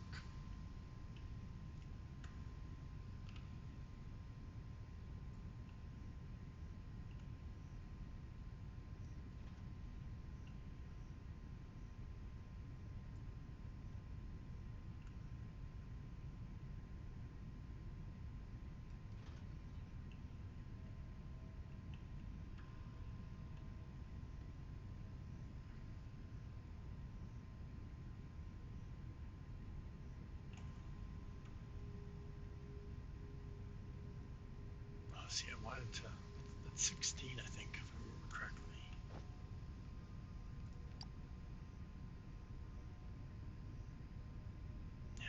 Speaker 1: Oh, see, I wanted to. That's 16, I think, if I remember correctly. Yeah.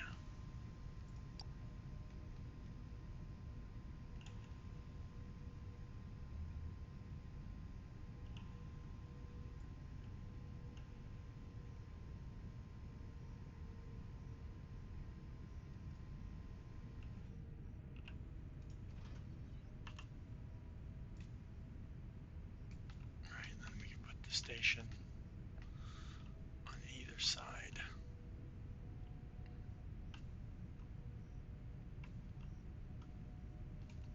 Speaker 1: All right, and then we can put the station on either side.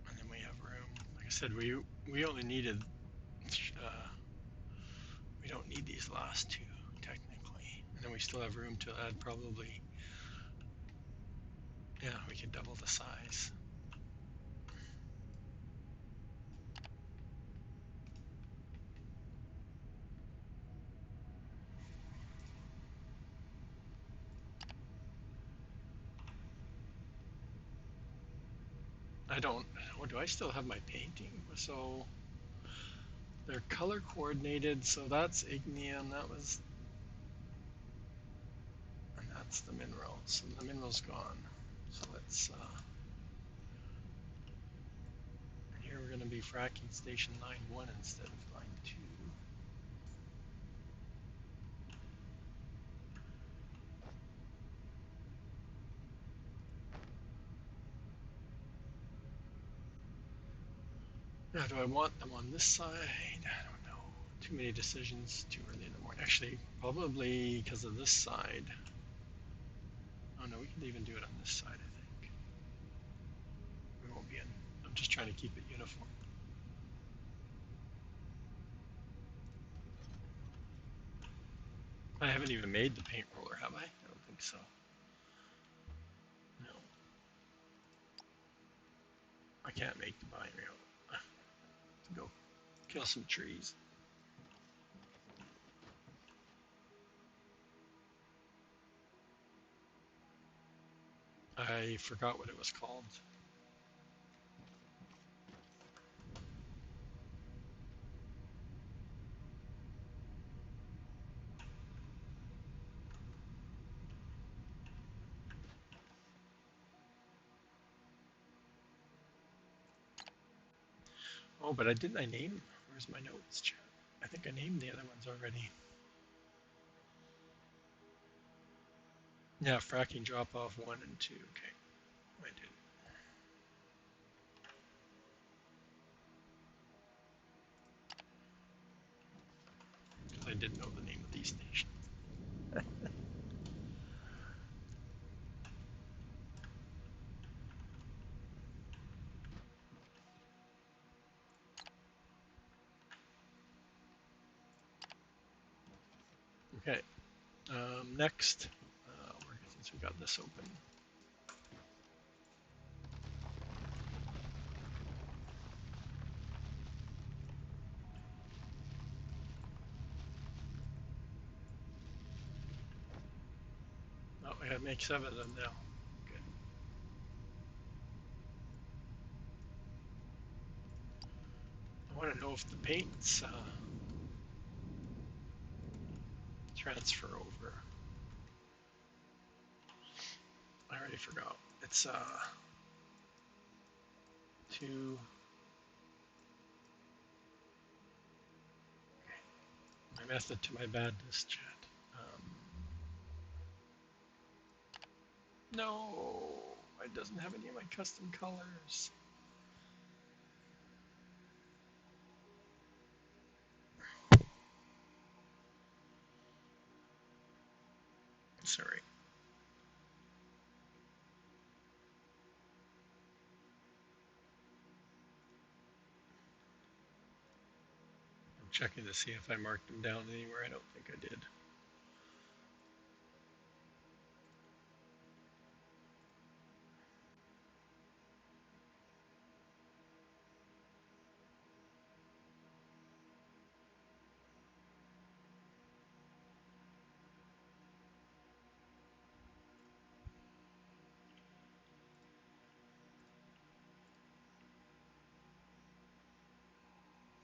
Speaker 1: And then we have room. Like I said, we only needed. Uh, we don't need these last two technically, and then we still have room to add probably. Yeah, we could double the size. I don't. Oh, do I still have my painting? So they're color coordinated. So that's igneum. That was, and that's the mineral. So the mineral's gone. So let's. And here we're going to be fracking station line 1 instead of line 2. Now, do I want them on this side? I don't know. Too many decisions too early in the morning. Actually, probably because of this side. Oh no, we can even do it on this side, I think. We won't be in. I'm just trying to keep it uniform. I haven't even made the paint roller, have I? I don't think so. No. I can't make the binary out. Go kill some trees. I forgot what it was called. Oh, but I name? Where's my notes, chat? I think I named the other ones already. Yeah, fracking drop off 1 and 2. Okay, I did. Because I didn't know the name of these stations. Okay, Next, since we got this open, oh, I gotta make 7 of them now. Good. I want to know if the paints transfer over. I already forgot. It's 2. My method to my madness, chat. Um, no, it doesn't have any of my custom colors. Sorry. I'm checking to see if I marked them down anywhere. I don't think I did.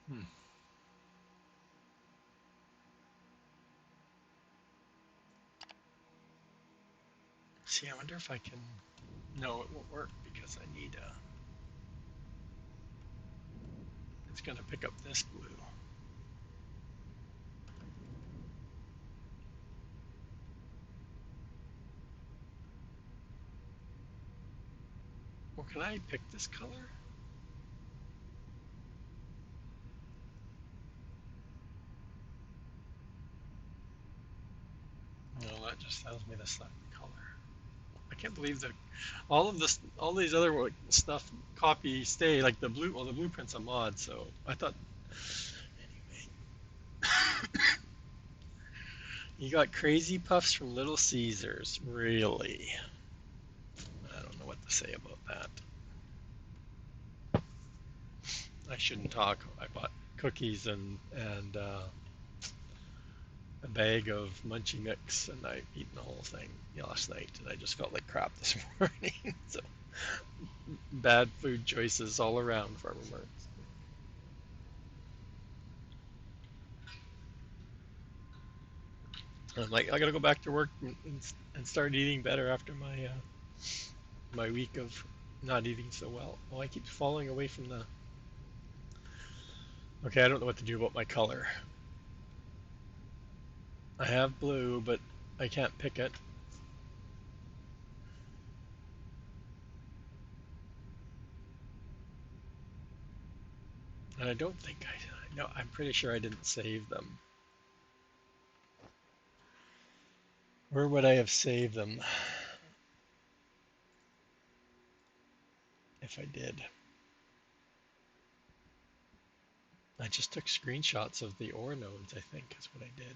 Speaker 1: Hmm. See, I wonder if I can. No, it won't work because I need a. It's going to pick up this blue. Well, can I pick this color? No, that just tells me to select the color. I can't believe that all of this, all these other stuff, copy, stay, like the blue. Well, the blueprint's a mod, so I thought. Anyway, you got crazy puffs from Little Caesars, really? I don't know what to say about that. I shouldn't talk. I bought cookies and a bag of Munchie Mix, and I've eaten the whole thing last night, and I just felt like crap this morning. So bad food choices all around, Farmer Mark. I'm like, I gotta go back to work and start eating better after my week of not eating so well. Oh, I keep falling away from the. Okay, I don't know what to do about my color. I have blue, but I can't pick it. And I don't think I. No, I'm pretty sure I didn't save them. Where would I have saved them if I did? I just took screenshots of the ore nodes, I think is what I did.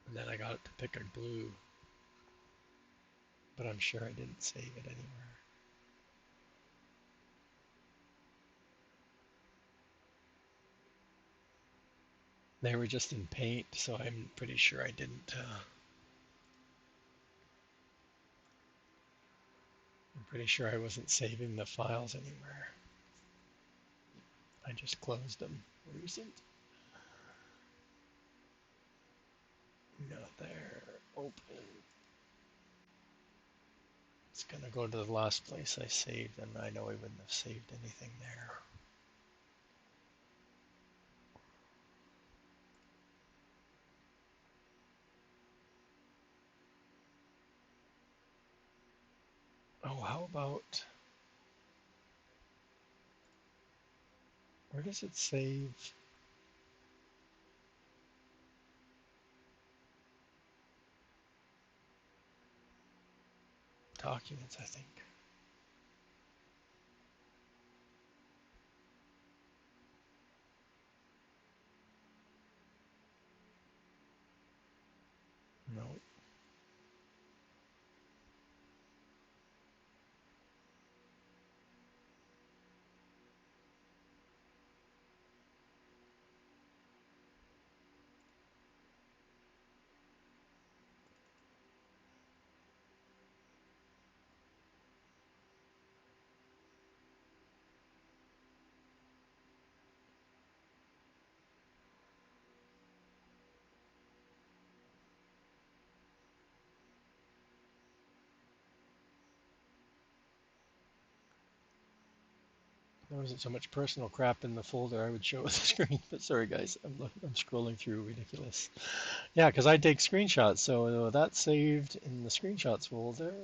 Speaker 1: And then I got it to pick a blue, but I'm sure I didn't save it anywhere. They were just in paint, so I'm pretty sure I didn't. I'm pretty sure I wasn't saving the files anywhere. I just closed them. Recent? Not there. Open. It's gonna go to the last place I saved, and I know I wouldn't have saved anything there. Oh, how about, where does it save documents, I think. There wasn't so much personal crap in the folder I would show with the screen. But sorry, guys, I'm scrolling through ridiculous. Yeah, because I take screenshots, so that's saved in the screenshots folder.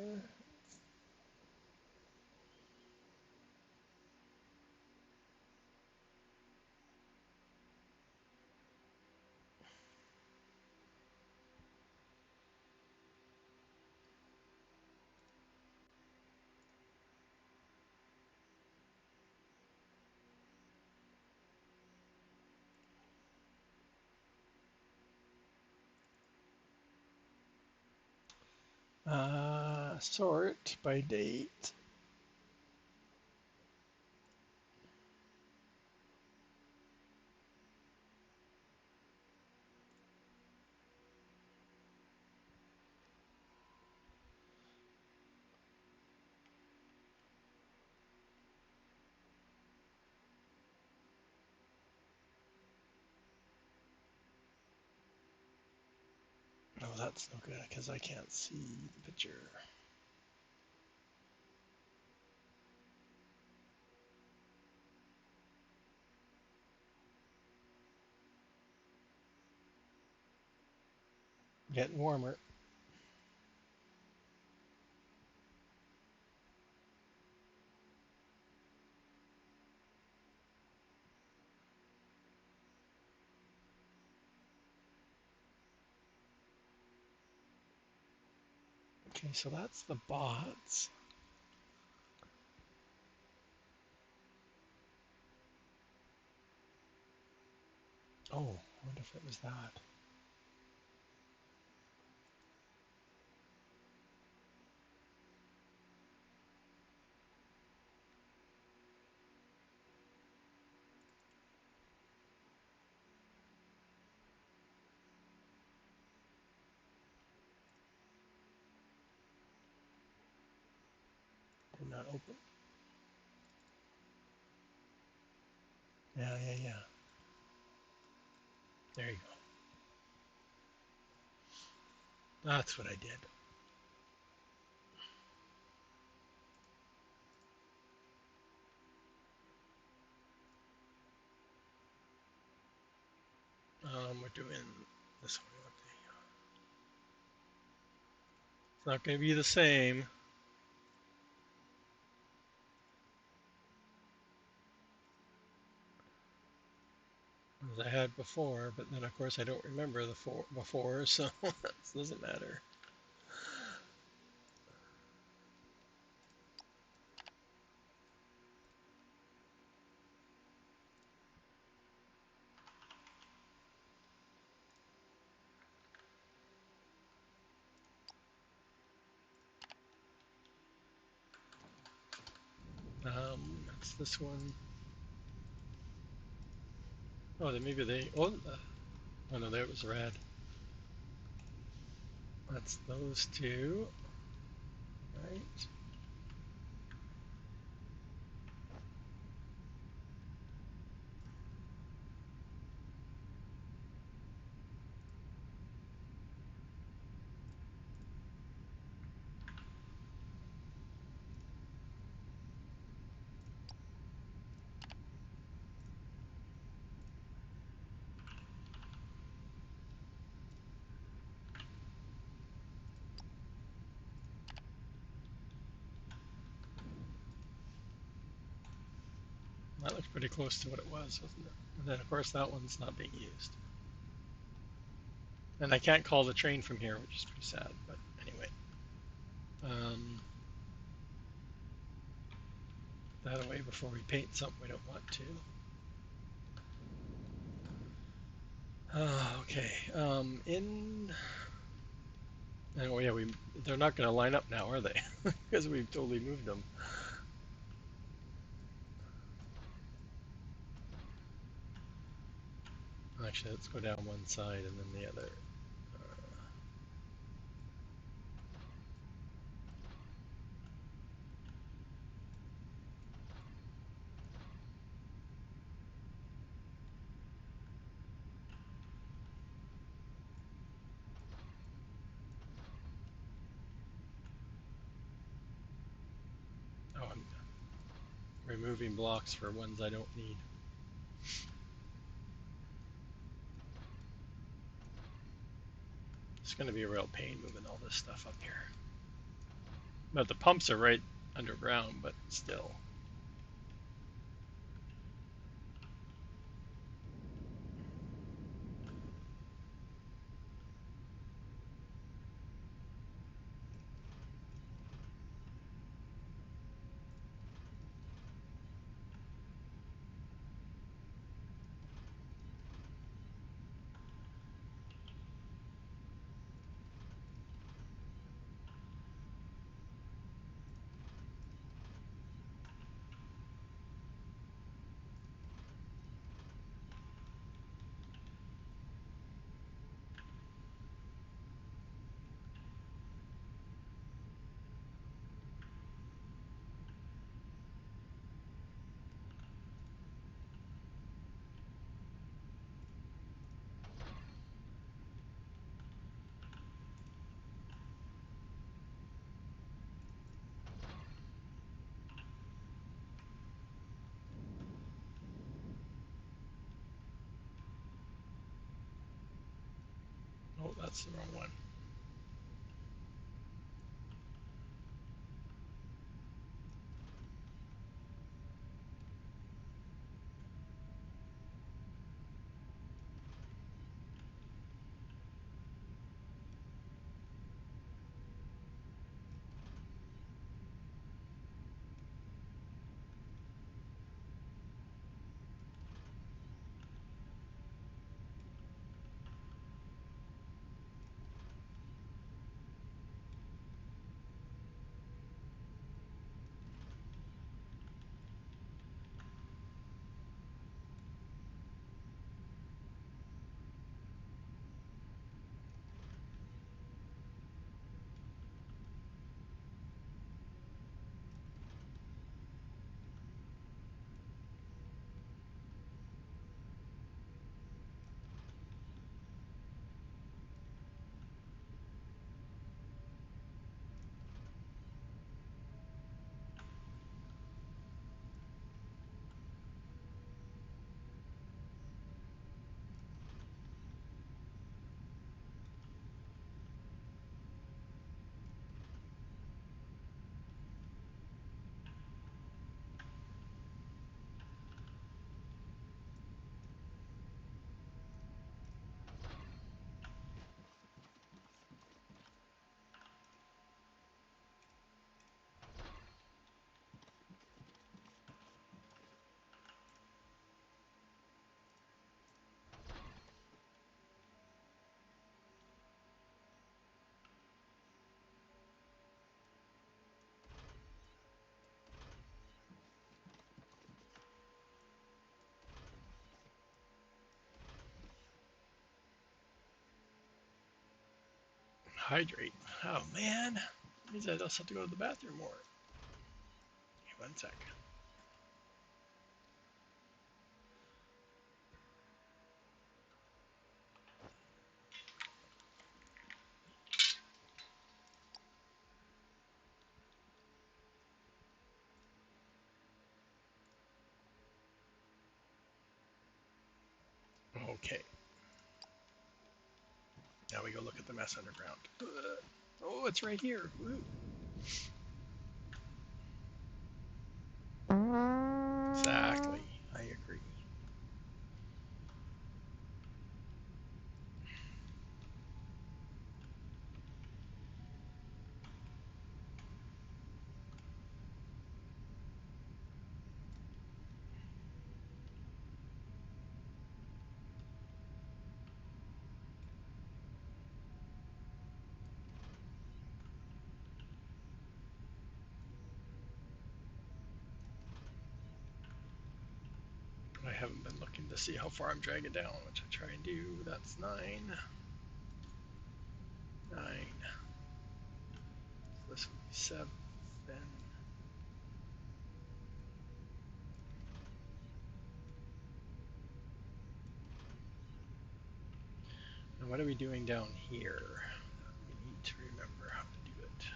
Speaker 1: Sort by date. No, that's no good because I can't see the picture. Getting warmer. Okay, so that's the bots. Oh, I wonder if it was that. Did not open. Yeah. There you go. That's what I did. We're doing this one. It's not going to be the same as I had before, but then of course I don't remember the before, so it doesn't matter. That's this one. Oh, then maybe they. Oh no, there it was red. That's those two, right? That looks pretty close to what it was, wasn't it? And then of course that one's not being used. And I can't call the train from here, which is pretty sad, but anyway. Um, that away before we paint something we don't want to. Okay. Oh yeah, they're not going to line up now, are they? Because we've totally moved them. Actually, let's go down one side and then the other. Oh, removing blocks for ones I don't need. It's going to be a real pain moving all this stuff up here. But the pumps are right underground, but still. Oh, that's the wrong one. Hydrate. Oh man, means I just have to go to the bathroom more. Okay, one sec. Okay, now we go look at the mess underground. Oh, it's right here. Woo. Exactly. I agree. I haven't been looking to see how far I'm dragging down, which I try and do. That's 9. 9. So this would be 7. And what are we doing down here? We need to remember how to do it.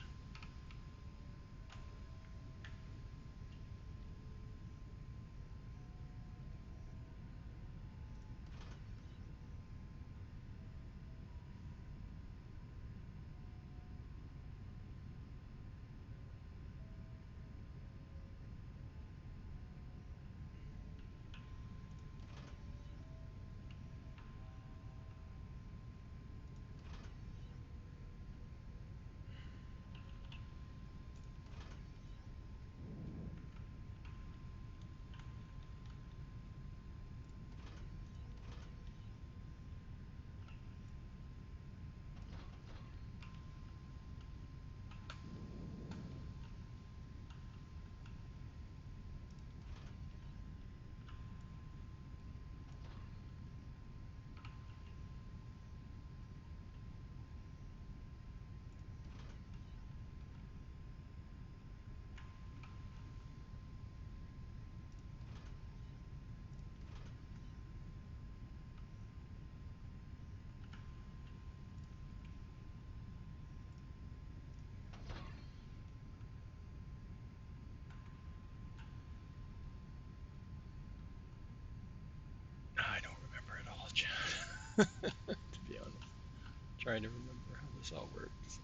Speaker 1: Trying to remember how this all works.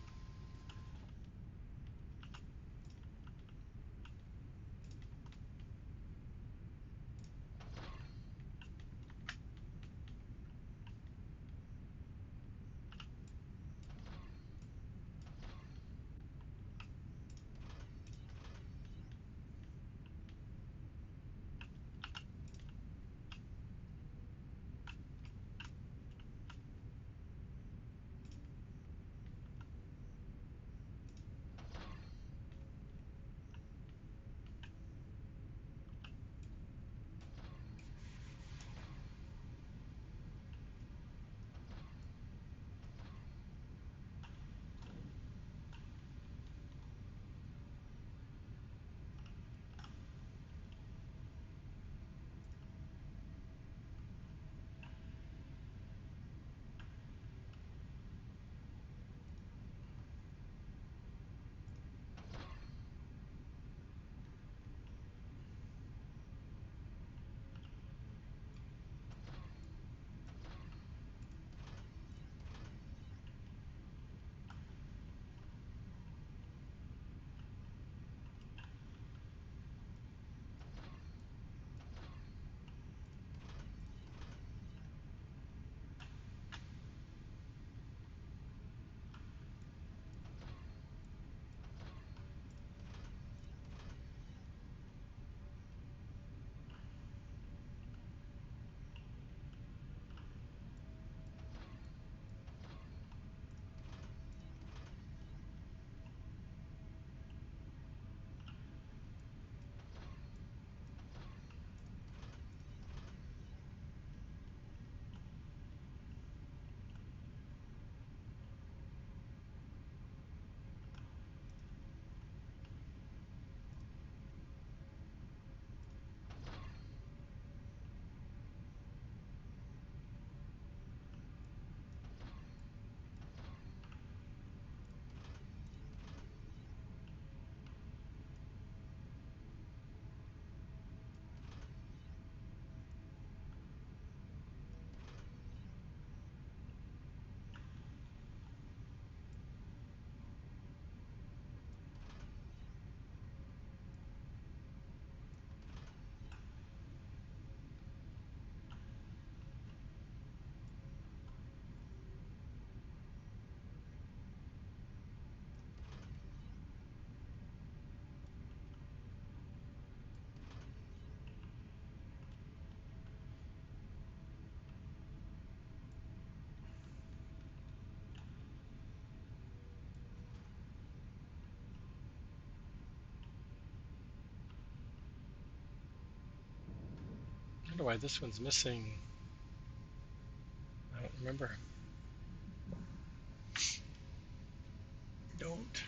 Speaker 1: I wonder why this one's missing. I don't remember. Don't.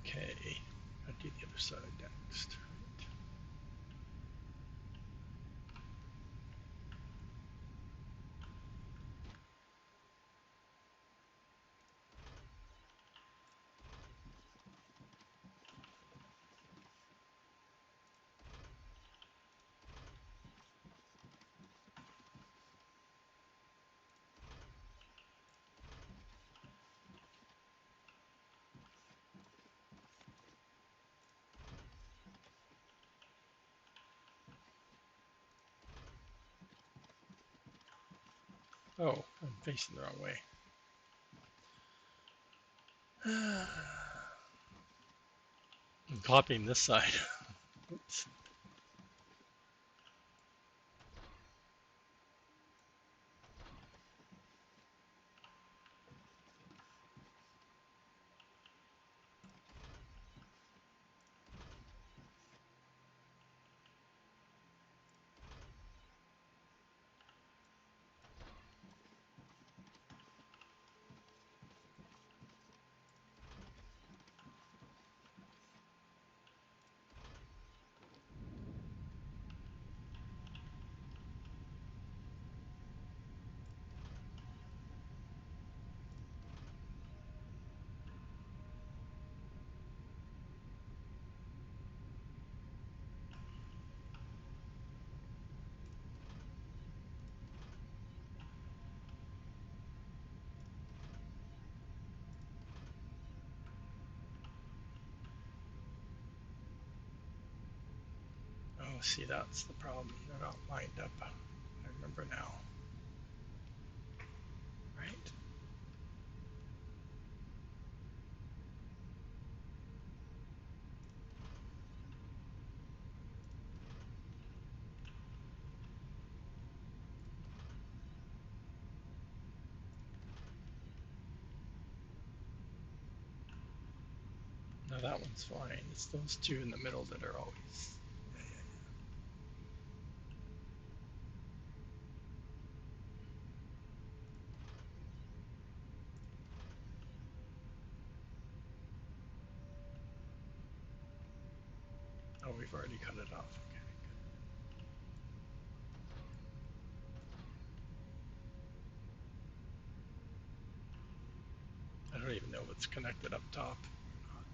Speaker 1: Okay. I'll do the other side next. Oh, I'm facing the wrong way. I'm copying this side. Oops. Oh, see, that's the problem. They're not lined up. I remember now, right? No, that one's fine. It's those two in the middle that are always. Yeah, yeah. Oh, we've already cut it off. Okay. I don't even know if it's connected up top or not.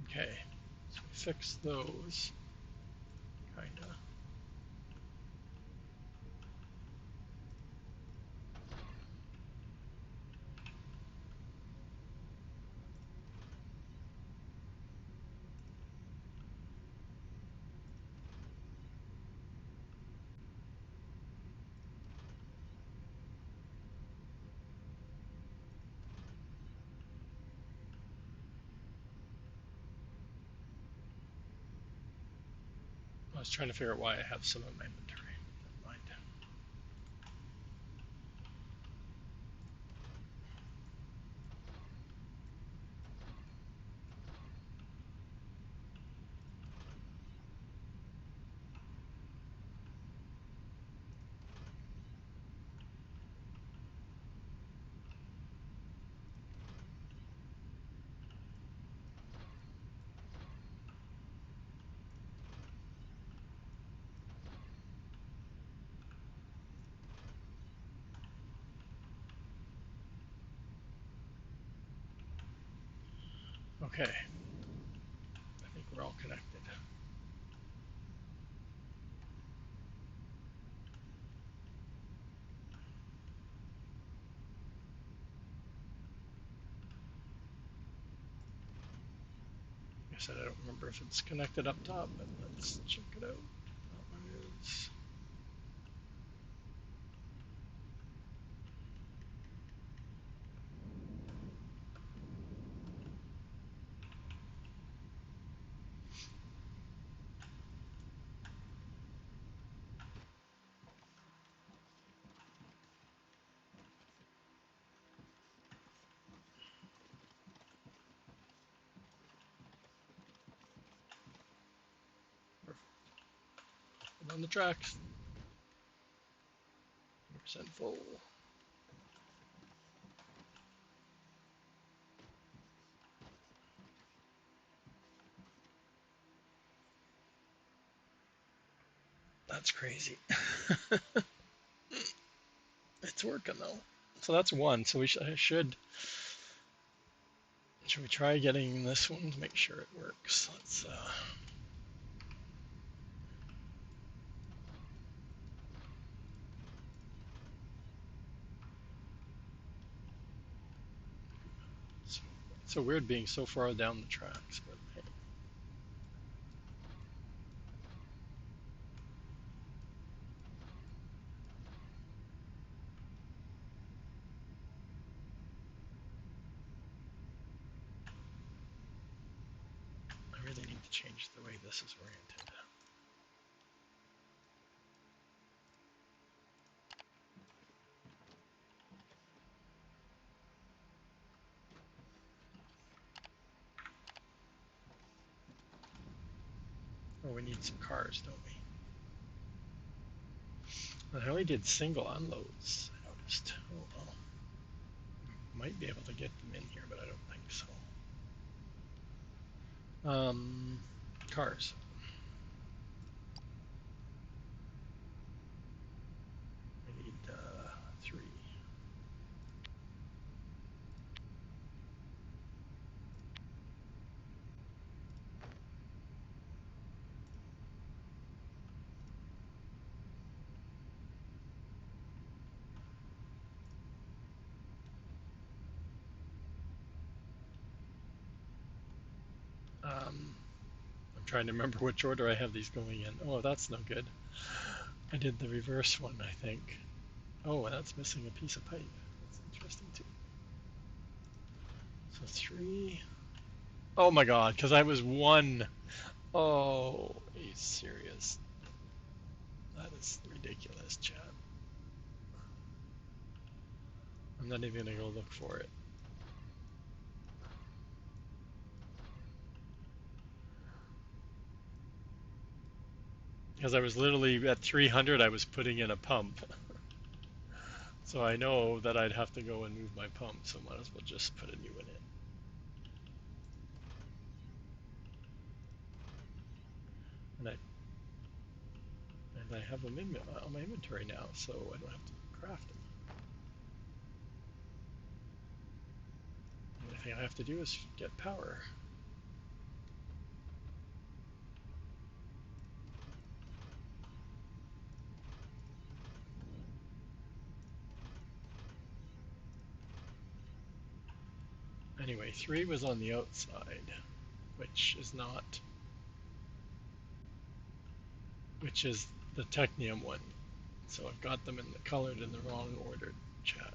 Speaker 1: Okay, so we fix those, kinda. I was trying to figure out why I have some in my inventory. Never mind. Okay, I think we're all connected. I said I don't remember if it's connected up top, but let's check it out. That one is. On the tracks. 100% full. That's crazy. It's working though. So that's one. So should we try getting this one to make sure it works? Let's it's so weird being so far down the tracks, but hey. I really need to change the way this is oriented. Oh, we need some cars, don't we? I only did single unloads, I noticed. Oh well. Might be able to get them in here, but I don't think so. Cars. I need three. I'm trying to remember which order I have these going in. Oh, that's no good. I did the reverse one, I think. Oh, that's missing a piece of pipe. That's interesting too. So three. Oh my god, because I was one. Oh, are you serious? That is ridiculous, chat. I'm not even gonna go look for it. Because I was literally at 300, I was putting in a pump. So I know that I'd have to go and move my pump, so might as well just put a new one in. And I have them in on my inventory now, so I don't have to craft them. The only thing I have to do is get power. Anyway, three was on the outside, which is not, which is the Technium one. So I've got them in the colored in the wrong order, chat.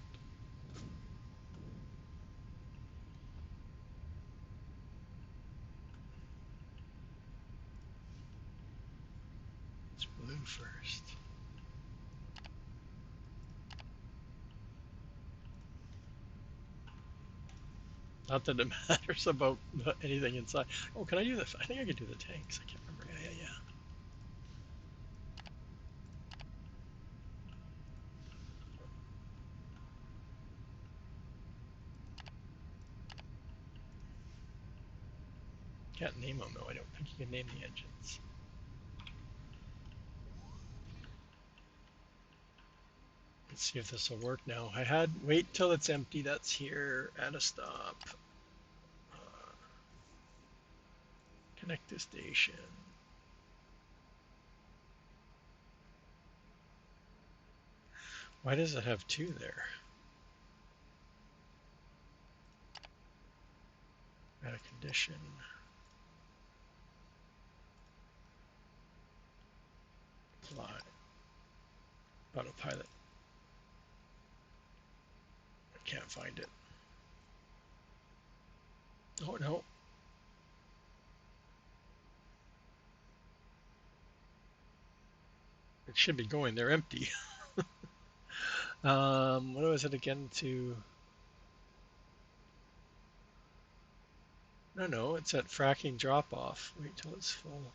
Speaker 1: It's blue first. Not that it matters about anything inside. Oh, can I do this? I think I can do the tanks. I can't remember. Yeah. Can't name them though. I don't think you can name the engines. Let's see if this will work now. I had wait till it's empty. That's here. Add a stop. Connect to station. Why does it have two there? Add a condition. Fly. Autopilot. I can't find it. Oh no. It should be going. They're empty. What was it again to? No, it's at fracking drop off. Wait till it's full.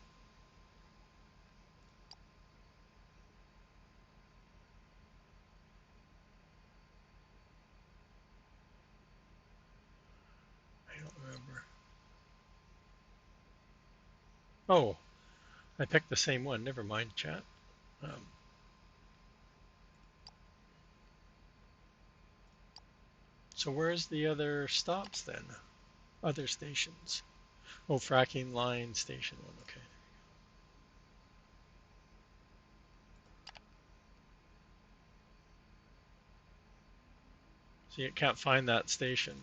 Speaker 1: I don't remember. Oh, I picked the same one. Never mind, chat. Um, so where's the other stops then? Other stations. Oh, fracking line station one. Okay. So you can't find that station.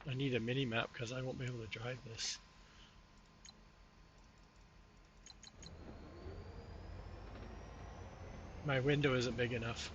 Speaker 1: I need a mini map because I won't be able to drive this. My window isn't big enough.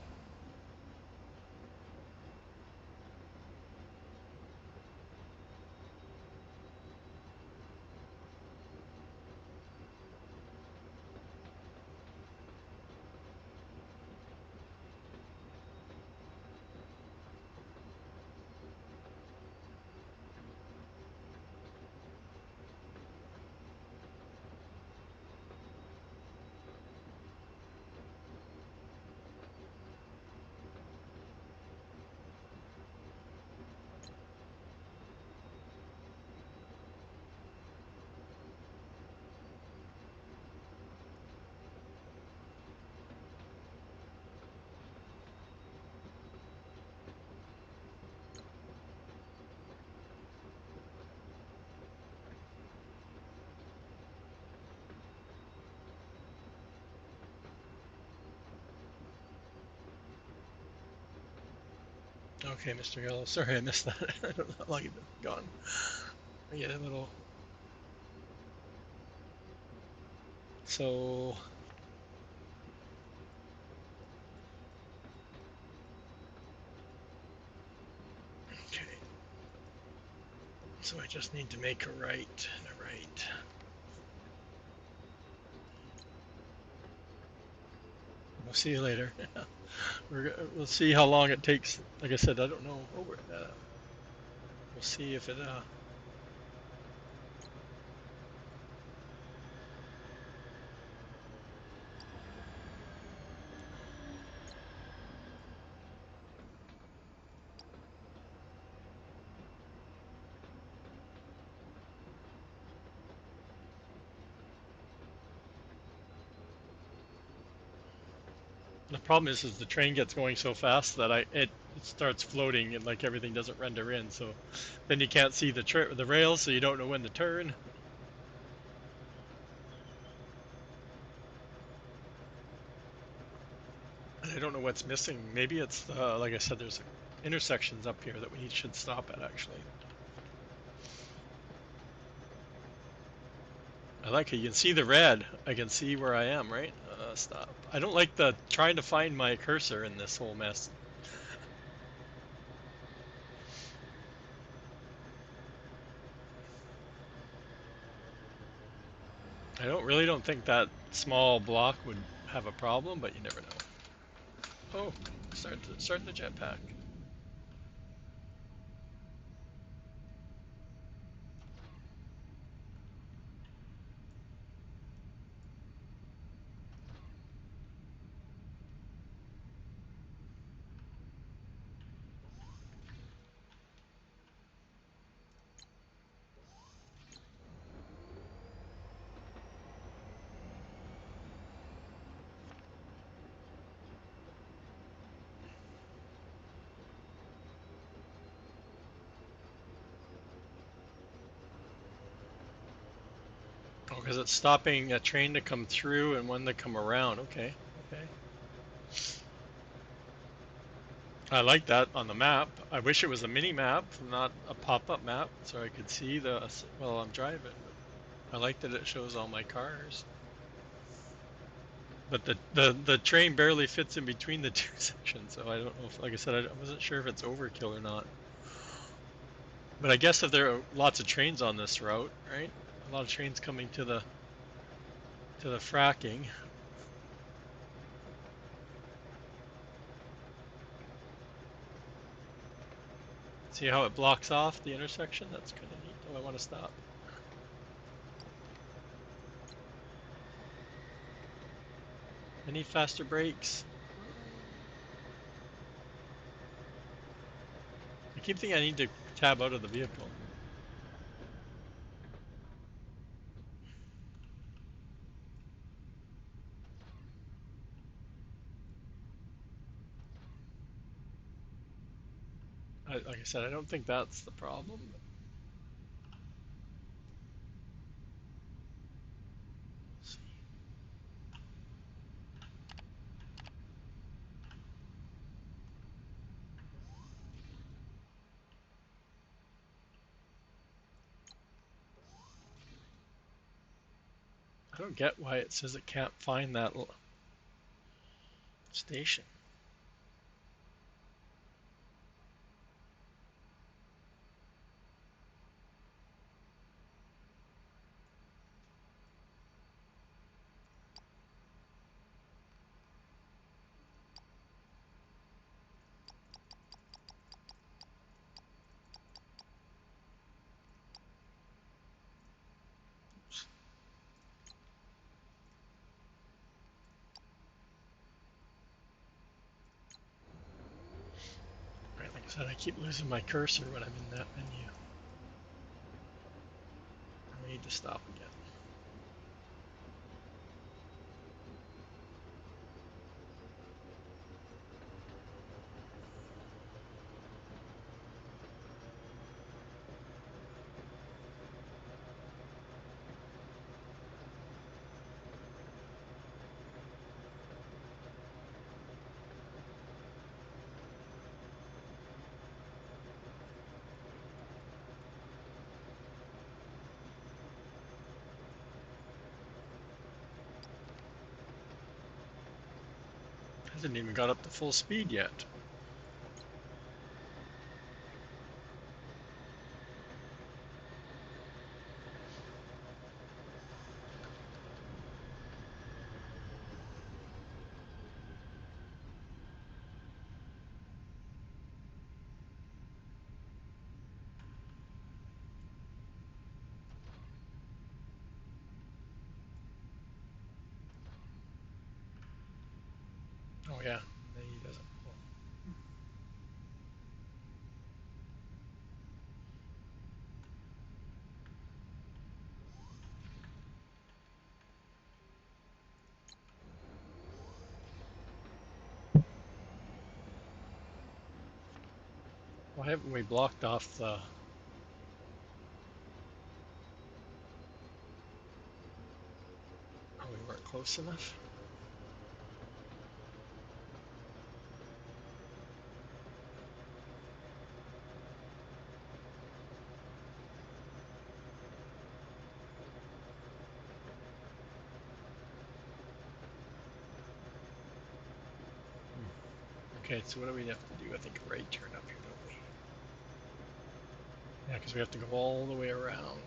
Speaker 1: Okay, Mr. Yellow. Sorry I missed that. I don't know how long you've been gone. I get a little. So. Okay. So I just need to make a right and a right. We'll see you later. We'll see how long it takes. Like I said, I don't know. We'll see if it. The problem is the train gets going so fast that it starts floating and like everything doesn't render in. So then you can't see the rails, so you don't know when to turn. And I don't know what's missing. Maybe it's like I said, there's intersections up here that we should stop at actually. I like it. You can see the red. I can see where I am, right? Stop. I don't like the trying to find my cursor in this whole mess. I don't think that small block would have a problem, but you never know. Oh, start the jetpack. because it's stopping a train to come through and one to come around. Okay, okay. I like that on the map. I wish it was a mini map, not a pop-up map, so I could see the while I'm driving. But I like that it shows all my cars. But the train barely fits in between the two sections, so I don't know if, like I said, I wasn't sure if it's overkill or not. But I guess if there are lots of trains on this route, right? A lot of trains coming to the fracking. See how it blocks off the intersection? That's kind of neat. Oh, I want to stop. I need faster brakes. I keep thinking I need to tab out of the vehicle. Like I said, I don't think that's the problem. I don't get why it says it can't find that station. Right, like I said, I keep losing my cursor when I'm in that menu. I need to stop again. Hasn't even got up to full speed yet. Oh yeah, he doesn't. Oh. Why haven't we blocked off the? Oh, we weren't close enough. Okay, so what do we have to do? I think a right turn up here, don't we? Yeah, because we have to go all the way around.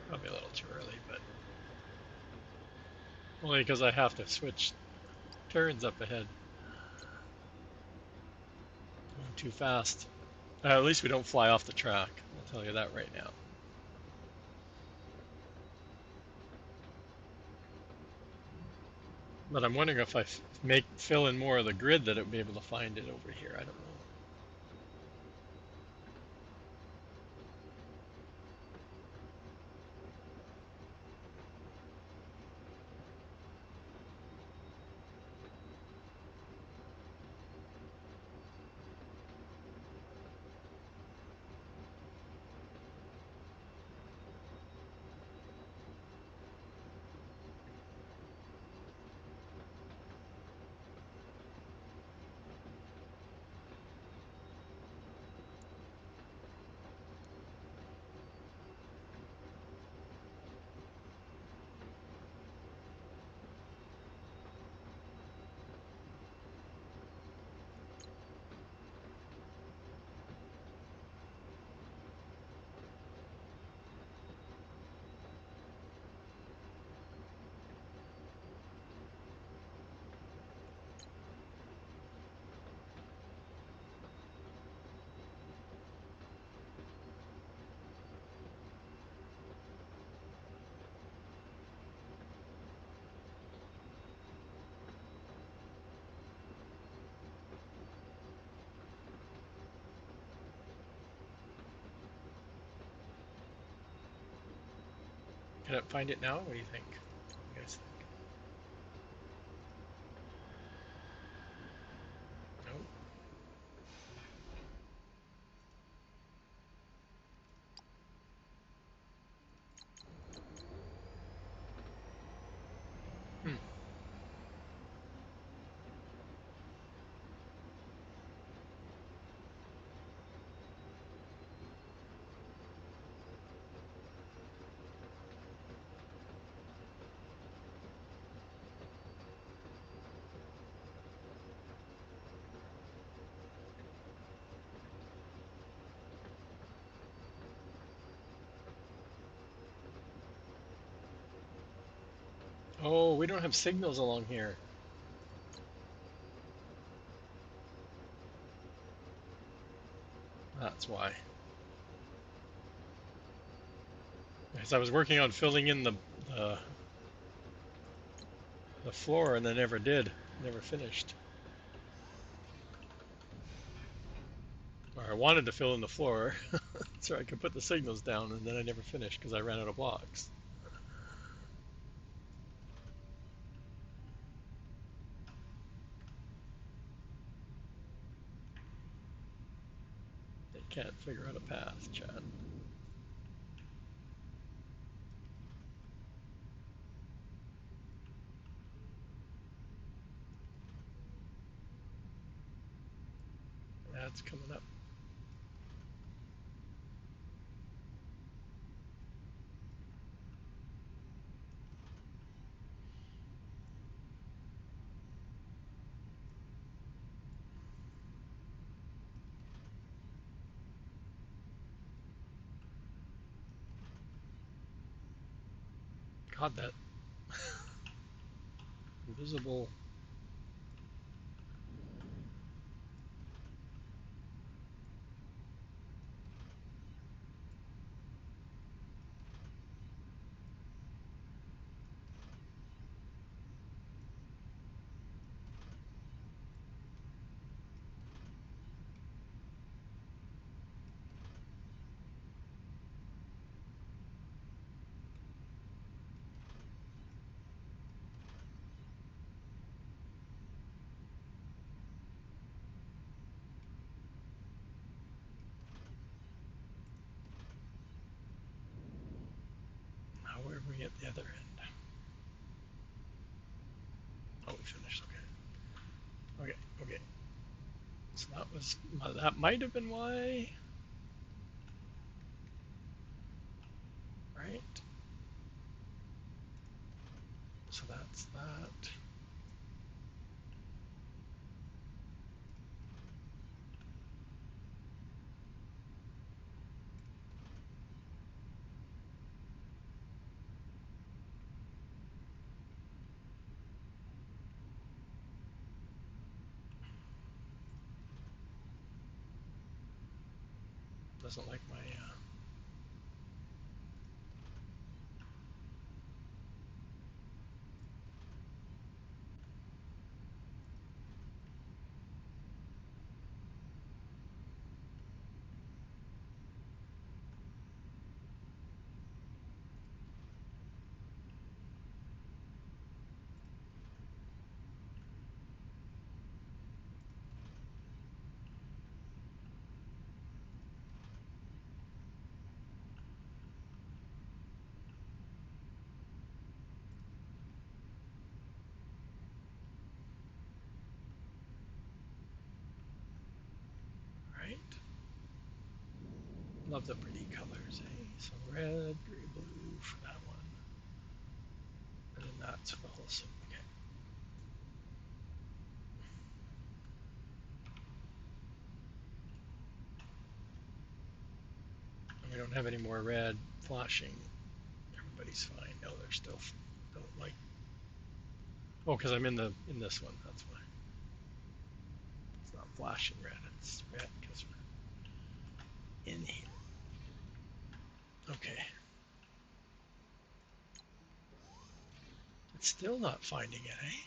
Speaker 1: Probably a little too early, but only because I have to switch turns up ahead. Going too fast. At least we don't fly off the track. I'll tell you that right now. But I'm wondering if I fill in more of the grid that it would be able to find it over here. I don't know. Can it find it now? What do you think? You guys think? No. Hmm. Oh, we don't have signals along here. That's why. Because I was working on filling in the the floor and I never did. Never finished. Or I wanted to fill in the floor so I could put the signals down, and then I never finished because I ran out of blocks. They can't figure out a path, chat. That's coming up. God, that invisible. Now where are we at the other end? Oh, we finished. Okay. Okay. Okay. So that might have been why, right? So that's that. Doesn't like my. Right. Love the pretty colors, eh? So red, gray, blue for that one, and then that's for the whole suit. Okay. And we don't have any more red flashing. Everybody's fine. No, they're still don't like. Oh, because I'm in this one. That's why it's not flashing red. It's red because we're in here. Okay. It's still not finding it, eh?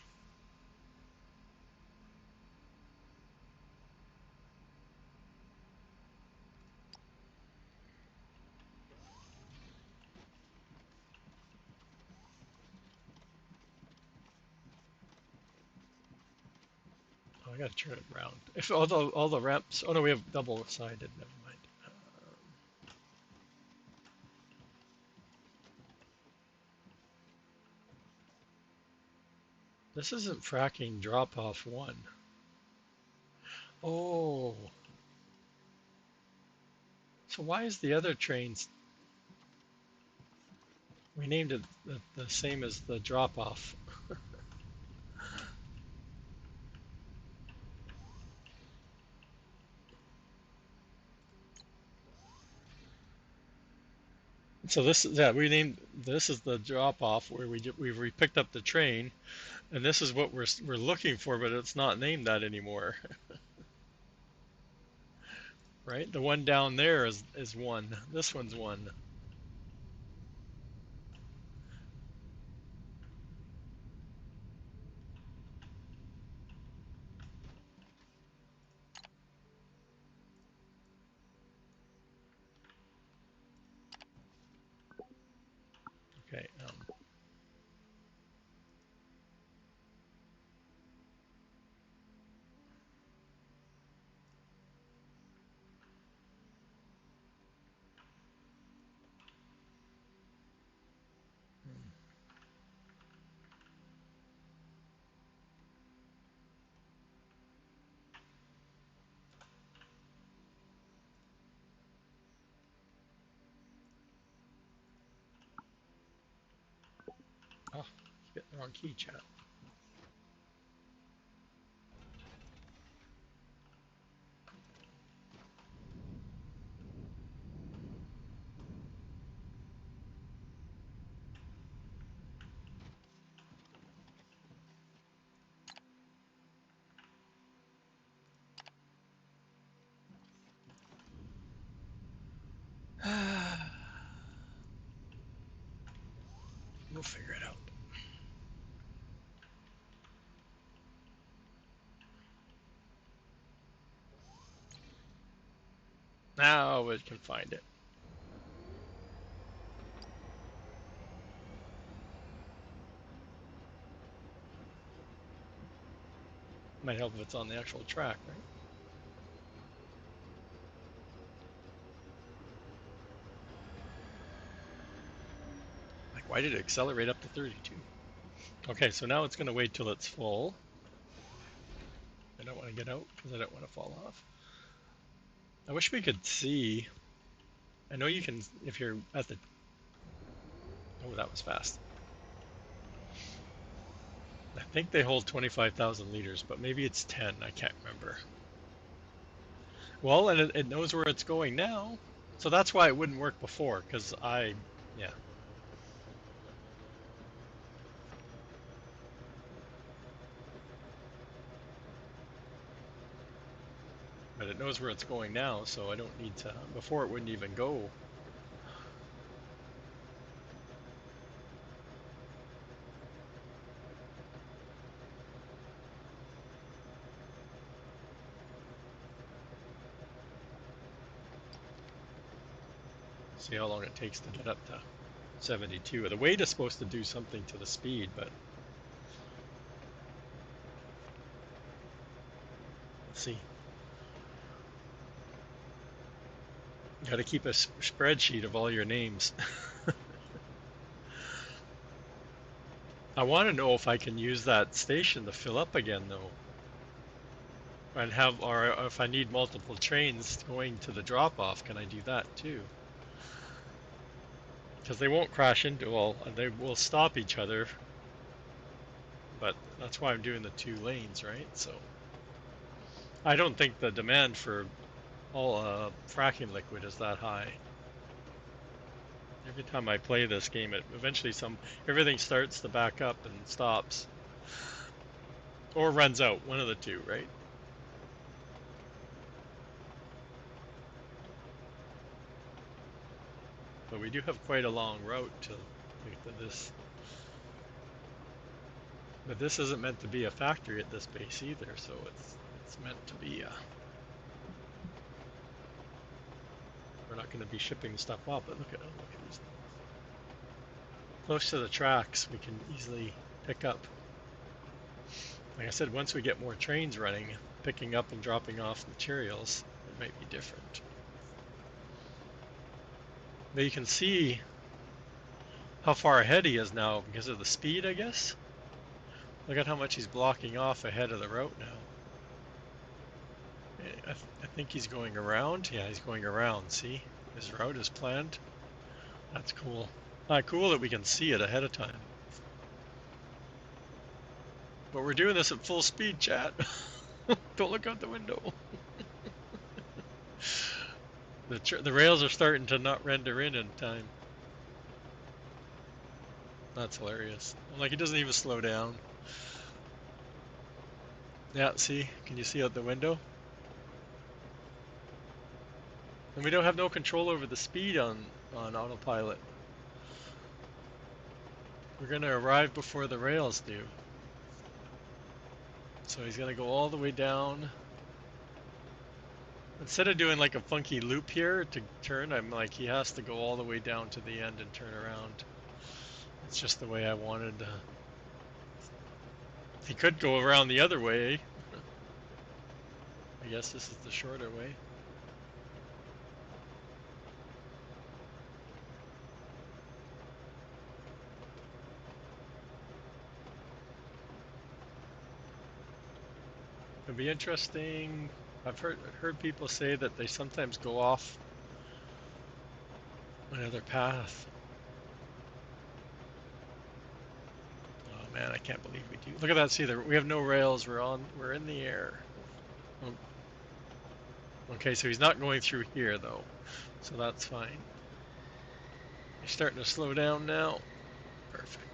Speaker 1: I gotta turn it around. If all the ramps. Oh no, we have double-sided. Never mind. This isn't fracking drop-off one. Oh, so why is the other trains? We named it the same as the drop-off. So this, yeah, we named this is the drop-off where we picked up the train, and this is what we're looking for, but it's not named that anymore, right? The one down there is one. This one's one. Okay. Oh, you get the wrong key, chat. We'll figure it out. Now we can find it. Might help if it's on the actual track, right? Like, why did it accelerate up to 32? Okay, so now it's going to wait till it's full. I don't want to get out because I don't want to fall off. I wish we could see. I know you can if you're at the. Oh, that was fast. I think they hold 25,000 liters, but maybe it's 10. I can't remember. Well, and it knows where it's going now. So that's why it wouldn't work before, because yeah. But it knows where it's going now, so I don't need to. Before it wouldn't even go. See how long it takes to get up to 72. The weight is supposed to do something to the speed, but let's see. You got to keep a spreadsheet of all your names. I want to know if I can use that station to fill up again, though, and have, or if I need multiple trains going to the drop-off, can I do that too? Because they won't crash into all, they will stop each other, but that's why I'm doing the 2 lanes, right? So I don't think the demand for all fracking liquid is that high. Every time I play this game, it eventually everything starts to back up and stops, or runs out. One of the two, right? But we do have quite a long route to this. But this isn't meant to be a factory at this base either, so it's meant to be. We're not going to be shipping stuff up. But look at these things. Close to the tracks, we can easily pick up. Like I said, once we get more trains running, picking up and dropping off materials, it might be different. But you can see how far ahead he is now because of the speed, I guess. Look at how much he's blocking off ahead of the route now. I think he's going around. Yeah, he's going around. See? His route is planned. That's cool. Cool that we can see it ahead of time. But we're doing this at full speed, chat. Don't look out the window. The rails are starting to not render in time. That's hilarious. Like, it doesn't even slow down. Yeah, see? Can you see out the window? And we don't have no control over the speed on autopilot. We're gonna arrive before the rails do. So he's gonna go all the way down. Instead of doing like a funky loop here to turn, I'm like, he has to go all the way down to the end and turn around. It's just the way I wanted. He could go around the other way. I guess this is the shorter way. It'd be interesting. I've heard people say that they sometimes go off another path. Oh man, I can't believe we do. Look at that. See, we have no rails. We're in the air. Oh, okay, so he's not going through here though, so that's fine. He's starting to slow down now. Perfect.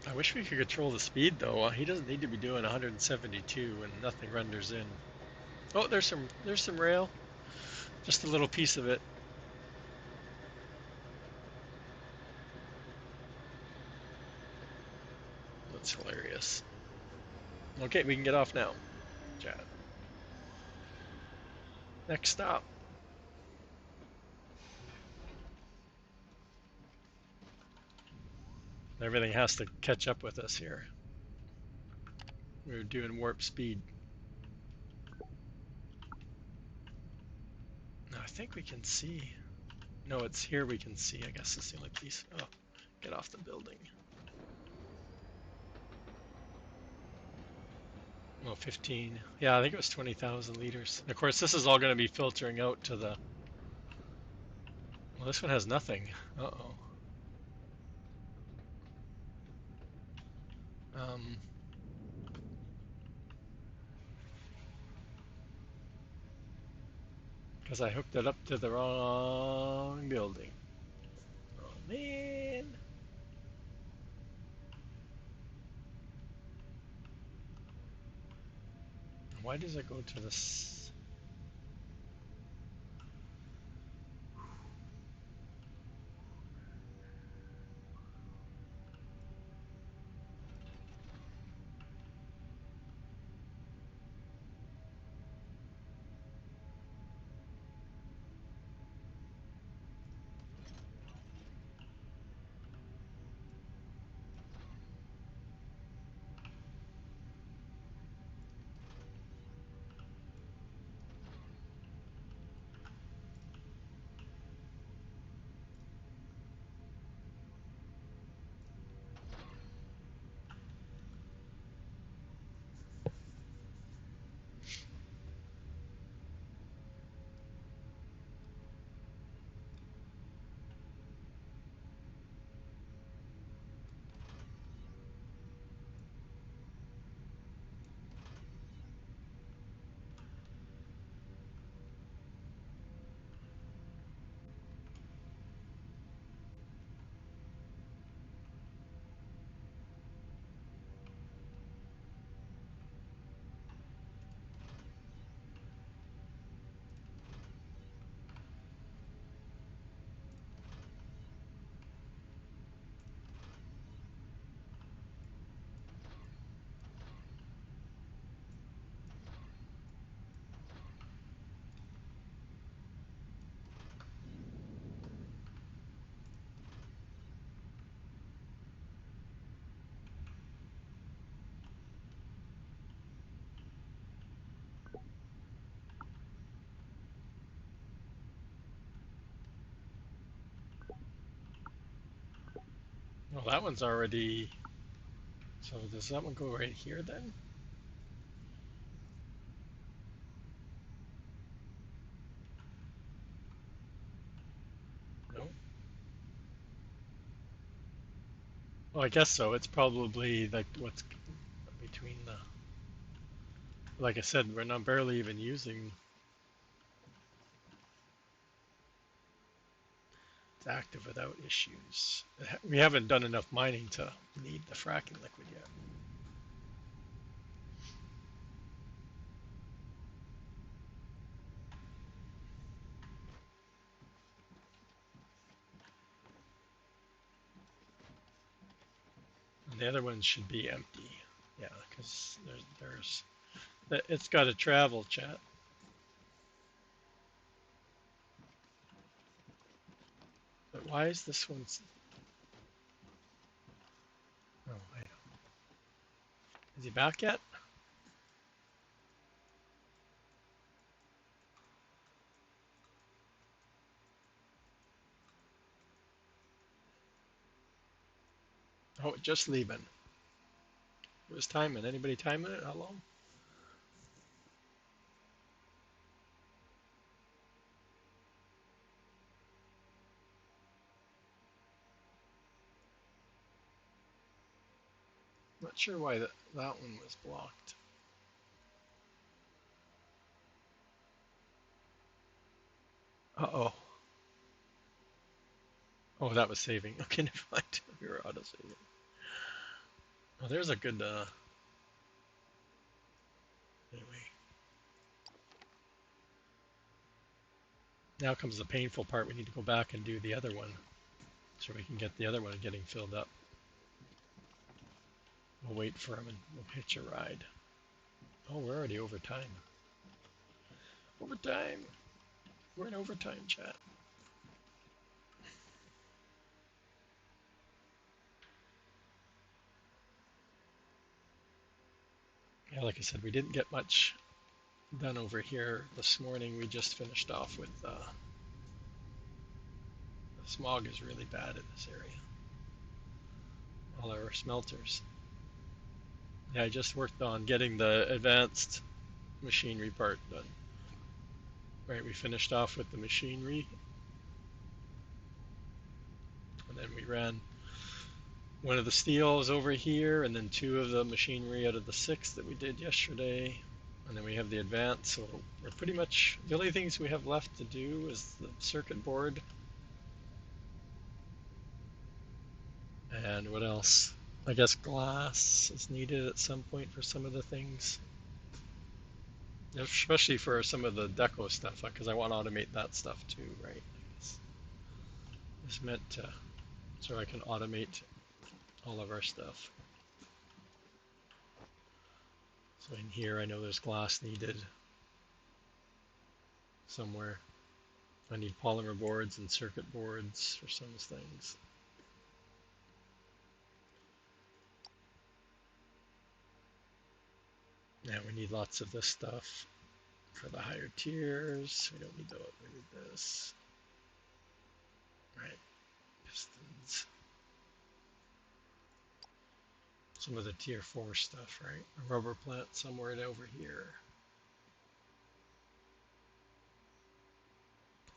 Speaker 1: I wish we could control the speed though. He doesn't need to be doing 172 when nothing renders in. Oh, there's some rail. Just a little piece of it. That's hilarious. Okay, we can get off now. Chat. Next stop. Everything has to catch up with us here. We're doing warp speed. No, I think we can see. No, it's here we can see. I guess it's the only piece. Oh, get off the building. Oh, 15. Yeah, I think it was 20,000 liters. And of course, this is all going to be filtering out to the. Well, this one has nothing. Uh-oh. Um, because I hooked it up to the wrong building. Oh man. Why does it go to this? Well, that one's already. So does that one go right here then? No. Well, I guess so. It's probably like what's between the. Like I said, we're not barely even using. It's active without issues. We haven't done enough mining to need the fracking liquid yet. And the other ones should be empty. Yeah, because it's got to travel, chat. But why is this one's? Oh, I know. Is he back yet? Oh, just leaving. Who's timing? Anybody timing it? How long? Not sure why that one was blocked. Uh-oh. Oh, that was saving. Okay, never mind. We were auto saving. Oh, there's a good. Anyway, now comes the painful part. We need to go back and do the other one, so we can get the other one getting filled up. We'll wait for him and we'll hitch a ride. Oh, we're already over time. Overtime. We're in overtime, chat. Yeah, like I said, we didn't get much done over here this morning. We just finished off with the smog is really bad in this area. All our smelters. Yeah, I just worked on getting the advanced machinery part done. Right, we finished off with the machinery, and then we ran one of the steels over here, and then two of the machinery out of the six that we did yesterday. And then we have the advance, so we're pretty much, the only things we have left to do is the circuit board. And what else? I guess glass is needed at some point for some of the things, especially for some of the deco stuff, because I want to automate that stuff too, right? It's meant to, so I can automate all of our stuff. So in here, I know there's glass needed somewhere. I need polymer boards and circuit boards for some things. Now we need lots of this stuff for the higher tiers. We don't need that. We need this. Right, pistons. Some of the tier 4 stuff, right? A rubber plant somewhere over here.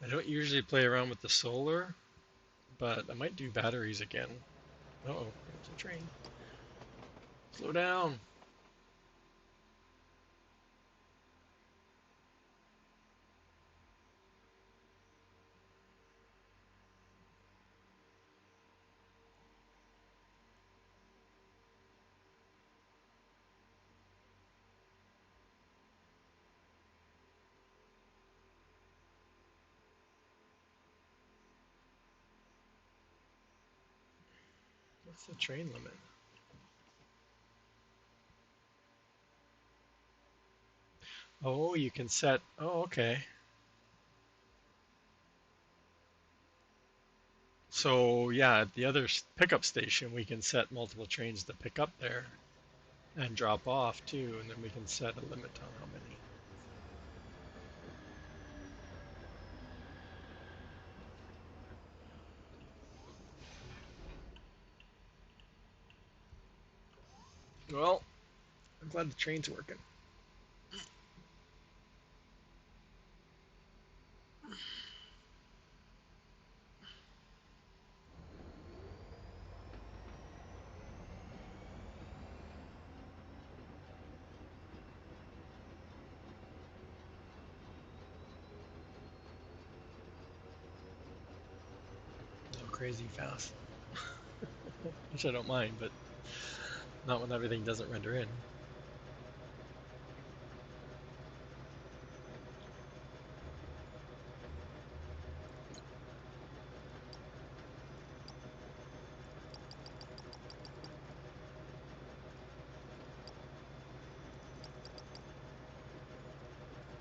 Speaker 1: I don't usually play around with the solar, but I might do batteries again. Uh-oh, there's a train. Slow down. What's the train limit? Oh, you can set. Oh, okay. So yeah, at the other pickup station, we can set multiple trains to pick up there and drop off too, and then we can set a limit on how many. Well, I'm glad the train's working. A little crazy fast, which I don't mind, but not when everything doesn't render in.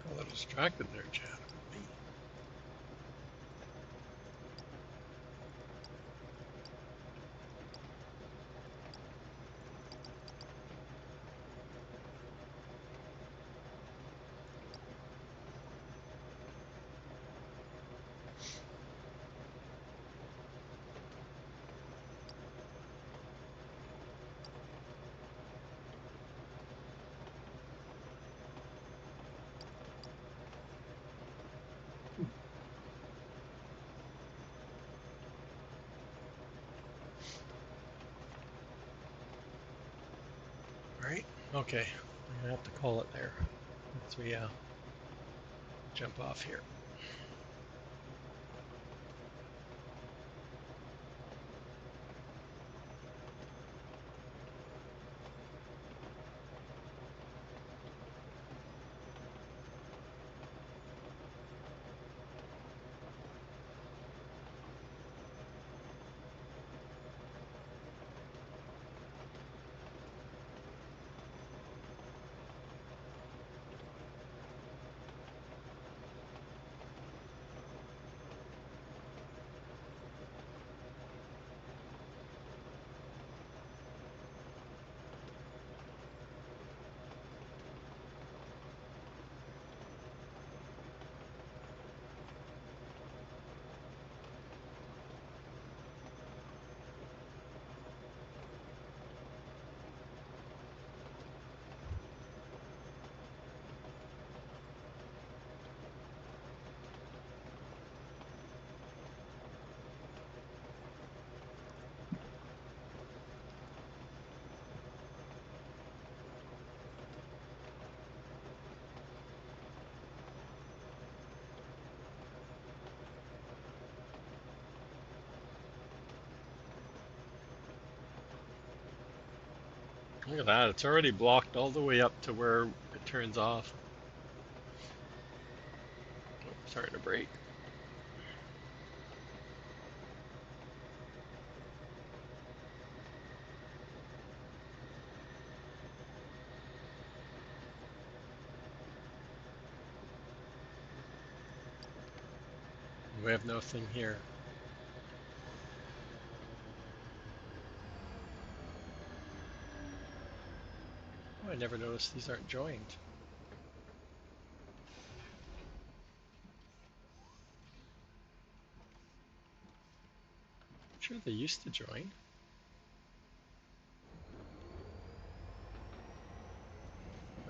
Speaker 1: A little distracted there, Chad. Me. Right? Okay. I'm gonna have to call it there as we jump off here. Look at that. It's already blocked all the way up to where it turns off. Oh, starting to break. We have nothing here. Oh, I never noticed these aren't joined. I'm sure they used to join.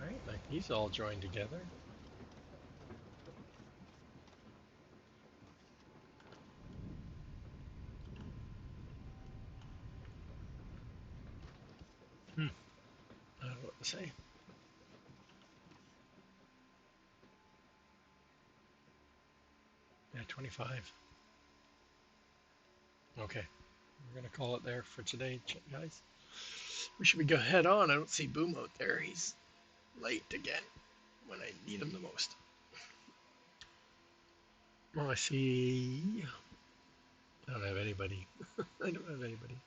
Speaker 1: Right? Like these all joined together. Hmm. I don't know what to say. Yeah, 25. Okay. We're gonna call it there for today, guys. We should be go head on. I don't see Boom out there. He's late again when I need him the most. Oh, I see. I don't have anybody. I don't have anybody.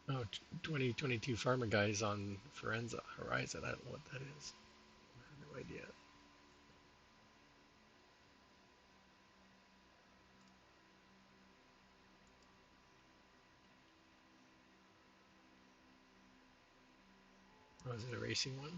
Speaker 1: Oh, 2022 Farmer Guys on Forenza Horizon. I don't know what that is. I have no idea. Oh, is it a racing one?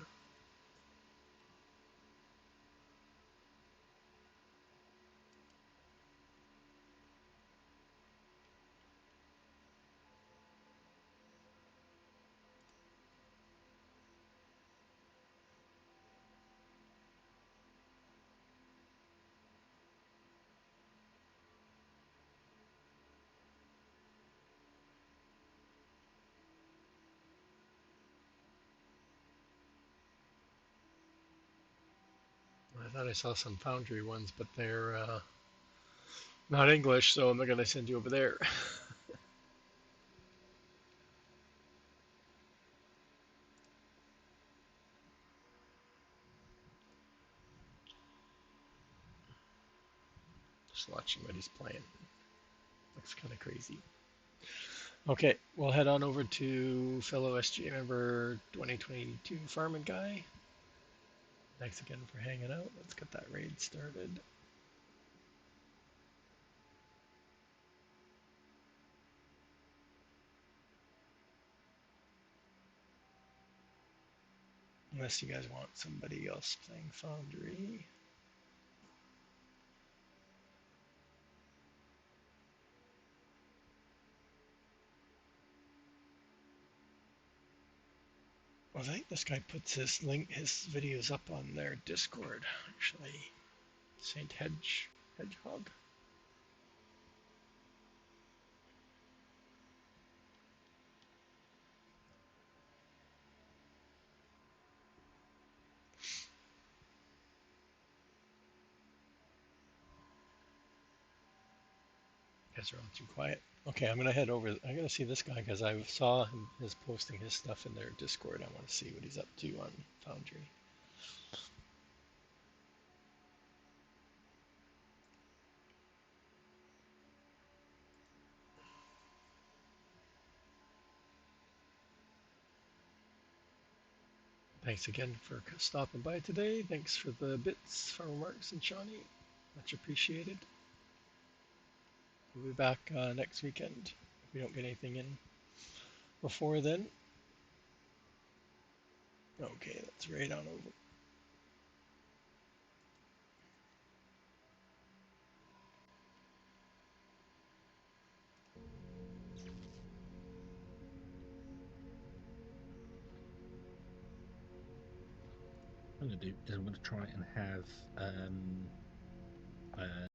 Speaker 1: thought I saw some Foundry ones, but they're not English, so I'm not gonna send you over there. Just watching what he's playing. Looks kind of crazy. Okay, we'll head on over to fellow SGA member 2022 Farming Guy. Thanks again for hanging out. Let's get that raid started. Unless you guys want somebody else playing Foundry. Well, I think this guy puts his videos up on their Discord, actually. Saint Hedgehog. You guys are all too quiet. Okay, I'm gonna head over. I'm gonna see this guy because I saw him is posting his stuff in their Discord. I want to see what he's up to on Foundry. Thanks again for stopping by today. Thanks for the bits, Farmer Marks and Shawnee. Much appreciated. We'll be back next weekend if we don't get anything in before then. Okay, let's raid on over.
Speaker 3: I'm going to do is I'm going to try and have